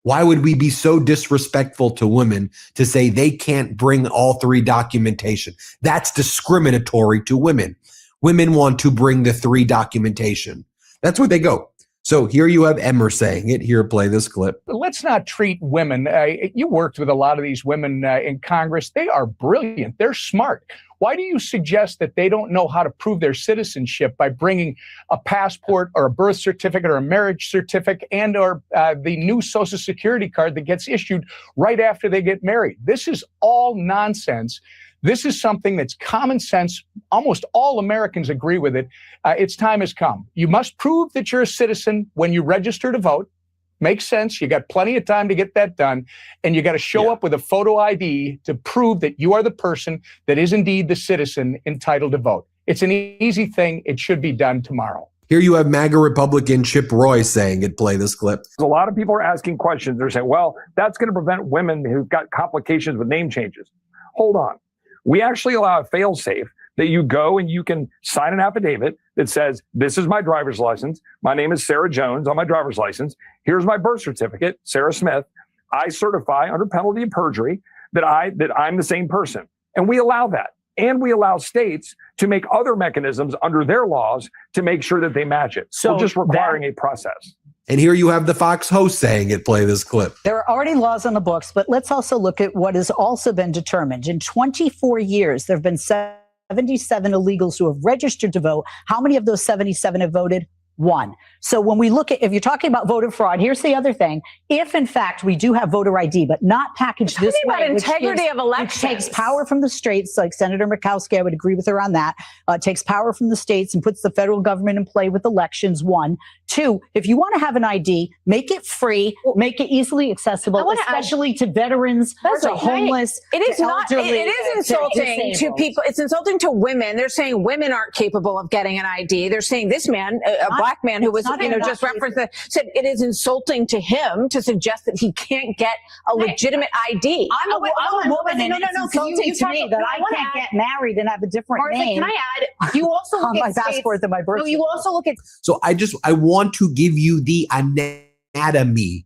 Why would we be so disrespectful to women to say they can't bring all 3 documentation? That's discriminatory to women. Women want to bring the 3 documentation. That's where they go. So here you have Emmer saying it. Here, play this clip. Let's not treat women. You worked with a lot of these women in Congress. They are brilliant. They're smart. Why do you suggest that they don't know how to prove their citizenship by bringing a passport or a birth certificate or a marriage certificate and or the new Social Security card that gets issued right after they get married? This is all nonsense. This is something that's common sense. Almost all Americans agree with it. Its time has come. You must prove that you're a citizen when you register to vote. Makes sense. You got plenty of time to get that done. And you got to show up with a photo ID to prove that you are the person that is indeed the citizen entitled to vote. It's an easy thing. It should be done tomorrow. Here you have MAGA Republican Chip Roy saying it. Play this clip. A lot of people are asking questions. They're saying, well, that's going to prevent women who've got complications with name changes. Hold on. We actually allow a fail-safe that you go and you can sign an affidavit that says, this is my driver's license. My name is Sarah Jones on my driver's license. Here's my birth certificate, Sarah Smith. I certify under penalty of perjury that I'm the same person. And we allow that. And we allow states to make other mechanisms under their laws to make sure that they match it. So we're just requiring a process. And here you have the Fox host saying it. Play this clip. There are already laws on the books, but let's also look at what has also been determined. In 24 years, there have been 77 illegals who have registered to vote. How many of those 77 have voted? One. So when we look at, if you're talking about voter fraud, here's the other thing. If in fact we do have voter ID, but not packaged this way, about integrity of elections, which takes power from the states, like Senator Murkowski, I would agree with her on that, takes power from the states and puts the federal government in play with elections. One. Two, if you want to have an ID, make it free, make it easily accessible, especially to veterans, to homeless. It is to not. elderly, It is insulting to people. It's insulting to women. They're saying women aren't capable of getting an ID. They're saying this man, a black man who was, just referenced that, said it is insulting to him to suggest that he can't get a legitimate ID. I'm a woman, and it's insulting to me that I can't get married and have a different name. Can I add? You also look on my at states- passport than my birth. No, you also look at. So I want to give you the anatomy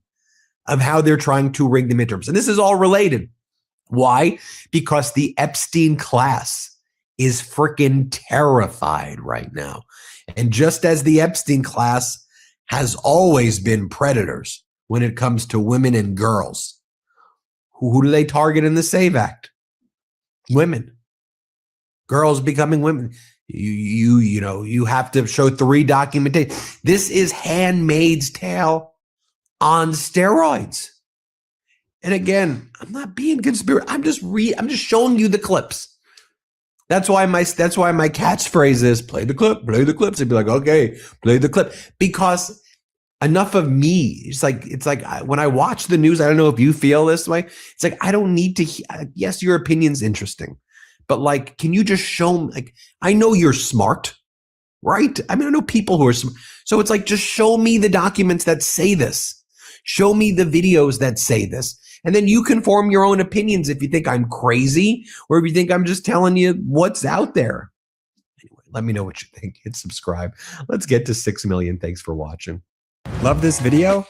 of how they're trying to rig the midterms. And this is all related. Why? Because the Epstein class is freaking terrified right now. And just as the Epstein class has always been predators when it comes to women and girls, who do they target in the SAVE Act? Women. Girls becoming women. You have to show 3 documentation. This is Handmaid's Tale on steroids. And again, I'm not being conspiracy. I'm just showing you the clips. That's why my catchphrase is play the clip. So be like, okay, play the clip, because enough of me. It's like when I watch the news, I don't know if you feel this way. It's like, I don't need to. Yes, your opinion's interesting, but like, can you just show me? Like, I know you're smart, right? I mean, I know people who are smart. So it's like, just show me the documents that say this. Show me the videos that say this. And then you can form your own opinions if you think I'm crazy or if you think I'm just telling you what's out there. Anyway, let me know what you think. Hit subscribe. Let's get to 6 million. Thanks for watching. Love this video?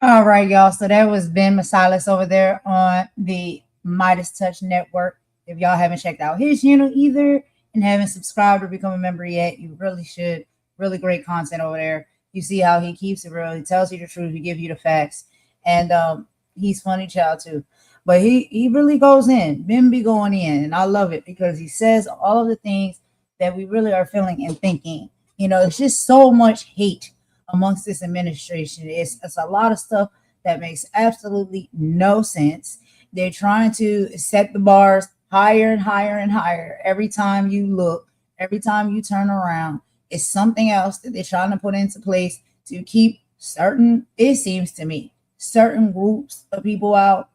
All right, y'all. So that was Ben Masilis over there on the Midas Touch Network. If y'all haven't checked out his channel either and haven't subscribed or become a member yet, you really should. Really great content over there. You see how he keeps it real. He tells you the truth. He gives you the facts. And he's funny child too. But he really goes in. Ben be going in. And I love it because he says all of the things that we really are feeling and thinking. You know, it's just so much hate amongst this administration. It's a lot of stuff that makes absolutely no sense. They're trying to set the bars higher and higher and higher. Every time you look, every time you turn around, it's something else that they're trying to put into place to keep certain, it seems to me, certain groups of people out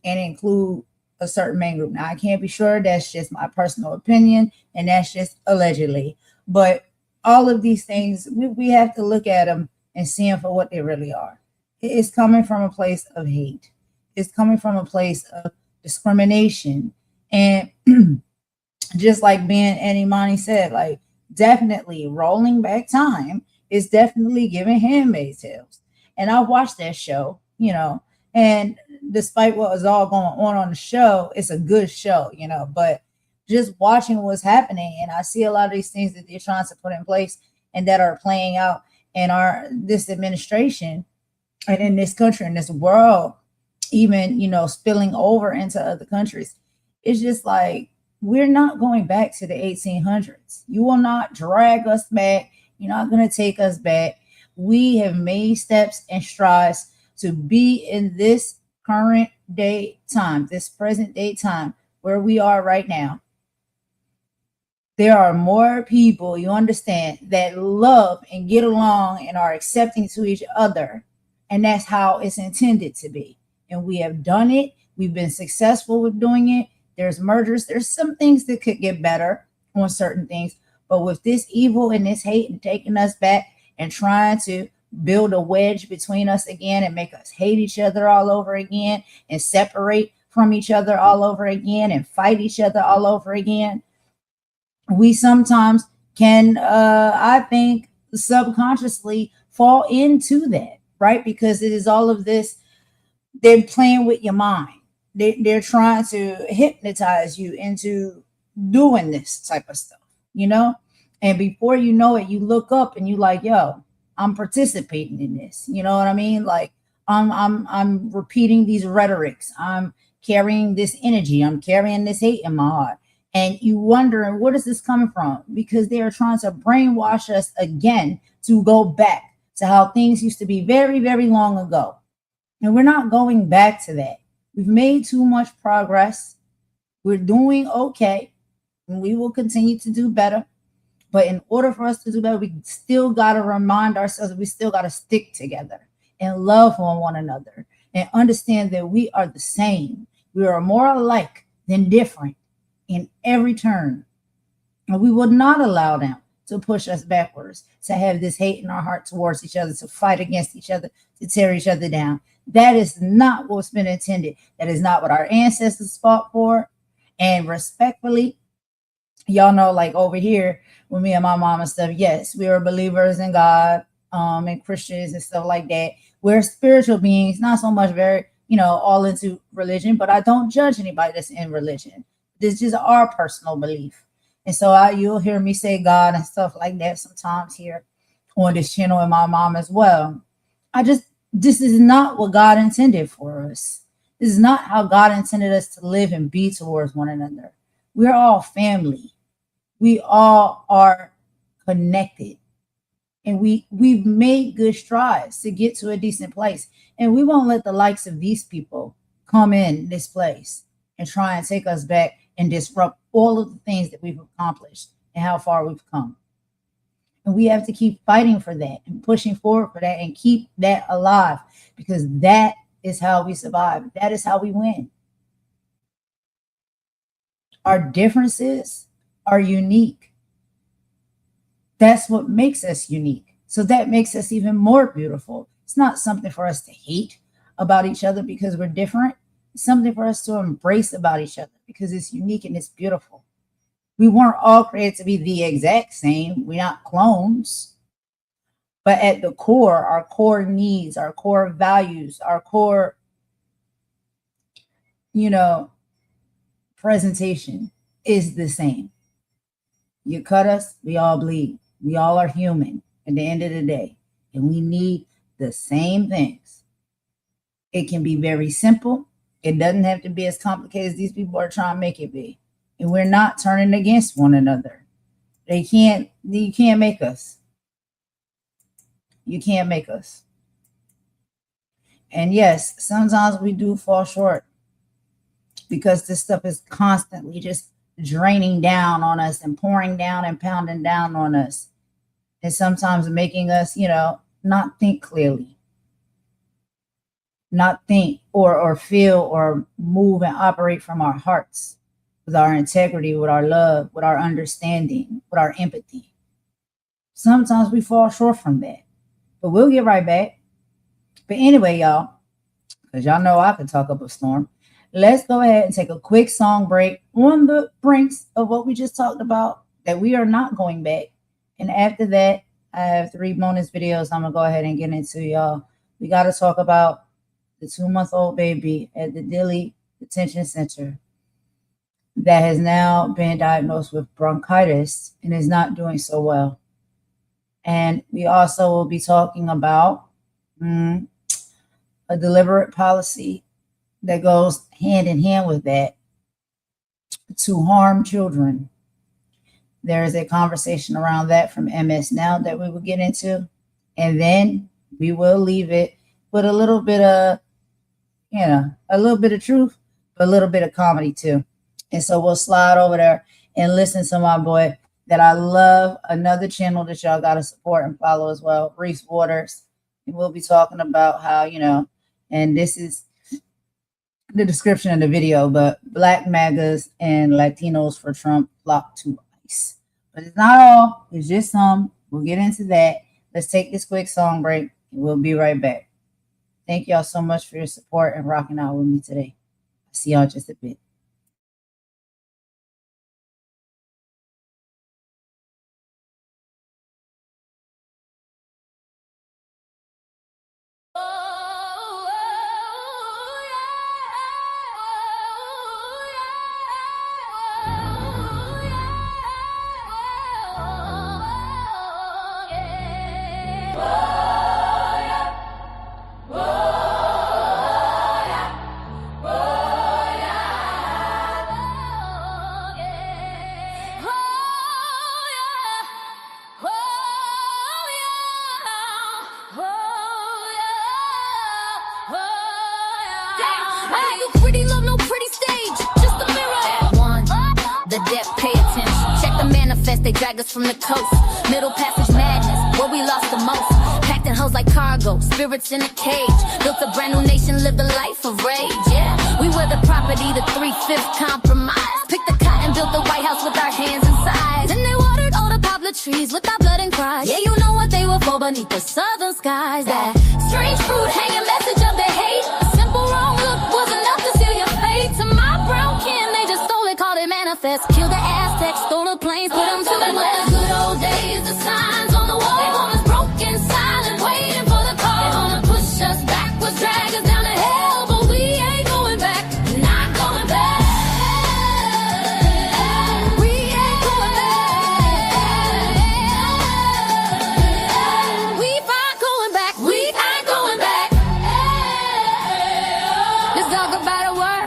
and include a certain main group. Now, I can't be sure. That's just my personal opinion, and that's just allegedly. But all of these things, we have to look at them and see them for what they really are. It's coming from a place of hate. It's coming from a place of discrimination. And just like Ben and Imani said, like, definitely rolling back time is definitely giving Handmaid's Tales. And I watched that show, you know, and despite what was all going on the show, it's a good show, you know, but just watching what's happening, and I see a lot of these things that they're trying to put in place and that are playing out in this administration and in this country, in this world, even, you know, spilling over into other countries. It's just like, we're not going back to the 1800s. You will not drag us back. You're not going to take us back. We have made steps and strides to be in this current day time, this present day time where we are right now. There are more people, you understand, that love and get along and are accepting to each other. And that's how it's intended to be. And we have done it. We've been successful with doing it. There's mergers. There's some things that could get better on certain things, But with this evil and this hate and taking us back and trying to build a wedge between us again and make us hate each other all over again and separate from each other all over again and fight each other all over again, we sometimes can, I think, subconsciously fall into that, right? Because it is all of this, they're playing with your mind. They're trying to hypnotize you into doing this type of stuff, you know? And before you know it, you look up and you like, yo, I'm participating in this. You know what I mean? Like I'm repeating these rhetorics. I'm carrying this energy. I'm carrying this hate in my heart. And you wonder, where is this coming from? Because they are trying to brainwash us again to go back to how things used to be very, very long ago. And we're not going back to that. We've made too much progress. We're doing okay. And we will continue to do better. But in order for us to do better, we still got to remind ourselves that we still got to stick together and love one another and understand that we are the same. We are more alike than different in every turn. And we will not allow them to push us backwards, to have this hate in our heart towards each other, to fight against each other, to tear each other down. That is not what's been intended. That is not what our ancestors fought for. And respectfully, y'all know, like over here with me and my mom and stuff, yes, we are believers in God and Christians and stuff like that. We're spiritual beings, not so much very, all into religion, but I don't judge anybody that's in religion. This is our personal belief. And so you'll hear me say God and stuff like that sometimes here on this channel and my mom as well. This is not what God intended for us. This is not how God intended us to live and be towards one another. We're all family. We all are connected. And we've made good strides to get to a decent place. And we won't let the likes of these people come in this place and try and take us back and disrupt all of the things that we've accomplished and how far we've come. And we have to keep fighting for that and pushing forward for that and keep that alive, because that is how we survive. That is how we win. Our differences are unique. That's what makes us unique. So that makes us even more beautiful. It's not something for us to hate about each other because we're different. It's something for us to embrace about each other because it's unique and it's beautiful. We weren't all created to be the exact same. We're not clones. But at the core, our core needs, our core values, our core, presentation is the same. You cut us, we all bleed. We all are human at the end of the day. And we need the same things. It can be very simple. It doesn't have to be as complicated as these people are trying to make it be. And we're not turning against one another. You can't make us. You can't make us. And yes, sometimes we do fall short because this stuff is constantly just draining down on us and pouring down and pounding down on us. And sometimes making us, not think clearly. Not think or feel or move and operate from our hearts, with our integrity, with our love, with our understanding, with our empathy. Sometimes we fall short from that, but we'll get right back. But anyway, y'all, because y'all know I can talk up a storm, let's go ahead and take a quick song break on the brinks of what we just talked about, that we are not going back. And after that, I have 3 bonus videos I'm going to go ahead and get into, y'all. We got to talk about the 2-month-old baby at the Dilley Detention Center that has now been diagnosed with bronchitis and is not doing so well. And we also will be talking about a deliberate policy that goes hand in hand with that to harm children. There is a conversation around that from MS Now that we will get into. And then we will leave it with a little bit of, a little bit of truth, but a little bit of comedy too. And so we'll slide over there and listen to my boy that I love, another channel that y'all got to support and follow as well, Reese Waters. And we'll be talking about how, and this is the description of the video, but Black MAGAs and Latinos for Trump flock to ICE. But it's not all. It's just some. We'll get into that. Let's take this quick song break, and we'll be right back. Thank y'all so much for your support and rocking out with me today. I'll see y'all in just a bit. They drag us from the coast, middle passage madness, where we lost the most. Packed in hoes like cargo, spirits in a cage. Built a brand new nation, lived a life of rage. Yeah, we were the property, the 3/5 compromise. Picked the cotton, built the White House with our hands inside. And they watered all the poplar trees with our blood and cries. Yeah, you know what they were for beneath the southern skies. That strange fruit hanging message of their hate. A simple wrong look was enough to seal your fate. To my brown kin, they just stole it, called it manifest. Killed the Aztecs, stole the planes, put them to the west. The good old days, the signs on the wall. They want us broken, silent, waiting for the call. They wanna push us backwards, drag us down to hell, but we ain't going back, not going back. We ain't going back. We ain't going back. We ain't going back. Let's talk about a word.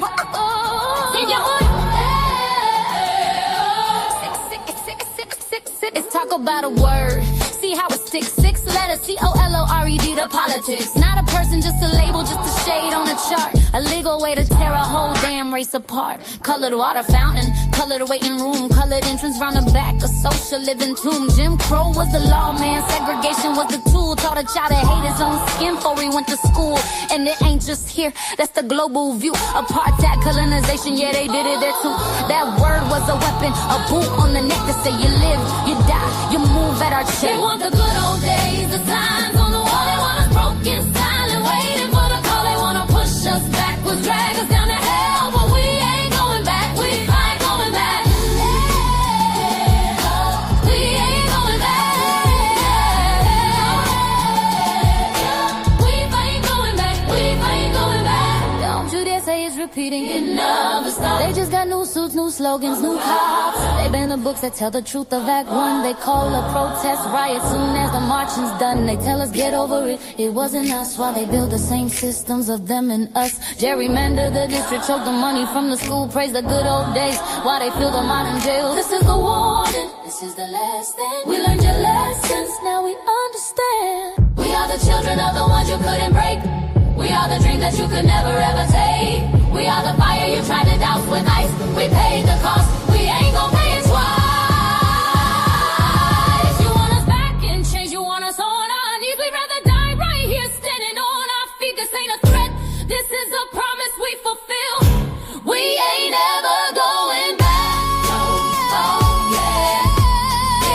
Let's talk about a word. See how it sticks. 6 letters, COLORED to politics. Not a person, just a label, just a shade on a chart. A legal way to tear a whole damn race apart. Colored water fountain, colored waiting room, colored entrance round the back, a social living tomb. Jim Crow was the law, man. Segregation was the tool. Taught a child to hate his own skin before he went to school. And it ain't just here, that's the global view. Apartheid, colonization, yeah, they did it there too. That word was a weapon, a boot on the neck to say you live, you die, you move at our check. They want the good old days, the signs on the wall. They want us broken, silent, waiting for the call. They wanna push us backwards, drag us down to hell, but we ain't going back. We ain't going back. We ain't going back. We ain't going back. We ain't going back. Don't you dare say it's repeating. It never stops. They just got new suits, new slogans, new cops. They ban the books that tell the truth of Act 1. They call a protest riot soon as the marching's done. They tell us get over it, it wasn't us. While they build the same systems of them and us. Gerrymander the district, choke the money from the school. Praise the good old days while they fill the modern jails. This is the warning, this is the last thing. We learned your lessons, now we understand. We are the children of the ones you couldn't break. We are the dream that you could never ever take. We are the fire you tried to douse with ice. We paid the cost, we ain't gon' pay it twice. You want us back in chains, you want us on our knees. We'd rather die right here standing on our feet. This ain't a threat, this is a promise we fulfill. We ain't ever going back. Oh yeah,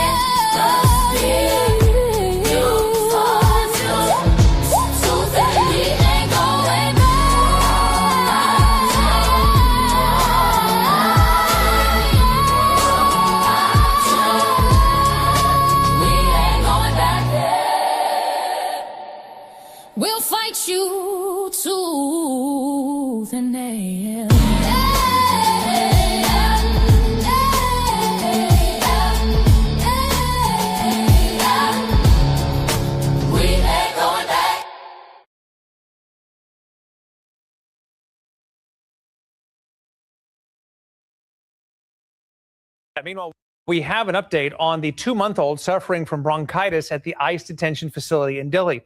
it's the spirit you fought to say we ain't going back. We ain't going back there. We'll fight you tooth and nail. We ain't going back. Meanwhile, we have an update on the 2-month-old suffering from bronchitis at the ICE detention facility in Dilley.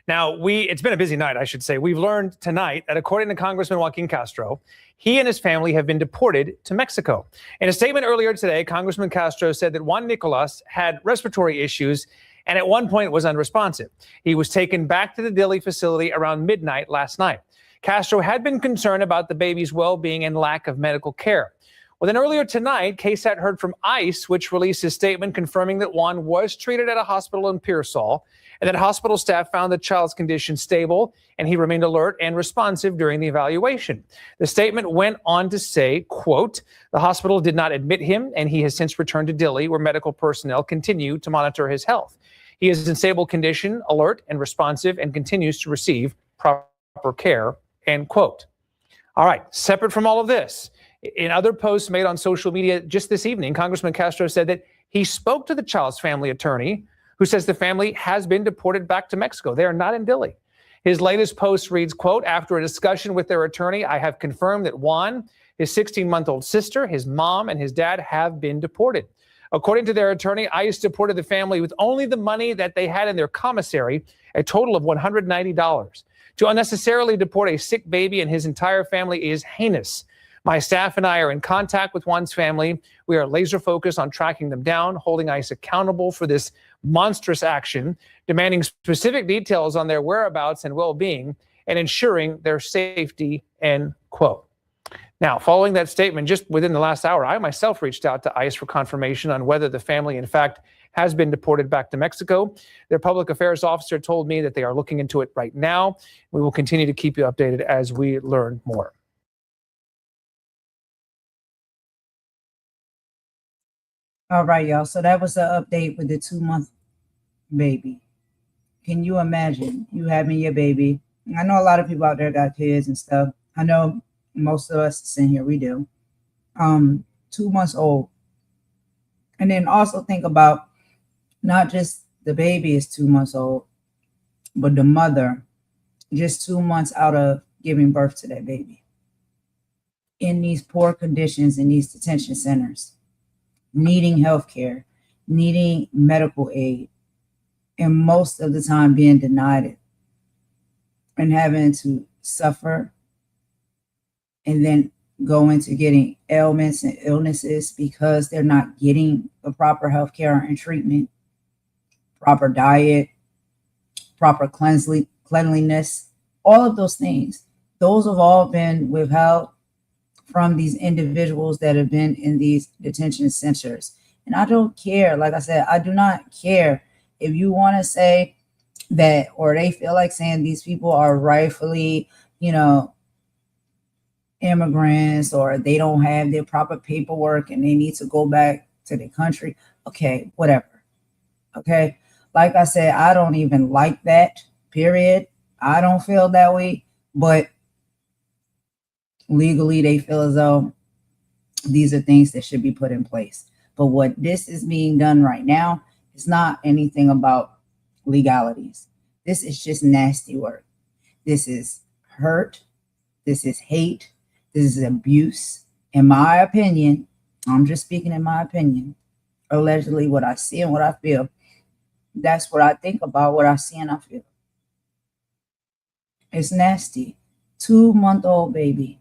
Now, it's been a busy night, I should say. We've learned tonight that according to Congressman Joaquin Castro, he and his family have been deported to Mexico. In a statement earlier today, Congressman Castro said that Juan Nicolas had respiratory issues and at one point was unresponsive. He was taken back to the Dilley facility around midnight last night. Castro had been concerned about the baby's well-being and lack of medical care. Well, then earlier tonight, KSAT heard from ICE, which released a statement confirming that Juan was treated at a hospital in Pearsall, and that hospital staff found the child's condition stable, and he remained alert and responsive during the evaluation. The statement went on to say, quote, the hospital did not admit him, and he has since returned to Dilley, where medical personnel continue to monitor his health. He is in stable condition, alert and responsive, and continues to receive proper care, end quote. All right, separate from all of this, in other posts made on social media just this evening, Congressman Castro said that he spoke to the child's family attorney, who says the family has been deported back to Mexico. They are not in Dilley. His latest post reads, quote, after a discussion with their attorney, I have confirmed that Juan, his 16-month-old sister, his mom, and his dad have been deported. According to their attorney, ICE deported the family with only the money that they had in their commissary, a total of $190. To unnecessarily deport a sick baby and his entire family is heinous. My staff and I are in contact with Juan's family. We are laser focused on tracking them down, holding ICE accountable for this monstrous action, demanding specific details on their whereabouts and well-being, and ensuring their safety, end quote. Now, following that statement, just within the last hour, I myself reached out to ICE for confirmation on whether the family, in fact, has been deported back to Mexico. Their public affairs officer told me that they are looking into it right now. We will continue to keep you updated as we learn more. All right, y'all. So that was the update with the 2-month baby. Can you imagine you having your baby? I know a lot of people out there got kids and stuff. I know most of us in here, we do. 2 months old. And then also think about not just the baby is 2 months old, but the mother just 2 months out of giving birth to that baby in these poor conditions in these detention centers, needing health care, needing medical aid, and most of the time being denied it and having to suffer and then go into getting ailments and illnesses because they're not getting the proper health care and treatment, proper diet, proper cleanliness, all of those things. Those have all been withheld from these individuals that have been in these detention centers. And I don't care, like I said, I do not care if you want to say that, or they feel like saying these people are rightfully, immigrants, or they don't have their proper paperwork and they need to go back to their country. Okay, whatever. Okay. Like I said, I don't even like that, period. I don't feel that way, but legally they feel as though these are things that should be put in place. But what this is being done right now is not anything about legalities. This is just nasty work. This is hurt. This is hate. This is abuse. In my opinion, I'm just speaking in my opinion, allegedly what I see and what I feel. That's what I think about, what I see and I feel. It's nasty. 2-month-old baby.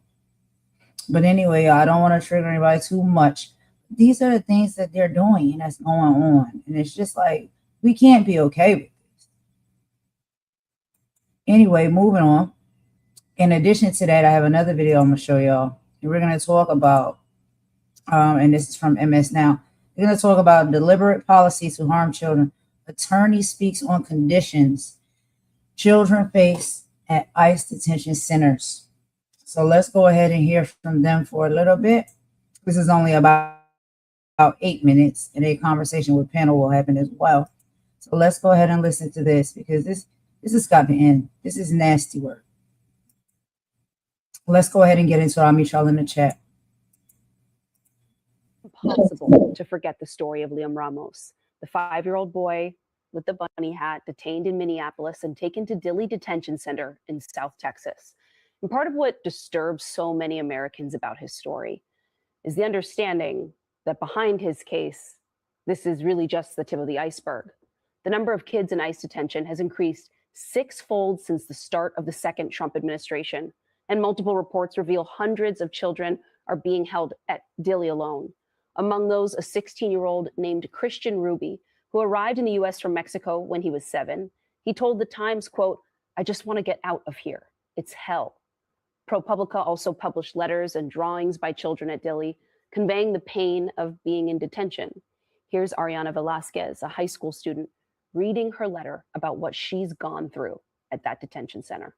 But anyway, I don't want to trigger anybody too much. These are the things that they're doing and that's going on. And it's just like, we can't be okay with this. Anyway, moving on. In addition to that, I have another video I'm going to show y'all. And we're going to talk about, and this is from MS Now. We're going to talk about deliberate policy to harm children. Attorney speaks on conditions children face at ICE detention centers. So let's go ahead and hear from them for a little bit. This is only about 8 minutes, and a conversation with panel will happen as well. So let's go ahead and listen to this, because this has got to end. This is nasty work. Let's go ahead and get into it. I'll meet y'all in the chat. Impossible to forget the story of Liam Ramos, the 5-year-old boy with the bunny hat detained in Minneapolis and taken to Dilley Detention Center in South Texas. And part of what disturbs so many Americans about his story is the understanding that behind his case, this is really just the tip of the iceberg. The number of kids in ICE detention has increased 6-fold since the start of the second Trump administration, and multiple reports reveal hundreds of children are being held at Dilley alone. Among those, a 16-year-old named Christian Ruby, who arrived in the U.S. from Mexico when he was 7. He told The Times, quote, "I just want to get out of here. It's hell." ProPublica also published letters and drawings by children at Dilley, conveying the pain of being in detention. Here's Ariana Velasquez, a high school student, reading her letter about what she's gone through at that detention center.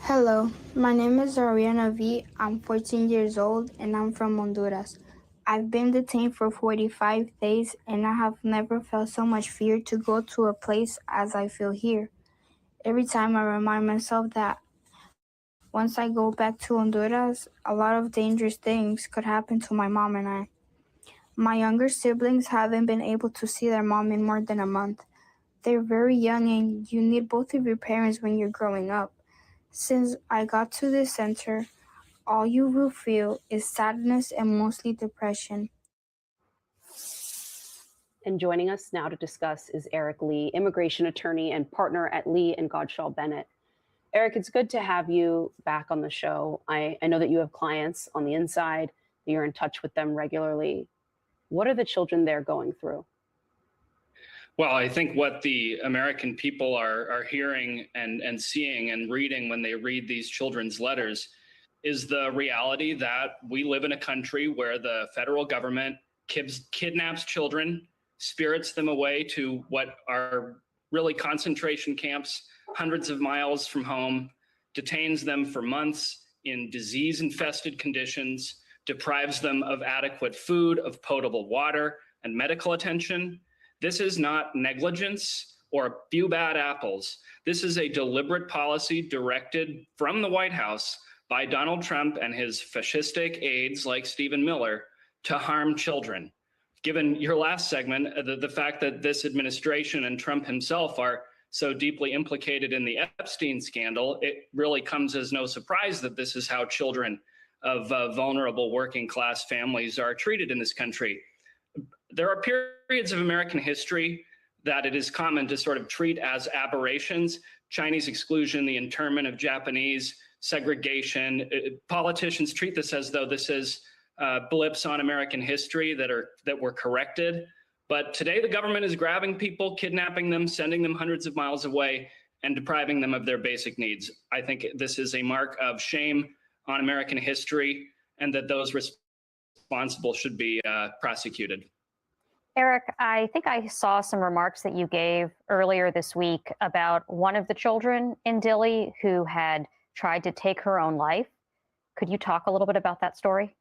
Hello, my name is Ariana V. I'm 14 years old and I'm from Honduras. I've been detained for 45 days and I have never felt so much fear to go to a place as I feel here. Every time I remind myself that once I go back to Honduras, a lot of dangerous things could happen to my mom and I. My younger siblings haven't been able to see their mom in more than a month. They're very young and you need both of your parents when you're growing up. Since I got to this center, all you will feel is sadness and mostly depression. And joining us now to discuss is Eric Lee, immigration attorney and partner at Lee and Godshall Bennett. Eric, it's good to have you back on the show. I know that you have clients on the inside, you're in touch with them regularly. What are the children there going through? Well, I think what the American people are hearing and seeing and reading when they read these children's letters is the reality that we live in a country where the federal government kidnaps children, spirits them away to what are really concentration camps hundreds of miles from home, detains them for months in disease-infested conditions, deprives them of adequate food, of potable water, and medical attention. This is not negligence or a few bad apples. This is a deliberate policy directed from the White House by Donald Trump and his fascistic aides like Stephen Miller to harm children. Given your last segment, the fact that this administration and Trump himself are so deeply implicated in the Epstein scandal, it really comes as no surprise that this is how children of vulnerable working class families are treated in this country. There are periods of American history that it is common to sort of treat as aberrations: Chinese exclusion, the internment of Japanese, segregation. Politicians treat this as though this is blips on American history that were corrected. But today the government is grabbing people, kidnapping them, sending them hundreds of miles away, and depriving them of their basic needs. I think this is a mark of shame on American history, and that those responsible should be prosecuted. Eric, I think I saw some remarks that you gave earlier this week about one of the children in Dilley who had tried to take her own life. Could you talk a little bit about that story?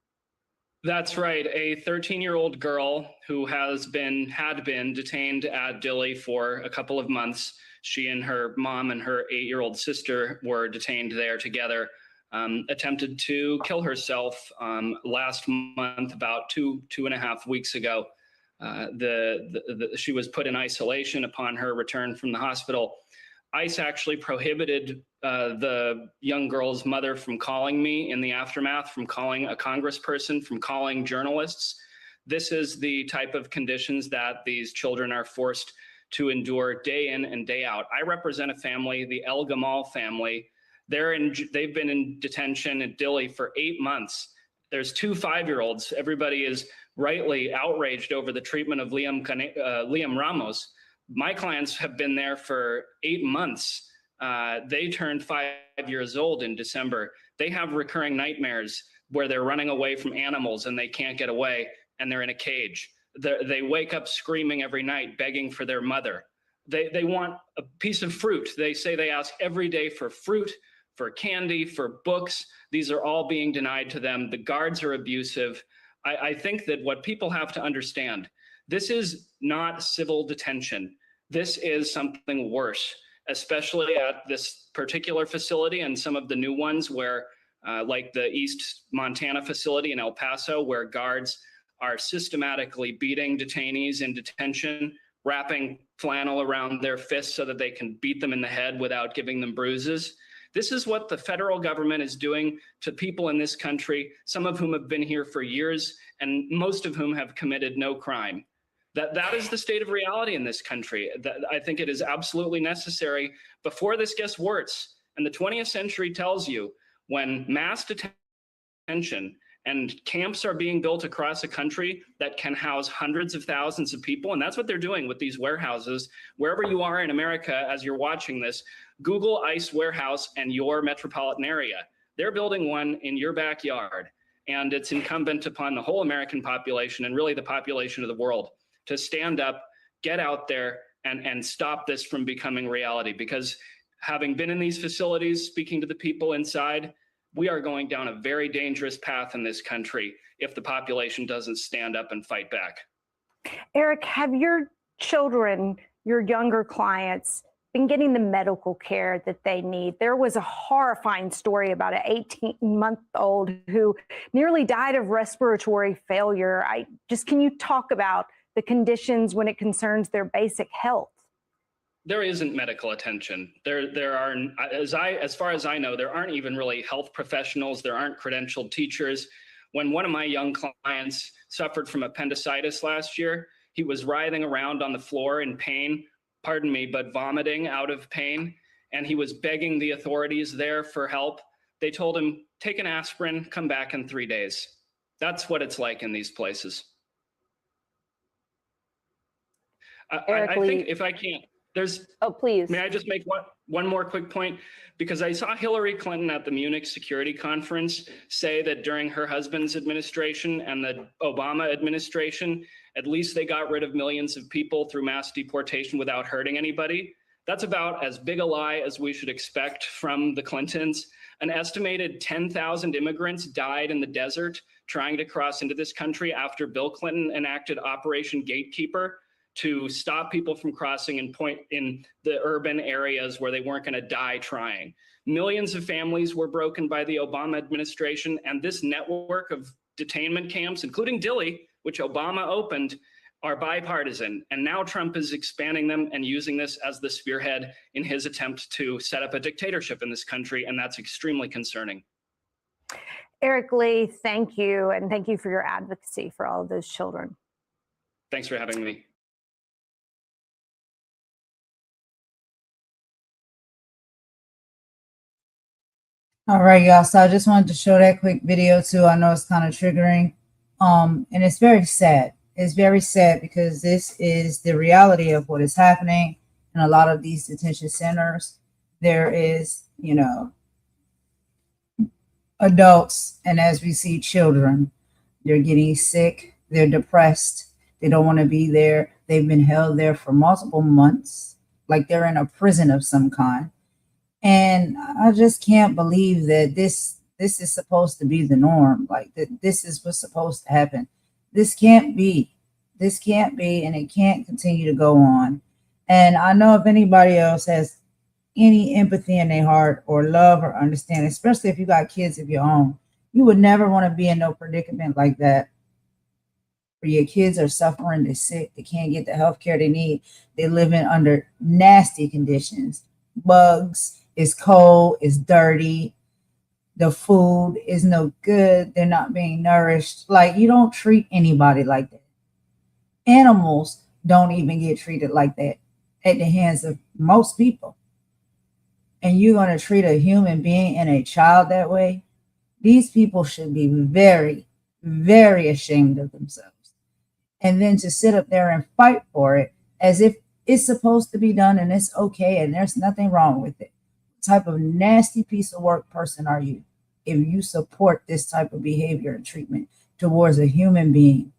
That's right. A 13-year-old girl who had been detained at Dilley for a couple of months. She and her mom and her 8-year-old sister were detained there together. Attempted to kill herself last month, about two and a half weeks ago. She was put in isolation upon her return from the hospital. ICE actually prohibited the young girl's mother from calling me in the aftermath, from calling a congressperson, from calling journalists. This is the type of conditions that these children are forced to endure day in and day out. I represent a family, the El Gamal family. They've been in detention at Dilley for 8 months. There's 2 5-year-olds. Everybody is rightly outraged over the treatment of Liam Ramos. My clients have been there for 8 months. They turned 5 years old in December. They have recurring nightmares where they're running away from animals and they can't get away and they're in a cage. They wake up screaming every night, begging for their mother. They want a piece of fruit. They say they ask every day for fruit, for candy, for books. These are all being denied to them. The guards are abusive. I think that what people have to understand, this is not civil detention. This is something worse, especially at this particular facility and some of the new ones where, like the East Montana facility in El Paso, where guards are systematically beating detainees in detention, wrapping flannel around their fists so that they can beat them in the head without giving them bruises. This is what the federal government is doing to people in this country, some of whom have been here for years and most of whom have committed no crime. That is the state of reality in this country. I think it is absolutely necessary before this gets worse. And the 20th century tells you when mass detention and camps are being built across a country that can house hundreds of thousands of people, and that's what they're doing with these warehouses. Wherever you are in America, as you're watching this, Google ICE warehouse and your metropolitan area. They're building one in your backyard. And it's incumbent upon the whole American population and really the population of the world to stand up, get out there, and stop this from becoming reality. Because having been in these facilities, speaking to the people inside, we are going down a very dangerous path in this country if the population doesn't stand up and fight back. Eric, have your children, your younger clients, been getting the medical care that they need? There was a horrifying story about an 18-month-old who nearly died of respiratory failure. Can you talk about the conditions when it concerns their basic health? There isn't medical attention. There are, as far as I know, there aren't even really health professionals. There aren't credentialed teachers. When one of my young clients suffered from appendicitis last year, he was writhing around on the floor in pain, pardon me, but vomiting out of pain. And he was begging the authorities there for help. They told him, take an aspirin, come back in 3 days. That's what it's like in these places. I think if I can't, oh, please. May I just make one more quick point? Because I saw Hillary Clinton at the Munich Security Conference say that during her husband's administration and the Obama administration, at least they got rid of millions of people through mass deportation without hurting anybody. That's about as big a lie as we should expect from the Clintons. An estimated 10,000 immigrants died in the desert trying to cross into this country after Bill Clinton enacted Operation Gatekeeper to stop people from crossing in the urban areas where they weren't going to die trying. Millions of families were broken by the Obama administration, and this network of detainment camps, including Dilley, which Obama opened, are bipartisan. And now Trump is expanding them and using this as the spearhead in his attempt to set up a dictatorship in this country, and that's extremely concerning. Eric Lee, thank you, and thank you for your advocacy for all of those children. Thanks for having me. All right, y'all. So I just wanted to show that quick video too. I know it's kind of triggering. And it's very sad. It's very sad because this is the reality of what is happening in a lot of these detention centers. There is, adults, and as we see children, they're getting sick, they're depressed, they don't want to be there. They've been held there for multiple months, like they're in a prison of some kind. And I just can't believe that this is supposed to be the norm. Like that this is what's supposed to happen. This can't be. This can't be, and it can't continue to go on. And I know if anybody else has any empathy in their heart or love or understanding, especially if you got kids of your own, you would never want to be in no predicament like that, where your kids are suffering, they're sick, they can't get the health care they need. They're living under nasty conditions. Bugs, it's cold, it's dirty, the food is no good, they're not being nourished. Like, you don't treat anybody like that. Animals don't even get treated like that at the hands of most people. And you're going to treat a human being and a child that way? These people should be very, very ashamed of themselves. And then to sit up there and fight for it as if it's supposed to be done and it's okay and there's nothing wrong with it. What type of nasty piece of work person are you if you support this type of behavior and treatment towards a human being?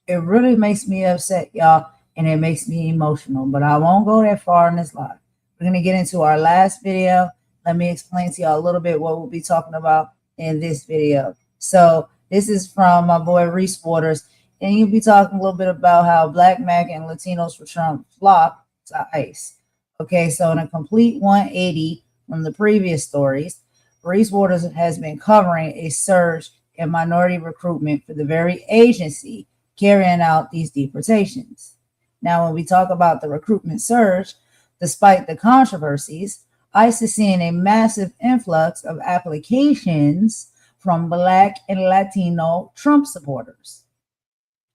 It really makes me upset, y'all, and it makes me emotional, but I won't go that far in this live. We're going to get into our last video. Let me explain to y'all a little bit what we'll be talking about in this video. So this is from my boy Reese Waters, and he'll be talking a little bit about how Black, MAGA, and Latinos for Trump flop to ICE. Okay, so in a complete 180 from the previous stories, Reese Waters has been covering a surge in minority recruitment for the very agency carrying out these deportations. Now, when we talk about the recruitment surge, despite the controversies, ICE is seeing a massive influx of applications from Black and Latino Trump supporters.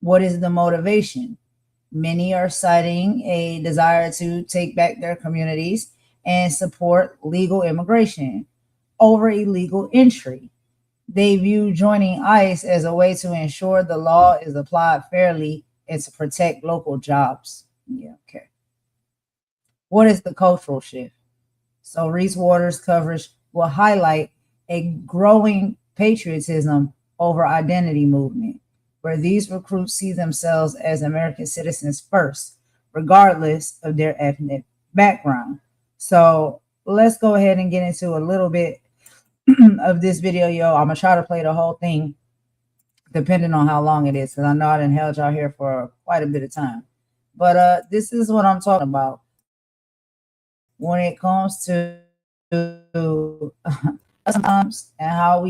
What is the motivation? Many are citing a desire to take back their communities and support legal immigration over illegal entry. They view joining ICE as a way to ensure the law is applied fairly and to protect local jobs. Yeah, okay. What is the cultural shift? So Reese Waters' coverage will highlight a growing patriotism over identity movement, where these recruits see themselves as American citizens first, regardless of their ethnic background. So let's go ahead and get into a little bit of this video, yo. I'm gonna try to play the whole thing, depending on how long it is, because I know I done held y'all here for quite a bit of time. But this is what I'm talking about when it comes to sometimes and how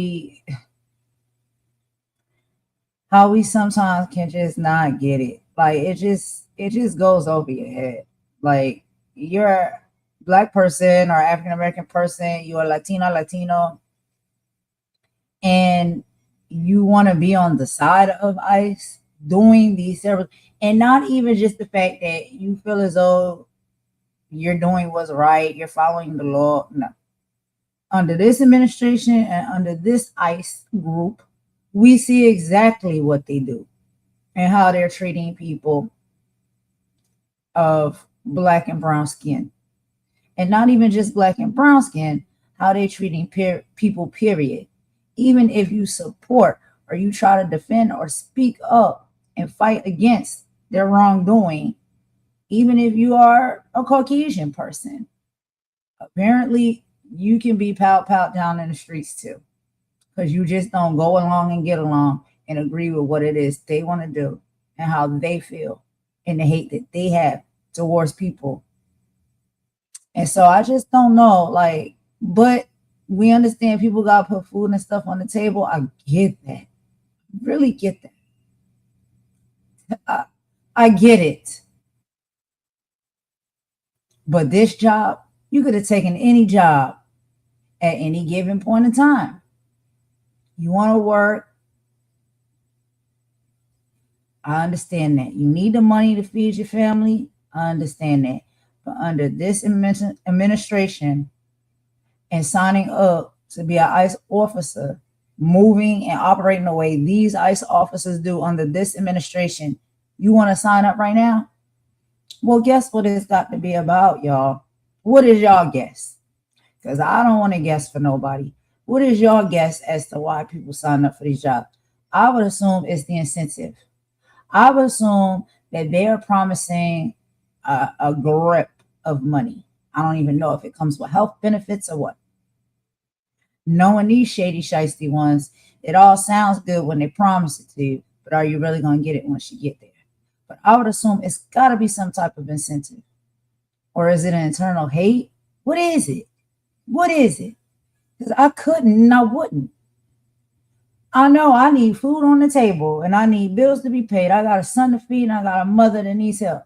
we sometimes can just not get it. Like it just goes over your head. Like you're a Black person or African American person, you're Latino, and you want to be on the side of ICE doing these services, and not even just the fact that you feel as though you're doing what's right, you're following the law. No. Under this administration and under this ICE group, we see exactly what they do and how they're treating people of Black and brown skin. And not even just Black and brown skin, how they're treating people, period. Even if you support or you try to defend or speak up and fight against their wrongdoing, even if you are a Caucasian person, apparently you can be pout down in the streets too, because you just don't go along and get along and agree with what it is they want to do and how they feel and the hate that they have towards people. And so I just don't know, like, but we understand people got to put food and stuff on the table. I get that. Really get that. I get it. But this job, you could have taken any job at any given point in time. You want to work. I understand that. You need the money to feed your family. I understand that. But under this administration and signing up to be an ICE officer, moving and operating the way these ICE officers do under this administration, you want to sign up right now? Well, guess what it's got to be about, y'all? What is y'all guess? Because I don't want to guess for nobody. What is y'all guess as to why people sign up for these jobs? I would assume it's the incentive. I would assume that they are promising a grip of money. I don't even know if it comes with health benefits or what. Knowing these shady, shiesty ones, it all sounds good when they promise it to you, but are you really going to get it once you get there? But I would assume it's got to be some type of incentive. Or is it an internal hate? What is it? What is it? Because I couldn't and I wouldn't. I know I need food on the table and I need bills to be paid. I got a son to feed and I got a mother that needs help.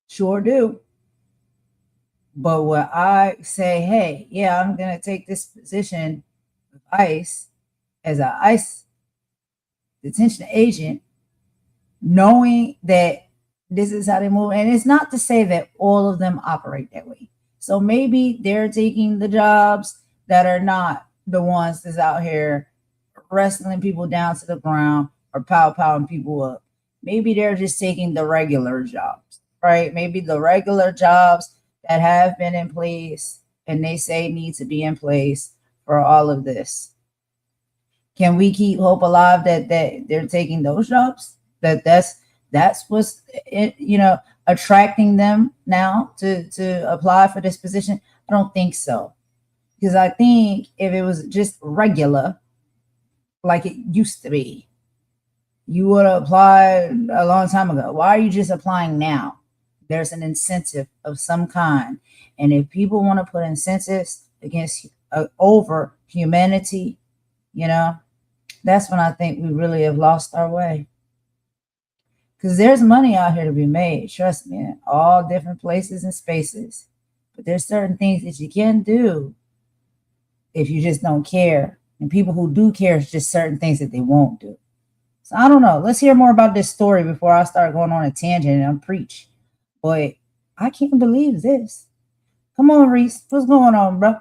Sure do. But when I say, hey, yeah, I'm going to take this position with ICE as an ICE detention agent, knowing that this is how they move. And it's not to say that all of them operate that way. So maybe they're taking the jobs that are not the ones that's out here wrestling people down to the ground or powing people up. Maybe they're just taking the regular jobs, right? Maybe the regular jobs that have been in place and they say need to be in place for all of this. Can we keep hope alive that they're taking those jobs? That's what's, attracting them now to apply for this position? I don't think so. Because I think if it was just regular, like it used to be, you would have applied a long time ago. Why are you just applying now? There's an incentive of some kind. And if people want to put incentives against over humanity, that's when I think we really have lost our way. Because there's money out here to be made, trust me, in all different places and spaces. But there's certain things that you can do if you just don't care. And people who do care, it's just certain things that they won't do. So I don't know. Let's hear more about this story before I start going on a tangent and preach. But I can't believe this. Come on, Reese. What's going on, bro?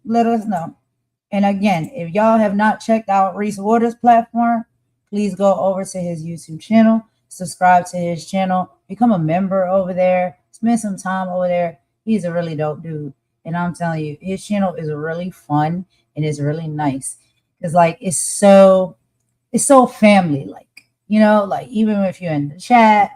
Let us know. And again, if y'all have not checked out Reese Waters' platform, please go over to his YouTube channel. Subscribe to his channel, become a member over there, spend some time over there. He's a really dope dude. And I'm telling you, his channel is really fun and it's really nice. because like it's so family like, you know, like even if you're in the chat,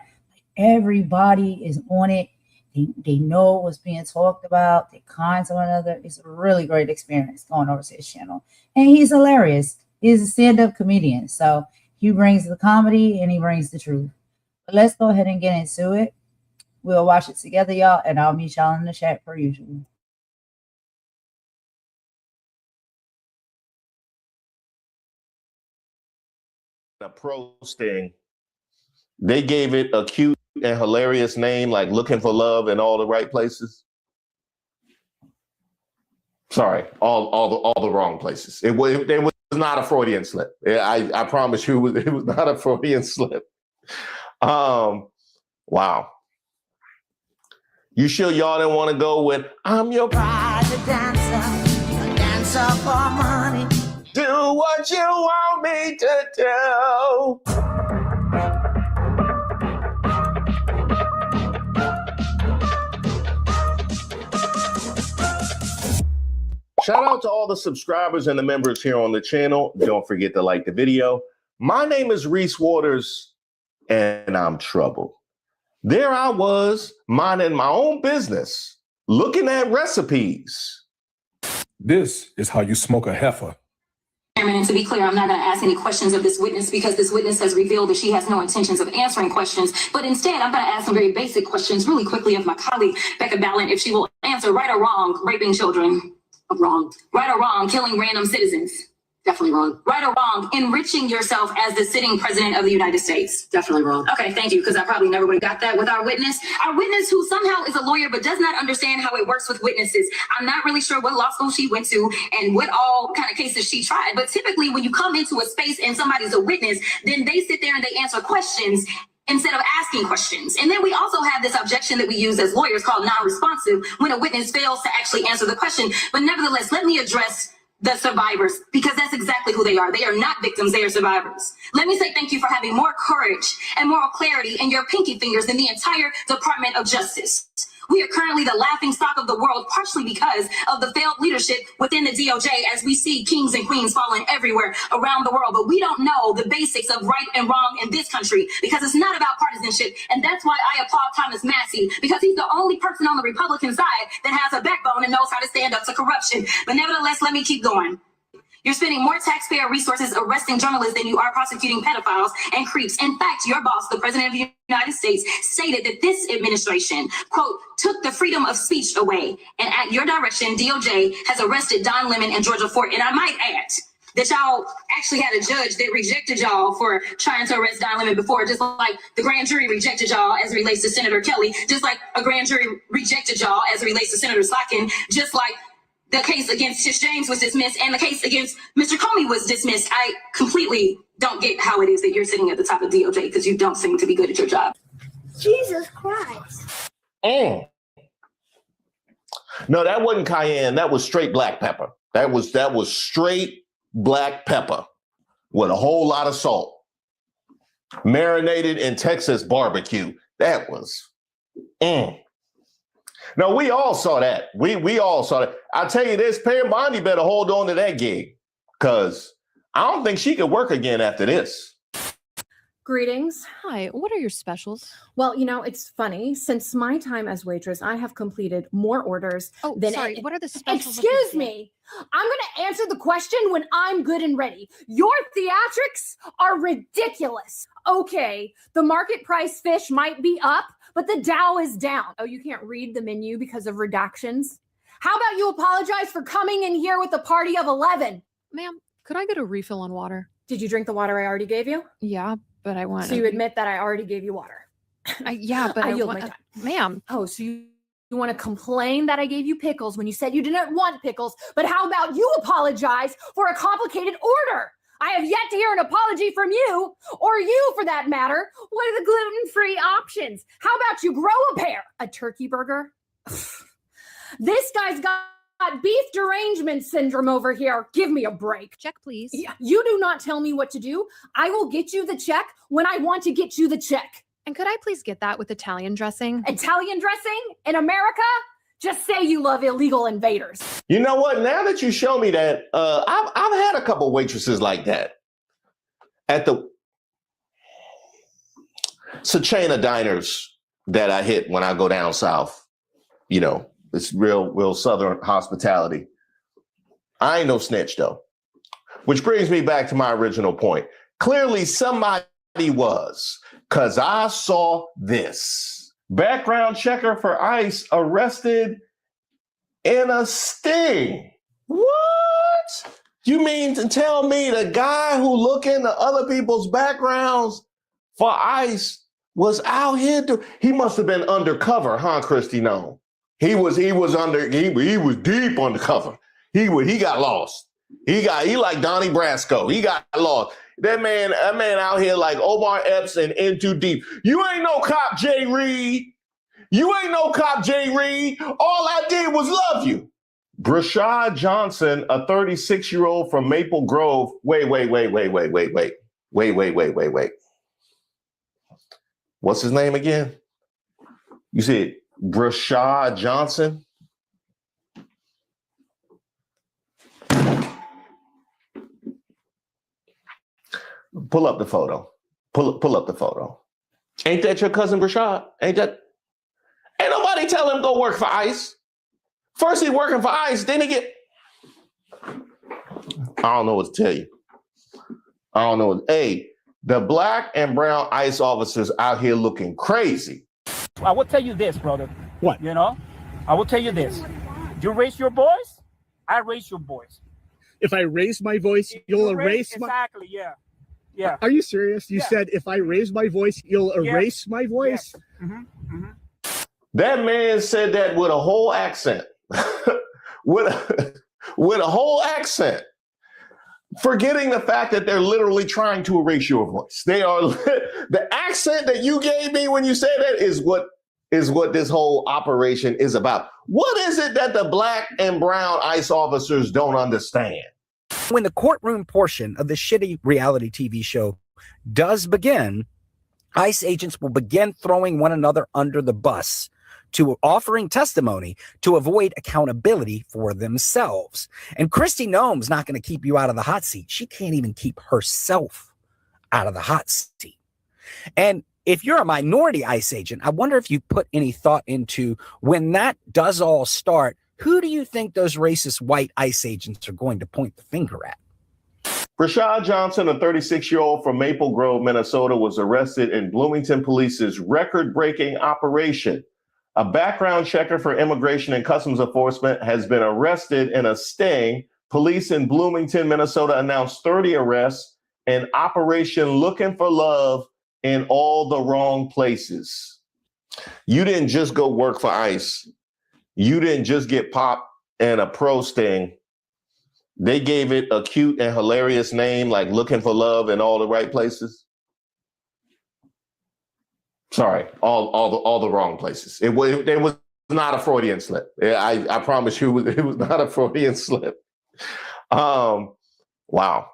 everybody is on it. They know what's being talked about. They're kind to one another. It's a really great experience going over to his channel. And he's hilarious. He's a stand-up comedian. So he brings the comedy and he brings the truth. But let's go ahead and get into it. We'll watch it together, y'all, and I'll meet y'all in the chat per usual. A pro sting. They gave it a cute and hilarious name, like Looking for Love in All the Right Places. Sorry, all the wrong places. It was not a Freudian slip. I promise you, it was not a Freudian slip. Wow. You sure y'all didn't want to go with I'm your private dancer for money. Do what you want me to do. Shout out to all the subscribers and the members here on the channel. Don't forget to like the video. My name is Reese Waters, and I'm troubled. There I was, minding my own business, looking at recipes. This is how you smoke a heifer. And to be clear, I'm not going to ask any questions of this witness because this witness has revealed that she has no intentions of answering questions. But instead, I'm going to ask some very basic questions really quickly of my colleague, Becca Ballin, if she will answer right or wrong, raping children. Wrong. Right or wrong, killing random citizens. Definitely wrong. Right or wrong, enriching yourself as the sitting president of the United States. Definitely wrong. Okay, thank you, because I probably never would have got that with our witness. Our witness who somehow is a lawyer but does not understand how it works with witnesses. I'm not really sure what law school she went to and what all kind of cases she tried. But typically when you come into a space and somebody's a witness, then they sit there and they answer questions instead of asking questions. And then we also have this objection that we use as lawyers called non-responsive when a witness fails to actually answer the question. But nevertheless, let me address the survivors, because that's exactly who they are. They are not victims, they are survivors. Let me say thank you for having more courage and moral clarity in your pinky fingers than the entire Department of Justice. We are currently the laughing stock of the world, partially because of the failed leadership within the DOJ, as we see kings and queens falling everywhere around the world. But we don't know the basics of right and wrong in this country, because it's not about partisanship. And that's why I applaud Thomas Massie, because he's the only person on the Republican side that has a backbone and knows how to stand up to corruption. But nevertheless, let me keep going. You're spending more taxpayer resources arresting journalists than you are prosecuting pedophiles and creeps. In fact, your boss, the president of the United States, stated that this administration, quote, took the freedom of speech away. And at your direction, DOJ has arrested Don Lemon and Georgia Fort. And I might add that y'all actually had a judge that rejected y'all for trying to arrest Don Lemon before, just like the grand jury rejected y'all as it relates to Senator Kelly, just like a grand jury rejected y'all as it relates to Senator Slotkin, just like the case against Tish James was dismissed and the case against Mr. Comey was dismissed. I completely don't get how it is that you're sitting at the top of DOJ, because you don't seem to be good at your job. Jesus Christ. No, that wasn't cayenne. That was straight black pepper. That was straight black pepper with a whole lot of salt. Marinated in Texas barbecue. That was. No, we all saw that. We all saw that. I tell you this, Pam Bondi better hold on to that gig, because I don't think she could work again after this. Greetings. Hi, what are your specials? Well, you know, it's funny. Since my time as waitress, I have completed more orders than... Sorry, what are the specials? Excuse me. I'm going to answer the question when I'm good and ready. Your theatrics are ridiculous. Okay, the market price fish might be up, but the Dow is down. Oh, you can't read the menu because of redactions? How about you apologize for coming in here with a party of 11? Ma'am, could I get a refill on water? Did you drink the water I already gave you? Yeah, but I want... So you admit that I already gave you water? Yeah, but I I yield want... my time. Ma'am. Oh, so you want to complain that I gave you pickles when you said you didn't want pickles, but how about you apologize for a complicated order? I have yet to hear an apology from you, or you for that matter. What are the gluten-free options? How about you grow a pair? A turkey burger? This guy's got beef derangement syndrome over here. Give me a break. Check, please. Yeah, you do not tell me what to do. I will get you the check when I want to get you the check. And could I please get that with Italian dressing? Italian dressing in America? Just say you love illegal invaders. You know what? Now that you show me that, I've had a couple waitresses like that. It's a chain of diners that I hit when I go down south. You know, it's real Southern hospitality. I ain't no snitch though. Which brings me back to my original point. Clearly somebody was, because I saw this. Background checker for ICE arrested in a sting. What? You mean to tell me the guy who look into other people's backgrounds for ICE was out here? He must have been undercover, huh, Kristi Noem? He was deep undercover. He got lost. He like Donnie Brasco. He got lost. That man out here like Omar Epstein in too deep. You ain't no cop, Jay Reed. You ain't no cop, Jay Reed. All I did was love you. Brashad Johnson, a 36-year-old from Maple Grove. Wait. What's his name again? You said Brashad Johnson? Pull up the photo. Pull up the photo. Ain't that your cousin Brashad? Ain't nobody tell him go work for ICE. First he working for ICE, then he get... I don't know what to tell you. I don't know. Hey, the black and brown ICE officers out here looking crazy. I will tell you this, brother. What? You know, I will tell you this. You raise your voice, I raise your voice. If I raise my voice, you'll erase my... Exactly, yeah. Yeah. Are you serious? You said if I raise my voice, you'll erase my voice? Yes. Mm-hmm. That man said that with a whole accent. with a whole accent. Forgetting the fact that they're literally trying to erase your voice. They are the accent that you gave me when you said that is what this whole operation is about. What is it that the black and brown ICE officers don't understand? When the courtroom portion of the shitty reality TV show does begin, ICE agents will begin throwing one another under the bus to offering testimony to avoid accountability for themselves. And Kristi Noem's not going to keep you out of the hot seat. She can't even keep herself out of the hot seat. And if you're a minority ICE agent, I wonder if you put any thought into when that does all start, who do you think those racist white ICE agents are going to point the finger at? Brashad Johnson, a 36-year-old from Maple Grove, Minnesota, was arrested in Bloomington Police's record-breaking operation. A background checker for Immigration and Customs Enforcement has been arrested in a sting. Police in Bloomington, Minnesota announced 30 arrests in Operation Looking for Love in all the wrong places. You didn't just go work for ICE. You didn't just get popped in a pro sting. They gave it a cute and hilarious name like Looking for Love in all the right places. Sorry, all the wrong places. It was not a Freudian slip. I promise you, it was not a Freudian slip. Wow.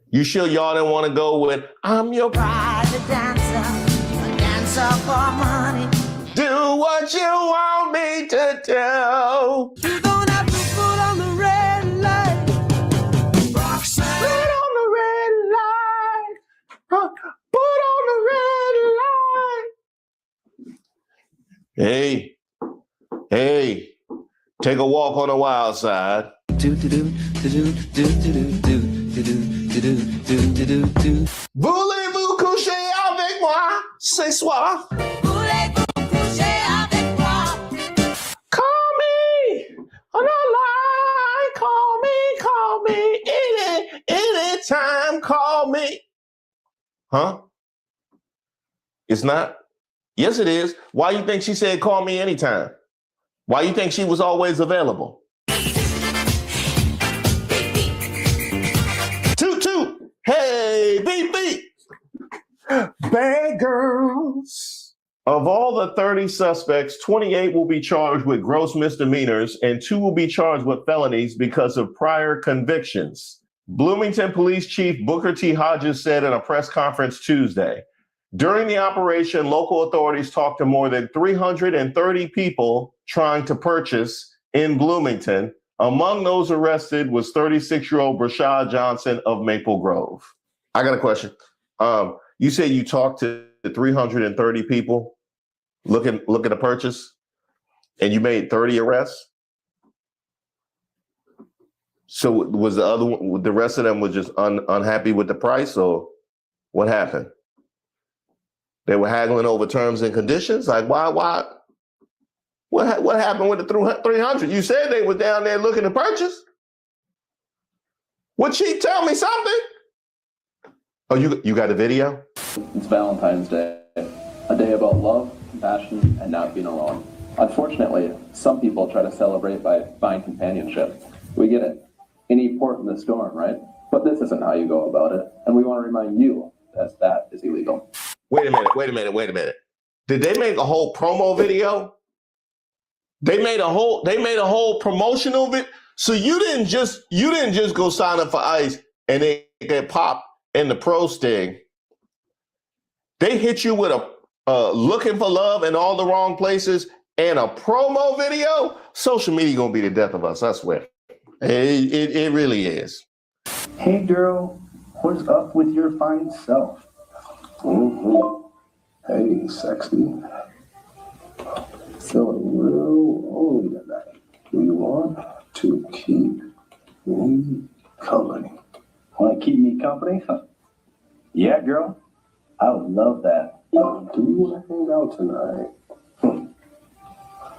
You sure y'all didn't want to go with I'm your private dancer, a dancer for money. Do what you want me to do. You don't have to put on the red light. Roxanne. Put on the red light. Put on the red light. Hey, take a walk on the wild side. Voulez-vous coucher avec moi ce soir? Voulez-vous coucher avec moi? Call me on the line. Call me. Anytime, call me. Huh? It's not? Yes, it is. Why you think she said call me anytime? Why you think she was always available? Toot. Hey, beep. Bad girls. Of all the 30 suspects, 28 will be charged with gross misdemeanors and 2 will be charged with felonies because of prior convictions. Bloomington Police Chief Booker T. Hodges said in a press conference Tuesday. During the operation, local authorities talked to more than 330 people trying to purchase in Bloomington. Among those arrested was 36-year-old Brashad Johnson of Maple Grove. I got a question. You said you talked to 330 people looking to purchase, and you made 30 arrests? So was the rest of them was just unhappy with the price, or what happened? They were haggling over terms and conditions? Like, why? What happened with the 300? You said they were down there looking to purchase. Would she tell me something? Oh, you got a video? It's Valentine's Day, a day about love, compassion, and not being alone. Unfortunately, some people try to celebrate by buying companionship. We get it. Any port in the storm, right? But this isn't how you go about it, and we want to remind you that is illegal. Wait a minute. Did they make a whole promo video? They made a whole promotional video. So you didn't just go sign up for ICE and they get popped in the pro sting. They hit you with a looking for love in all the wrong places and a promo video. Social media gonna be the death of us, I swear. It really is. Hey girl, what's up with your fine self? Hey, sexy. Feeling real lonely tonight. Do you want to keep me company? Want to keep me company? Yeah, girl. I would love that. Do you want to hang out tonight?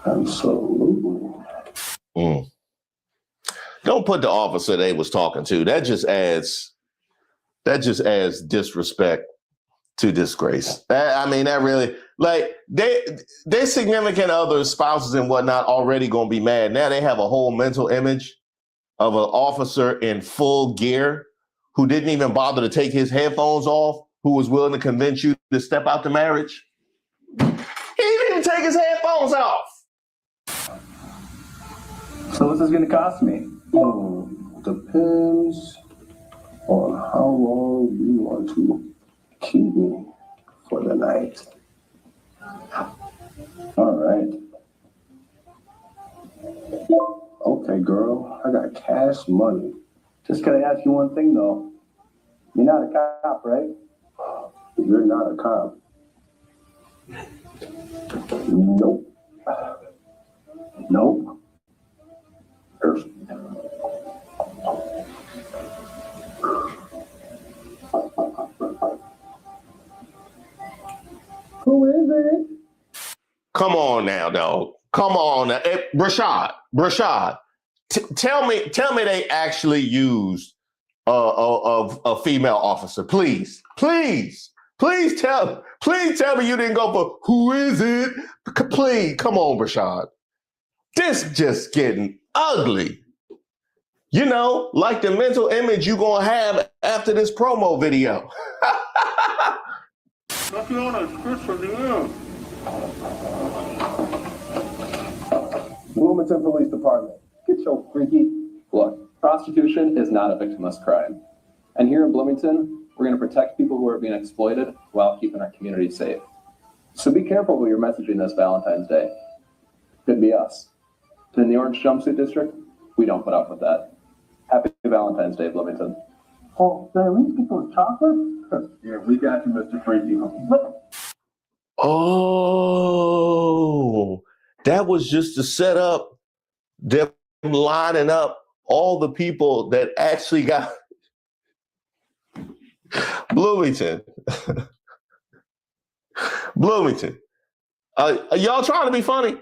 Absolutely. Don't put the officer they was talking to. That just adds disrespect to disgrace. That really, like, their significant others, spouses and whatnot already gonna be mad. Now they have a whole mental image of an officer in full gear who didn't even bother to take his headphones off, who was willing to convince you to step out the marriage. He didn't even take his headphones off. So what's this going to cost me? Depends on how long you want to keep me for the night. All right. Okay, girl, I got cash money. Just gotta ask you one thing, though. You're not a cop, right? You're not a cop. Nope. Nope. Who is it? Come on now, dog. Come on now. Brashad, tell me they actually used a female officer. Please tell me you didn't go for who is it? Please, come on, Brashad. This just getting ugly. You know, like the mental image you gonna have after this promo video. Bloomington Police Department. Get your freaky. Look, prostitution is not a victimless crime. And here in Bloomington, we're going to protect people who are being exploited while keeping our community safe. So be careful when you're messaging this Valentine's Day. Could be us. In the Orange Jumpsuit District, we don't put up with that. Happy Valentine's Day, Bloomington. Oh, did we get those chocolates? Yeah, we got you, Mr. Freaky. Oh, that was just to set up them lining up all the people that actually got Bloomington. Bloomington. Are y'all trying to be funny?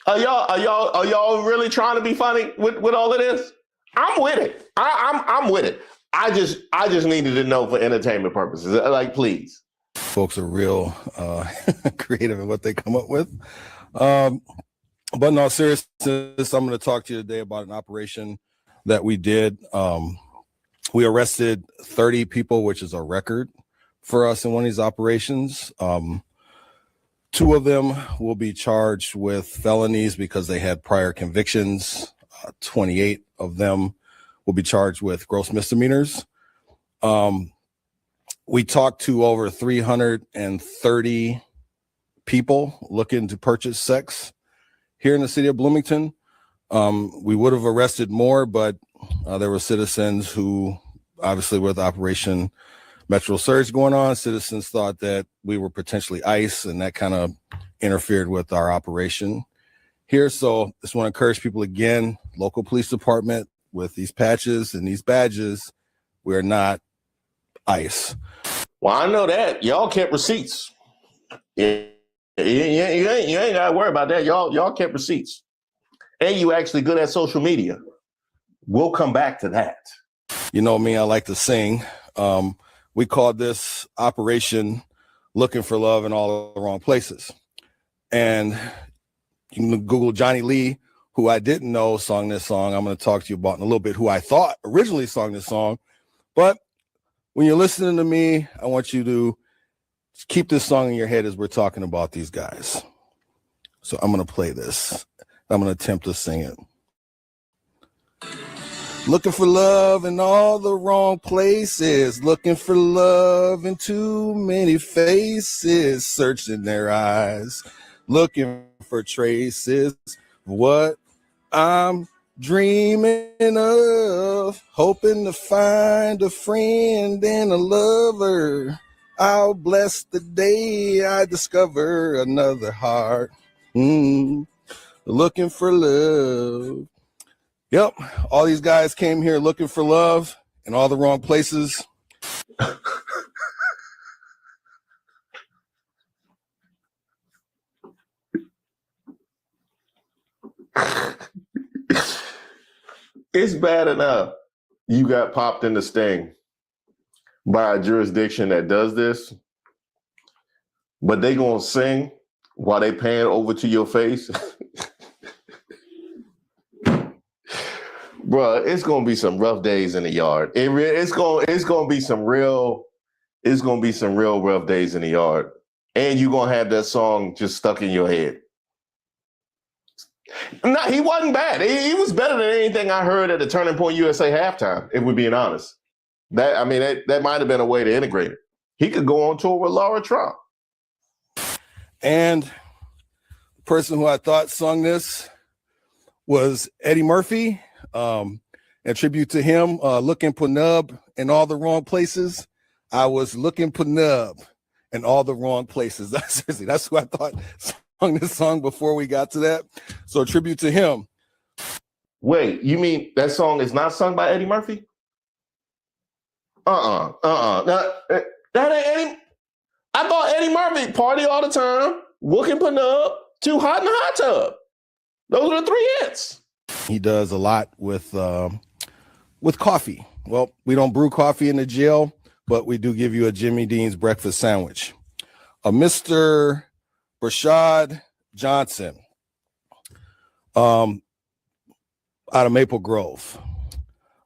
Are y'all really trying to be funny with all of this? I'm with it. I'm with it. I just needed to know for entertainment purposes. Like, please. Folks are real creative in what they come up with. But in all seriousness, I'm going to talk to you today about an operation that we did. We arrested 30 people, which is a record for us in one of these operations. 2 of them will be charged with felonies because they had prior convictions. 28 of them will be charged with gross misdemeanors. We talked to over 330 people looking to purchase sex here in the city of Bloomington. We would have arrested more, but there were citizens who, obviously with Operation Metro Surge going on, citizens thought that we were potentially ICE, and that kind of interfered with our operation here. So just want to encourage people again, local police department, with these patches and these badges, we're not ICE. Well, I know that. Y'all kept receipts. Yeah. You ain't got to worry about that. Y'all kept receipts. And you actually good at social media. We'll come back to that. You know me, I like to sing. We called this Operation Looking for Love in All the Wrong Places. And you can Google Johnny Lee, who I didn't know sung this song. I'm going to talk to you about in a little bit who I thought originally sung this song. But when you're listening to me, I want you to keep this song in your head as we're talking about these guys. So I'm going to play this. I'm going to attempt to sing it. Looking for love in all the wrong places. Looking for love in too many faces. Searching their eyes. Looking for traces of what I'm dreaming of. Hoping to find a friend and a lover. I'll bless the day I discover another heart. Looking for love. Yep, all these guys came here looking for love in all the wrong places. It's bad enough you got popped in the sting by a jurisdiction that does this, but they gonna sing while they pan over to your face. Bruh, it's gonna be some rough days in the yard. It's gonna be some real rough days in the yard. And you're gonna have that song just stuck in your head. No, he wasn't bad. He was better than anything I heard at the Turning Point USA halftime, if we're being honest. That might have been a way to integrate it. He could go on tour with Laura Trump. And the person who I thought sung this was Eddie Murphy. A tribute to him, looking for nub in all the wrong places. I was looking for nub in all the wrong places. Seriously, that's who I thought sung this song before we got to that. So a tribute to him. Wait, you mean that song is not sung by Eddie Murphy? That ain't Eddie. I thought Eddie Murphy party all the time, looking for nub, too hot in the hot tub. Those are the three hits. He does a lot with coffee. Well, we don't brew coffee in the jail, but we do give you a Jimmy Dean's breakfast sandwich. Mr. Brashad Johnson, out of Maple Grove.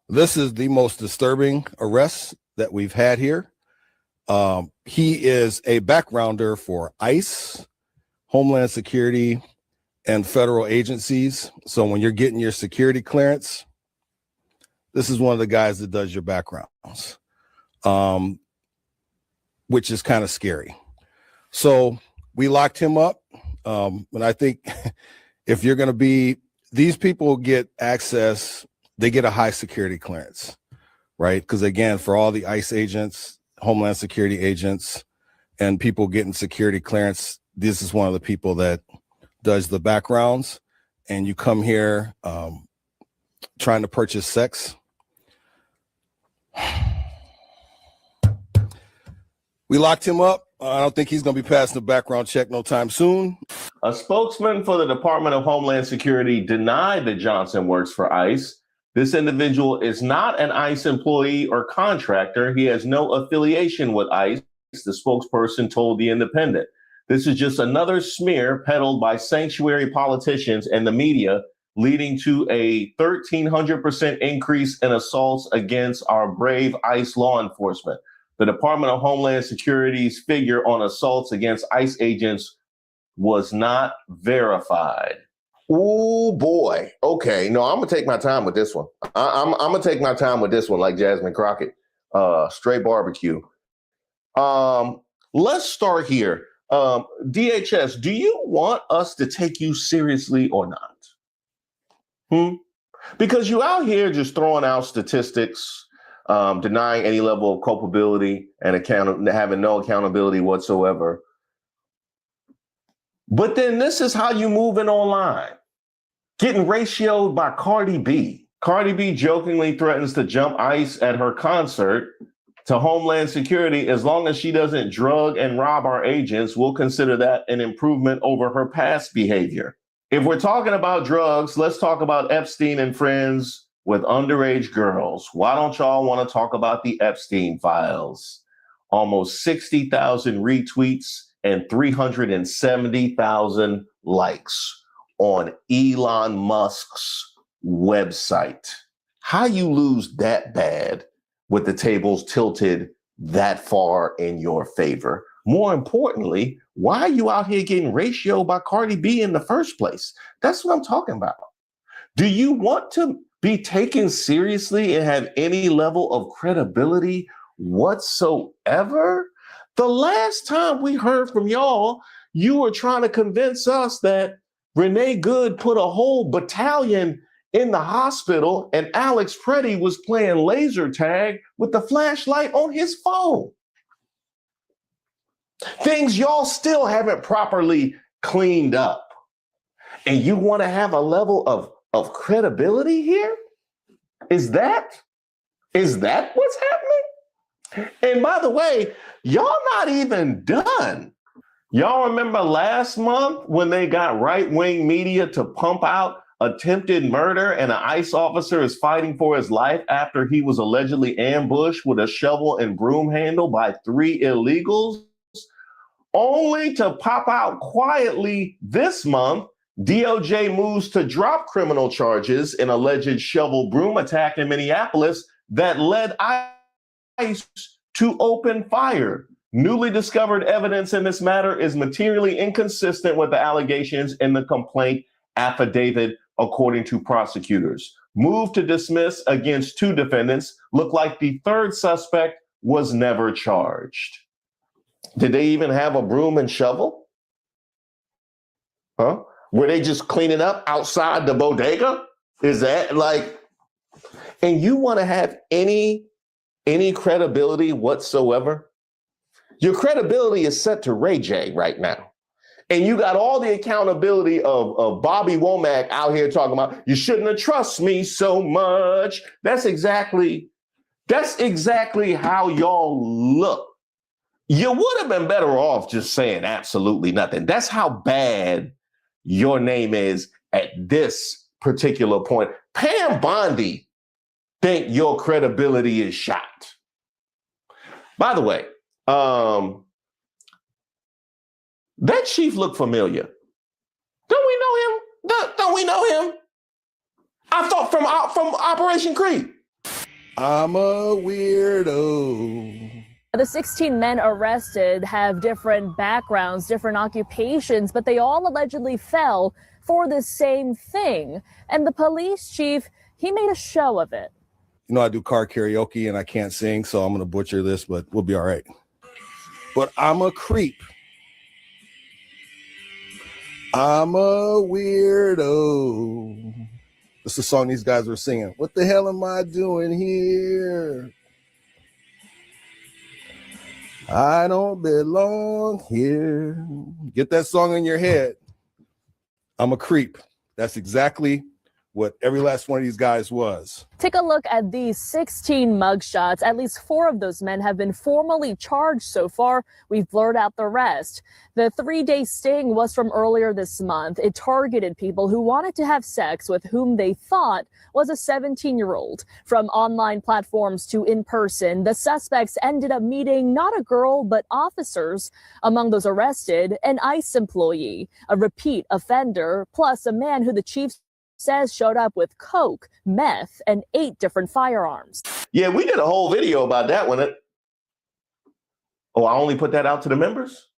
This is the most disturbing arrest that we've had here. He is a backgrounder for ICE, Homeland Security, and federal agencies. So when you're getting your security clearance, this is one of the guys that does your backgrounds, which is kind of scary. So we locked him up. And I think if you're going to be, these people get access, they get a high security clearance, right? Because again, for all the ICE agents, Homeland Security agents, and people getting security clearance, this is one of the people that does the backgrounds. And you come here trying to purchase sex. We locked him up. I don't think he's going to be passing a background check no time soon. A spokesman for the Department of Homeland Security denied that Johnson works for ICE. This individual is not an ICE employee or contractor. He has no affiliation with ICE, the spokesperson told The Independent. This is just another smear peddled by sanctuary politicians and the media, leading to a 1,300% increase in assaults against our brave ICE law enforcement. The Department of Homeland Security's figure on assaults against ICE agents was not verified. Oh boy. Okay. No, I'm gonna take my time with this one. I'm gonna take my time with this one, like Jasmine Crockett. Straight barbecue. Let's start here. DHS, do you want us to take you seriously or not? Because you out here just throwing out statistics, denying any level of culpability and having no accountability whatsoever. But then this is how you moving online. Getting ratioed by Cardi B. Cardi B jokingly threatens to jump ICE at her concert. To Homeland Security, as long as she doesn't drug and rob our agents, we'll consider that an improvement over her past behavior. If we're talking about drugs, let's talk about Epstein and friends with underage girls. Why don't y'all want to talk about the Epstein files? Almost 60,000 retweets and 370,000 likes on Elon Musk's website. How you lose that bad with the tables tilted that far in your favor? More importantly, why are you out here getting ratioed by Cardi B in the first place? That's what I'm talking about. Do you want to be taken seriously and have any level of credibility whatsoever? The last time we heard from y'all, you were trying to convince us that Renee Good put a whole battalion in the hospital and Alex Preddy was playing laser tag with the flashlight on his phone. Things y'all still haven't properly cleaned up. And you want to have a level of credibility here? Is that what's happening? And by the way, y'all not even done. Y'all remember last month when they got right-wing media to pump out attempted murder and an ICE officer is fighting for his life after he was allegedly ambushed with a shovel and broom handle by 3 illegals? Only to pop out quietly this month, DOJ moves to drop criminal charges in alleged shovel broom attack in Minneapolis that led ICE to open fire. Newly discovered evidence in this matter is materially inconsistent with the allegations in the complaint affidavit, according to prosecutors. Move to dismiss against 2 defendants. Look like the 3rd suspect was never charged. Did they even have a broom and shovel? Huh? Were they just cleaning up outside the bodega? Is that like, and you want to have any credibility whatsoever? Your credibility is set to Ray J right now. And you got all the accountability of Bobby Womack out here talking about, you shouldn't have trusted me so much. That's exactly how y'all look. You would have been better off just saying absolutely nothing. That's how bad your name is at this particular point. Pam Bondi think your credibility is shot. By the way, that chief looked familiar. Don't we know him? Don't we know him? I thought from Operation Creep. I'm a weirdo. The 16 men arrested have different backgrounds, different occupations, but they all allegedly fell for the same thing. And the police chief, he made a show of it. You know, I do car karaoke and I can't sing, so I'm going to butcher this, but we'll be all right. But I'm a creep. I'm a weirdo. This is a song these guys were singing. What the hell am I doing here? I don't belong here. Get that song in your head. I'm a creep. That's exactly what every last one of these guys was. Take a look at these 16 mugshots. At least 4 of those men have been formally charged so far. We've blurred out the rest. The 3-day sting was from earlier this month. It targeted people who wanted to have sex with whom they thought was a 17-year-old. From online platforms to in person, the suspects ended up meeting not a girl, but officers. Among those arrested, an ICE employee, a repeat offender, plus a man who the chief says showed up with coke, meth, and 8 different firearms. Yeah, we did a whole video about that one. Oh, I only put that out to the members?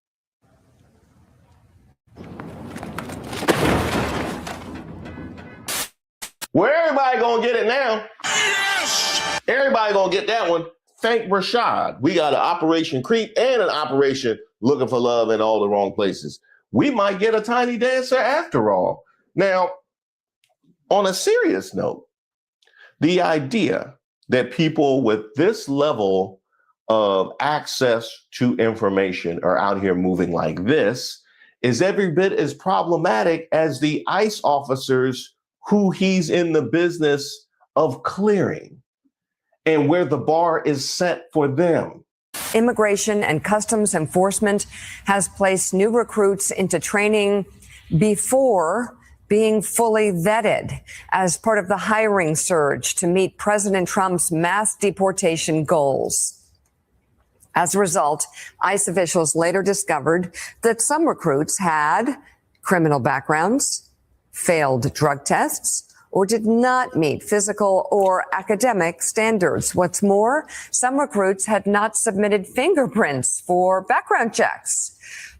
Well, everybody gonna get it now. Yes! Everybody gonna get that one. thank Rashad. We got an Operation Creep and an Operation Looking for Love in all the wrong places. We might get a tiny dancer after all. Now, on a serious note, the idea that people with this level of access to information are out here moving like this is every bit as problematic as the ICE officers who he's in the business of clearing and where the bar is set for them. Immigration and Customs Enforcement has placed new recruits into training before being fully vetted as part of the hiring surge to meet President Trump's mass deportation goals. As a result, ICE officials later discovered that some recruits had criminal backgrounds, failed drug tests, or did not meet physical or academic standards. What's more, some recruits had not submitted fingerprints for background checks,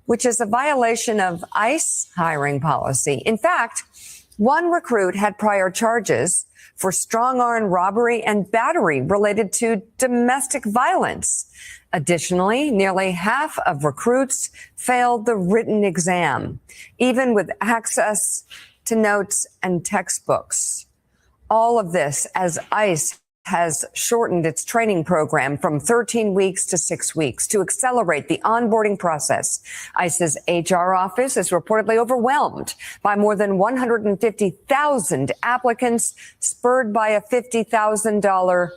which is a violation of ICE hiring policy. In fact, one recruit had prior charges for strong-arm robbery and battery related to domestic violence. Additionally, nearly half of recruits failed the written exam, even with access to notes and textbooks. All of this as ICE has shortened its training program from 13 weeks to 6 weeks to accelerate the onboarding process. ICE's HR office is reportedly overwhelmed by more than 150,000 applicants, spurred by a $50,000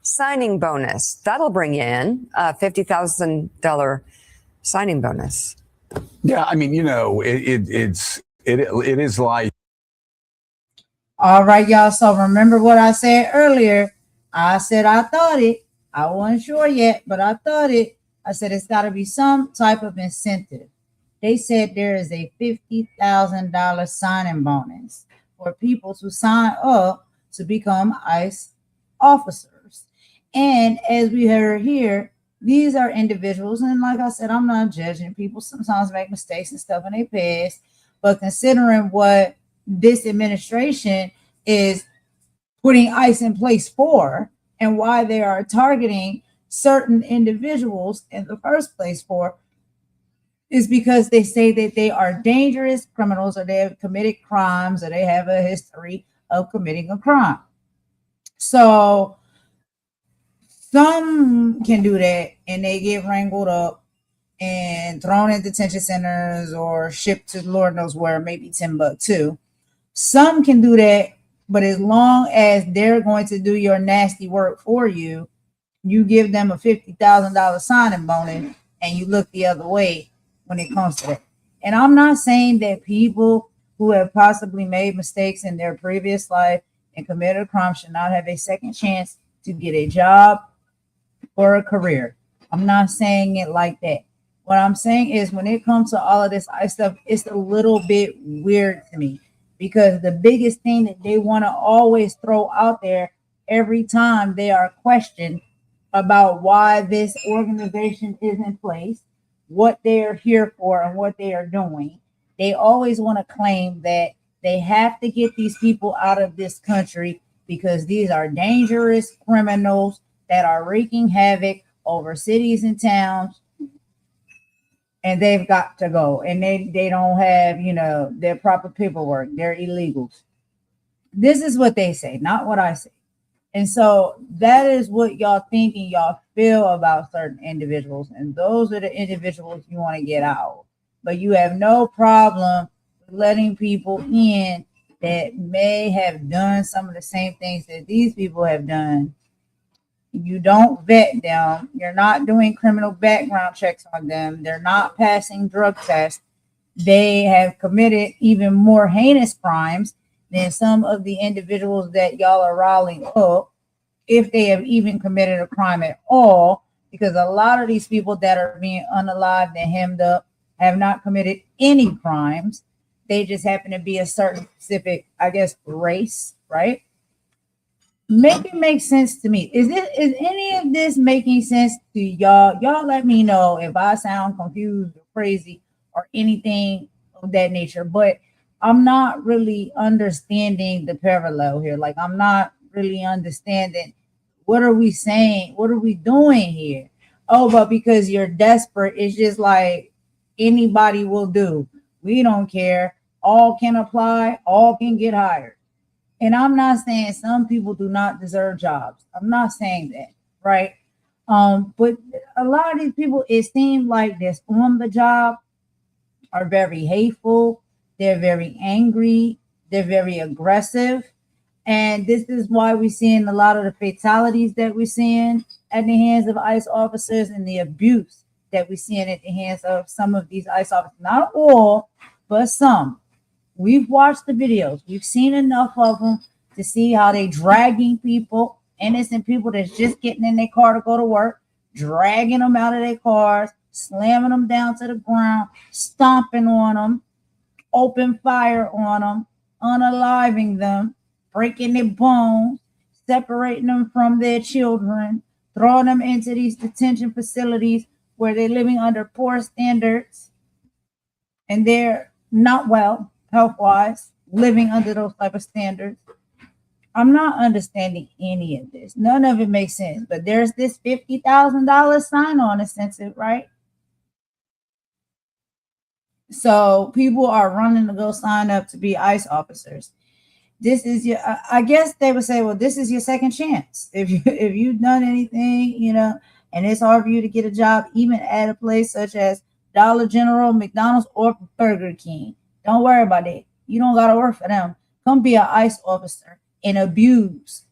signing bonus. That'll bring you in a $50,000 signing bonus. Yeah, I mean, you know, it is like. All right, y'all. So remember what I said earlier. I said I thought it. I wasn't sure yet, but I thought it. I said it's got to be some type of incentive. They said there is a $50,000 signing bonus for people to sign up to become ICE officers. And as we heard here, these are individuals. And like I said, I'm not judging. People sometimes make mistakes and stuff in their past. But considering what this administration is putting ICE in place for and why they are targeting certain individuals in the first place for is because they say that they are dangerous criminals or they have committed crimes or they have a history of committing a crime. So some can do that and they get wrangled up and thrown in detention centers or shipped to Lord knows where, maybe Timbuktu. Some can do that, but as long as they're going to do your nasty work for you, you give them a $50,000 signing bonus and you look the other way when it comes to that. And I'm not saying that people who have possibly made mistakes in their previous life and committed a crime should not have a second chance to get a job or a career. I'm not saying it like that. What I'm saying is when it comes to all of this ICE stuff, it's a little bit weird to me because the biggest thing that they want to always throw out there every time they are questioned about why this organization is in place, what they are here for and what they are doing, they always want to claim that they have to get these people out of this country because these are dangerous criminals that are wreaking havoc over cities and towns. And they've got to go. And they don't have, you know, their proper paperwork. They're illegals. This is what they say, not what I say. And so that is what y'all think and y'all feel about certain individuals. And those are the individuals you want to get out. But you have no problem letting people in that may have done some of the same things that these people have done. You don't vet them. You're not doing criminal background checks on them. They're not passing drug tests. They have committed even more heinous crimes than some of the individuals that y'all are riling up, if they have even committed a crime at all, because a lot of these people that are being unalived and hemmed up have not committed any crimes. They just happen to be a certain specific, I guess, race, right? Make it make sense to me. Is any of this making sense to y'all? Y'all let me know if I sound confused or crazy or anything of that nature. But I'm not really understanding the parallel here. Like I'm not really understanding What are we saying? What are we doing here? Oh, but because you're desperate, it's just like anybody will do. We don't care. All can apply, all can get hired. And I'm not saying some people do not deserve jobs. I'm not saying that, right? But a lot of these people, it seems like they're on the job, are very hateful, they're very angry, they're very aggressive. And this is why we're seeing a lot of the fatalities that we're seeing at the hands of ICE officers and the abuse that we're seeing at the hands of some of these ICE officers. Not all, but some. We've watched the videos. We've seen enough of them to see how they dragging people, innocent people that's just getting in their car to go to work, dragging them out of their cars, slamming them down to the ground, stomping on them, open fire on them, unaliving them, breaking their bones, separating them from their children, throwing them into these detention facilities where they're living under poor standards and they're not well health-wise, living under those type of standards. I'm not understanding any of this. None of it makes sense. But there's this $50,000 sign-on incentive, right? So people are running to go sign up to be ICE officers. This is your, I guess they would say, well, this is your second chance. If you've done anything, you know, and it's hard for you to get a job, even at a place such as Dollar General, McDonald's, or Burger King. Don't worry about it. You don't got to work for them. Come be an ICE officer and abuse,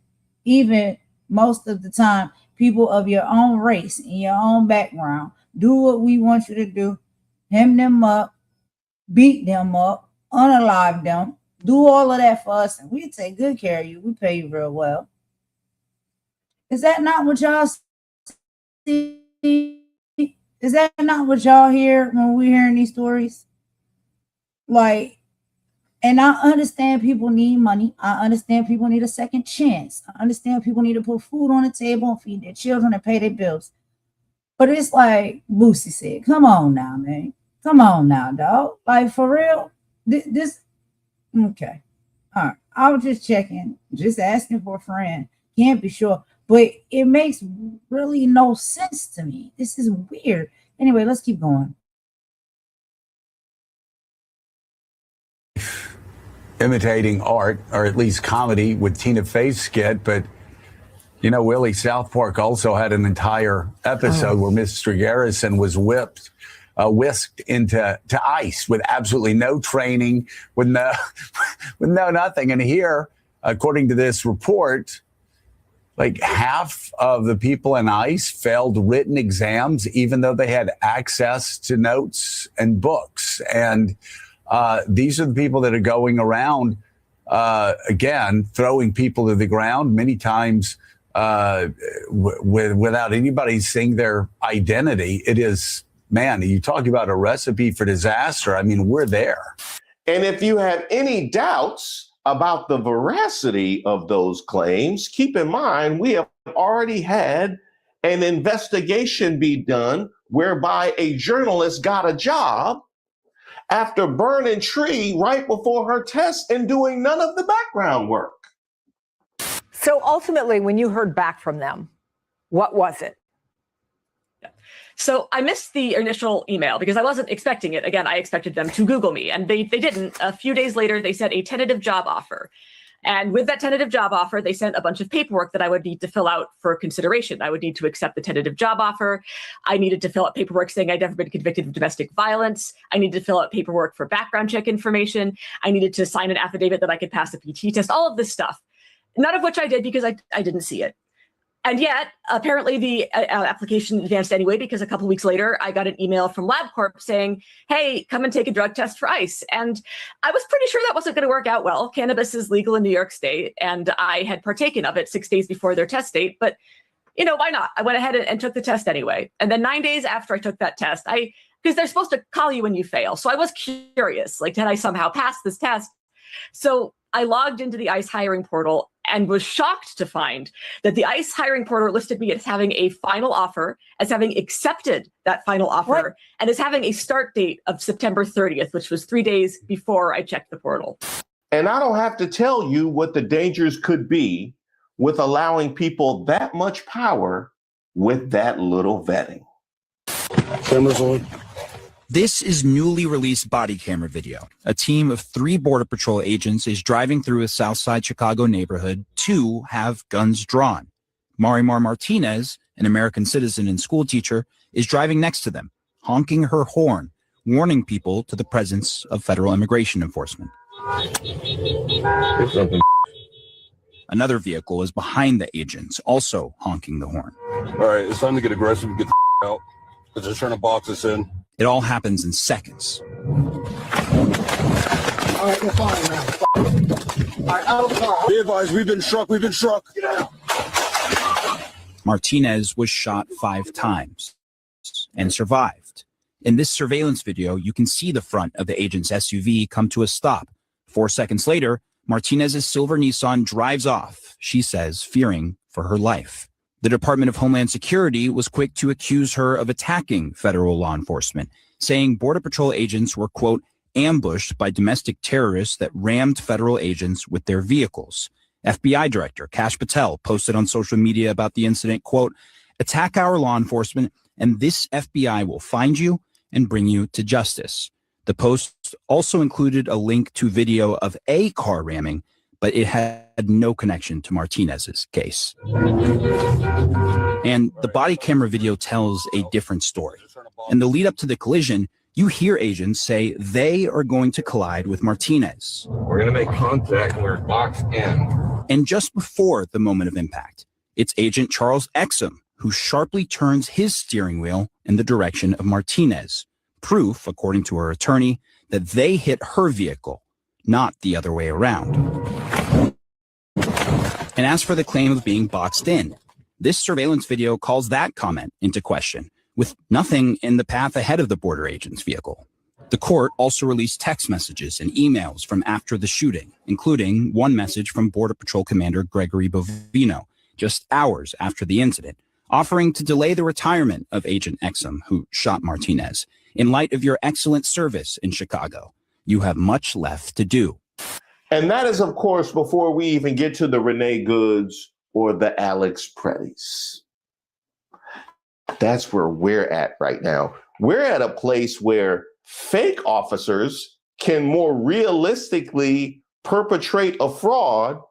even most of the time, people of your own race and your own background. Do what we want you to do. Hem them up, beat them up, unalive them. Do all of that for us, and we take good care of you. We pay you real well. Is that not what y'all see? Is that not what y'all hear when we're hearing these stories? Like, and I understand people need money. I understand people need a second chance. I understand people need to put food on the table and feed their children and pay their bills. But it's like Boosie said, come on now, man. Come on now, dog. Like, for real? This okay. All right. I was just checking, just asking for a friend. Can't be sure. But it makes really no sense to me. This is weird. Anyway, let's keep going. Imitating art, or at least comedy, with Tina Fey's skit. But, you know, Willie, South Park also had an entire episode where Mr. Garrison was whisked into ICE with absolutely no training, with no nothing. And here, according to this report, like half of the people in ICE failed written exams, even though they had access to notes and books. And these are the people that are going around, again, throwing people to the ground, many times without anybody seeing their identity. It is, man, you talk about a recipe for disaster. I mean, we're there. And if you have any doubts about the veracity of those claims, keep in mind, we have already had an investigation be done whereby a journalist got a job after burning tree right before her test and doing none of the background work. So ultimately, when you heard back from them, what was it? So I missed the initial email because I wasn't expecting it. Again, I expected them to Google me, and they didn't. A few days later, they sent a tentative job offer. And with that tentative job offer, they sent a bunch of paperwork that I would need to fill out for consideration. I would need to accept the tentative job offer. I needed to fill out paperwork saying I'd never been convicted of domestic violence. I needed to fill out paperwork for background check information. I needed to sign an affidavit that I could pass the PT test, all of this stuff, none of which I did because I didn't see it. And yet, apparently the application advanced anyway, because a couple weeks later, I got an email from LabCorp saying, hey, come and take a drug test for ICE. And I was pretty sure that wasn't going to work out well. Cannabis is legal in New York State, and I had partaken of it 6 days before their test date. But, you know, why not? I went ahead and took the test anyway. And then 9 days after I took that test, because they're supposed to call you when you fail. So I was curious, like, did I somehow pass this test? So I logged into the ICE hiring portal and was shocked to find that the ICE hiring portal listed me as having a final offer, as having accepted that final offer, and as having a start date of September 30th, which was 3 days before I checked the portal. And I don't have to tell you what the dangers could be with allowing people that much power with that little vetting. Cameras on. This is newly released body camera video. A team of 3 Border Patrol agents is driving through a Southside Chicago neighborhood. 2 have guns drawn. Marimar Martinez, an American citizen and school teacher, is driving next to them, honking her horn, warning people to the presence of federal immigration enforcement. Another vehicle is behind the agents, also honking the horn. All right, it's time to get aggressive and get the out. They're just trying to box us in. It all happens in seconds. All right, we're fine now. All right, out of the car. Be advised, we've been struck. We've been struck. Get out. Martinez was shot 5 times and survived. In this surveillance video, you can see the front of the agent's SUV come to a stop. 4 seconds later, Martinez's silver Nissan drives off, she says, fearing for her life. The Department of Homeland Security was quick to accuse her of attacking federal law enforcement, saying Border Patrol agents were, quote, ambushed by domestic terrorists that rammed federal agents with their vehicles. FBI Director Kash Patel posted on social media about the incident, quote, attack our law enforcement and this FBI will find you and bring you to justice. The post also included a link to video of a car ramming, but it had no connection to Martinez's case. And the body camera video tells a different story. In the lead up to the collision, you hear agents say they are going to collide with Martinez. We're going to make contact and we're boxed in. And just before the moment of impact, it's Agent Charles Exum who sharply turns his steering wheel in the direction of Martinez. Proof, according to her attorney, that they hit her vehicle, not the other way around. And as for the claim of being boxed in, this surveillance video calls that comment into question, with nothing in the path ahead of the border agent's vehicle. The court also released text messages and emails from after the shooting, including one message from Border Patrol Commander Gregory Bovino, just hours after the incident, offering to delay the retirement of Agent Exum, who shot Martinez. In light of your excellent service in Chicago, you have much left to do. And that is, of course, before we even get to the Renee Goods or the Alex Prettys. That's where we're at right now. We're at a place where fake officers can more realistically perpetrate a fraud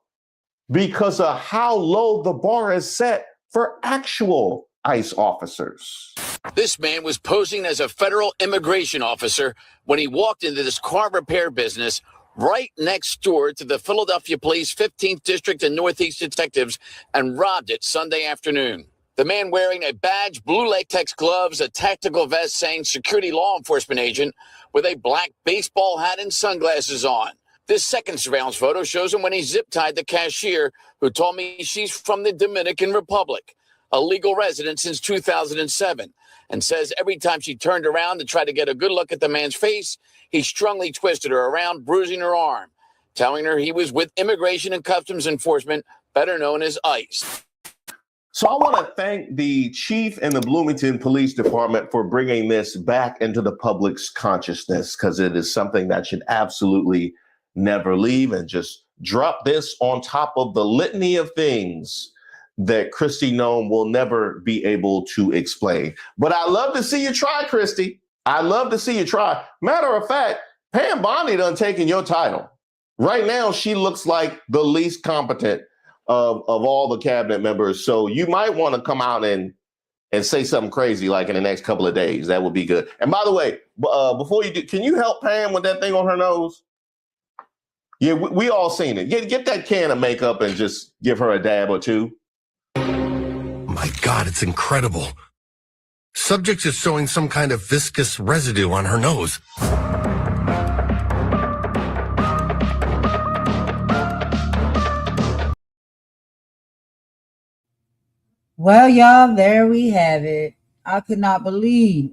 because of how low the bar is set for actual ICE officers. This man was posing as a federal immigration officer when he walked into this car repair business right next door to the Philadelphia Police 15th District and Northeast Detectives and robbed it Sunday afternoon. The man wearing a badge, blue latex gloves, a tactical vest saying security law enforcement agent with a black baseball hat and sunglasses on. This second surveillance photo shows him when he zip-tied the cashier who told me she's from the Dominican Republic, a legal resident since 2007, and says every time she turned around to try to get a good look at the man's face, he strongly twisted her around, bruising her arm, telling her he was with Immigration and Customs Enforcement, better known as ICE. So I want to thank the chief and the Bloomington Police Department for bringing this back into the public's consciousness, because it is something that should absolutely never leave, and just drop this on top of the litany of things that Kristi Noem will never be able to explain. But I love to see you try, Kristi. I love to see you try. Matter of fact, Pam Bondi done taken your title. Right now, she looks like the least competent of all the cabinet members. So you might want to come out and say something crazy like in the next couple of days. That would be good. And by the way, before you do, can you help Pam with that thing on her nose? Yeah, we all seen it. Get that can of makeup and just give her a dab or two. My God, it's incredible. Subject is showing some kind of viscous residue on her nose. Well, y'all, there we have it. I could not believe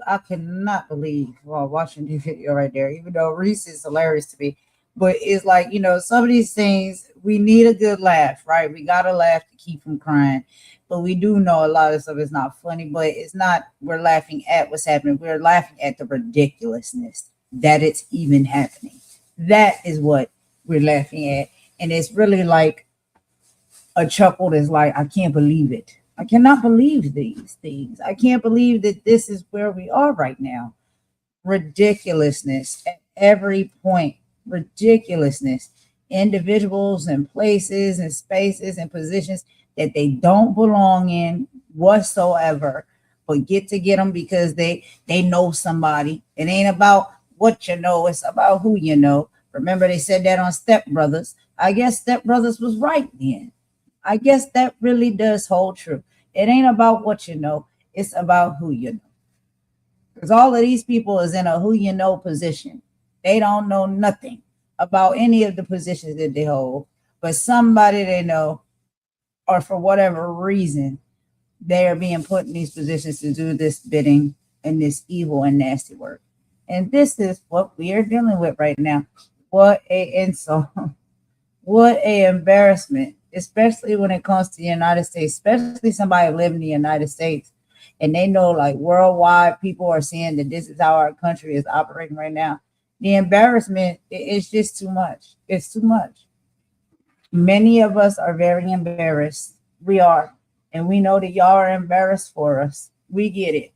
while watching the video right there, even though Reese is hilarious to me. But it's like, some of these things, we need a good laugh, right? We got to laugh to keep from crying. But we do know a lot of stuff is not funny, but it's not, we're laughing at what's happening. We're laughing at the ridiculousness that it's even happening. That is what we're laughing at. And it's really like, a chuckle that's like, I can't believe it. I cannot believe these things. I can't believe that this is where we are right now. Ridiculousness at every point. Ridiculousness. Individuals and places and spaces and positions that they don't belong in whatsoever, but get them because they know somebody. It ain't about what you know, it's about who you know. Remember they said that on Step Brothers. I guess Step Brothers was right then. I guess that really does hold true. It ain't about what you know, it's about who you know. Because all of these people is in a who you know position. They don't know nothing about any of the positions that they hold, but somebody they know, or for whatever reason, they are being put in these positions to do this bidding and this evil and nasty work. And this is what we are dealing with right now. What a insult. What a embarrassment, especially when it comes to the United States, especially somebody living in the United States. And they know like worldwide people are seeing that this is how our country is operating right now. The embarrassment is just too much. It's too much. Many of us are very embarrassed. We are. And we know that y'all are embarrassed for us. We get it.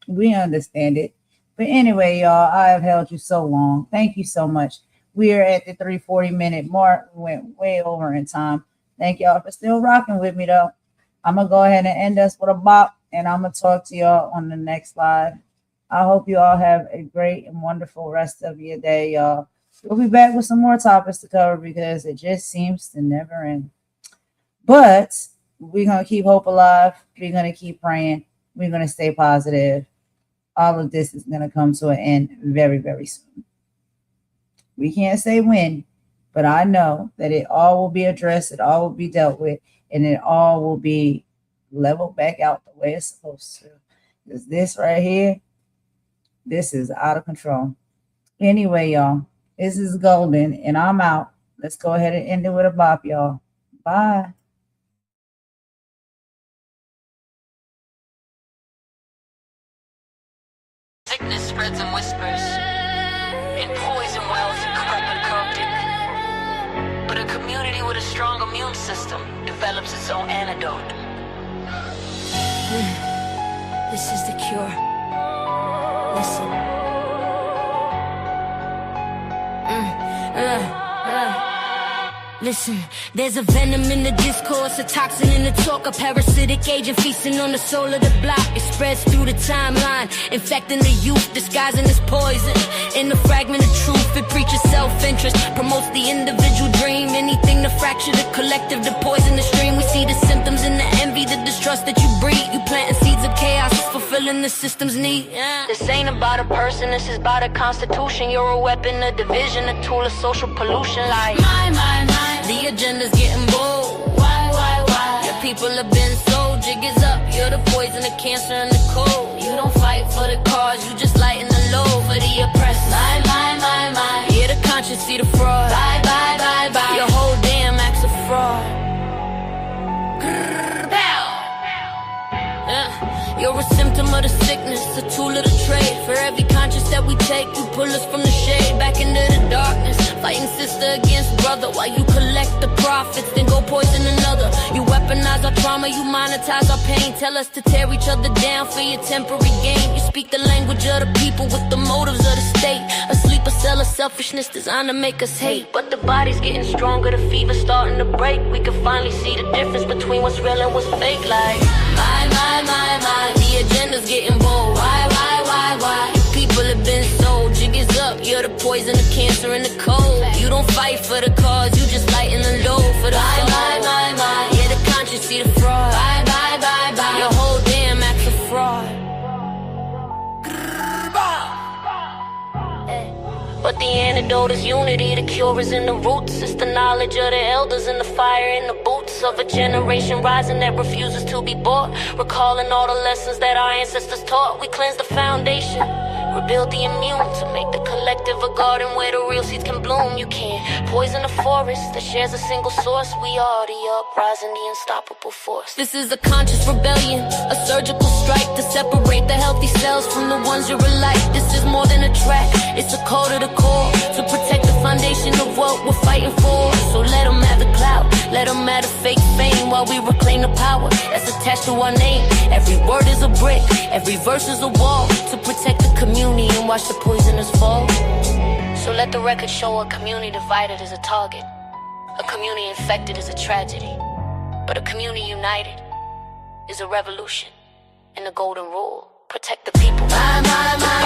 We understand it. But anyway, y'all, I have held you so long. Thank you so much. We are at the 3:40 mark. We went way over in time. Thank y'all for still rocking with me, though. I'm going to go ahead and end us with a bop, and I'm going to talk to y'all on the next live. I hope you all have a great and wonderful rest of your day, y'all. We'll be back with some more topics to cover because it just seems to never end. But we're going to keep hope alive. We're going to keep praying. We're going to stay positive. All of this is going to come to an end very, very soon. We can't say when, but I know that it all will be addressed, it all will be dealt with, and it all will be leveled back out the way it's supposed to. Because this right here, this is out of control. Anyway, y'all, this is Golden, and I'm out. Let's go ahead and end it with a bop, y'all. Bye. Sickness spreads in whispers, in poison wells and corrupted corrupted. But a community with a strong immune system develops its own antidote. This is the cure. Listen. Listen, there's a venom in the discourse, a toxin in the talk, a parasitic agent feasting on the soul of the block. It spreads through the timeline, infecting the youth, disguising as poison. In the fragment of truth, it preaches self-interest, promotes the individual dream. Anything to fracture the collective, to poison the stream. We see the symptoms in the envy, the distrust that you breed. You planting seeds of chaos, fulfilling the system's need. This ain't about a person, this is about a constitution. You're a weapon of division, a tool of social pollution. Like the agenda's getting bold. Why? Your people have been sold. Jig is up. You're the poison, the cancer, and the cold. You don't fight for the cause, you just lighten the load for the oppressed. My. Yeah, the conscience, see the fraud. Bye. Your whole damn act's a fraud. You're a symptom of the sickness, a tool of the trade. For every conscience that we take, you pull us from the shade back into the darkness. Fighting sister against brother while you collect the profits, then go poison another. You weaponize our trauma, you monetize our pain. Tell us to tear each other down for your temporary gain. You speak the language of the people with the motives of the state. A sleeper cell of selfishness designed to make us hate. But the body's getting stronger, the fever's starting to break. We can finally see the difference between what's real and what's fake. Like my, the agenda's getting bold. Why? People have been sold, jig is up. You're the poison, the cancer, and the cold. You don't fight for the cause, you just lighten the load for the soul. My. Yeah, the conscience, see the fraud. Bye. Your whole damn act's a fraud. But the antidote is unity, the cure is in the roots. It's the knowledge of the elders and the fire in the boots of a generation rising that refuses to be bought. Recalling all the lessons that our ancestors taught. We cleanse the foundation, rebuild the immune to make the collective a garden where the real seeds can bloom. You can't poison a forest that shares a single source. We are the uprising, the unstoppable force. This is a conscious rebellion, a surgical strike to separate the healthy cells from the ones you're alike. This is more than a track, it's a code of the core to protect the foundation of what we're fighting for. So let them have the clout, let them have the fake fame while we reclaim the power that's attached to our name. Every word is a brick, every verse is a wall to protect the community and watch the poisoners fall. So let the record show a community divided is a target, a community infected is a tragedy, but a community united is a revolution. And the golden rule, protect the people. My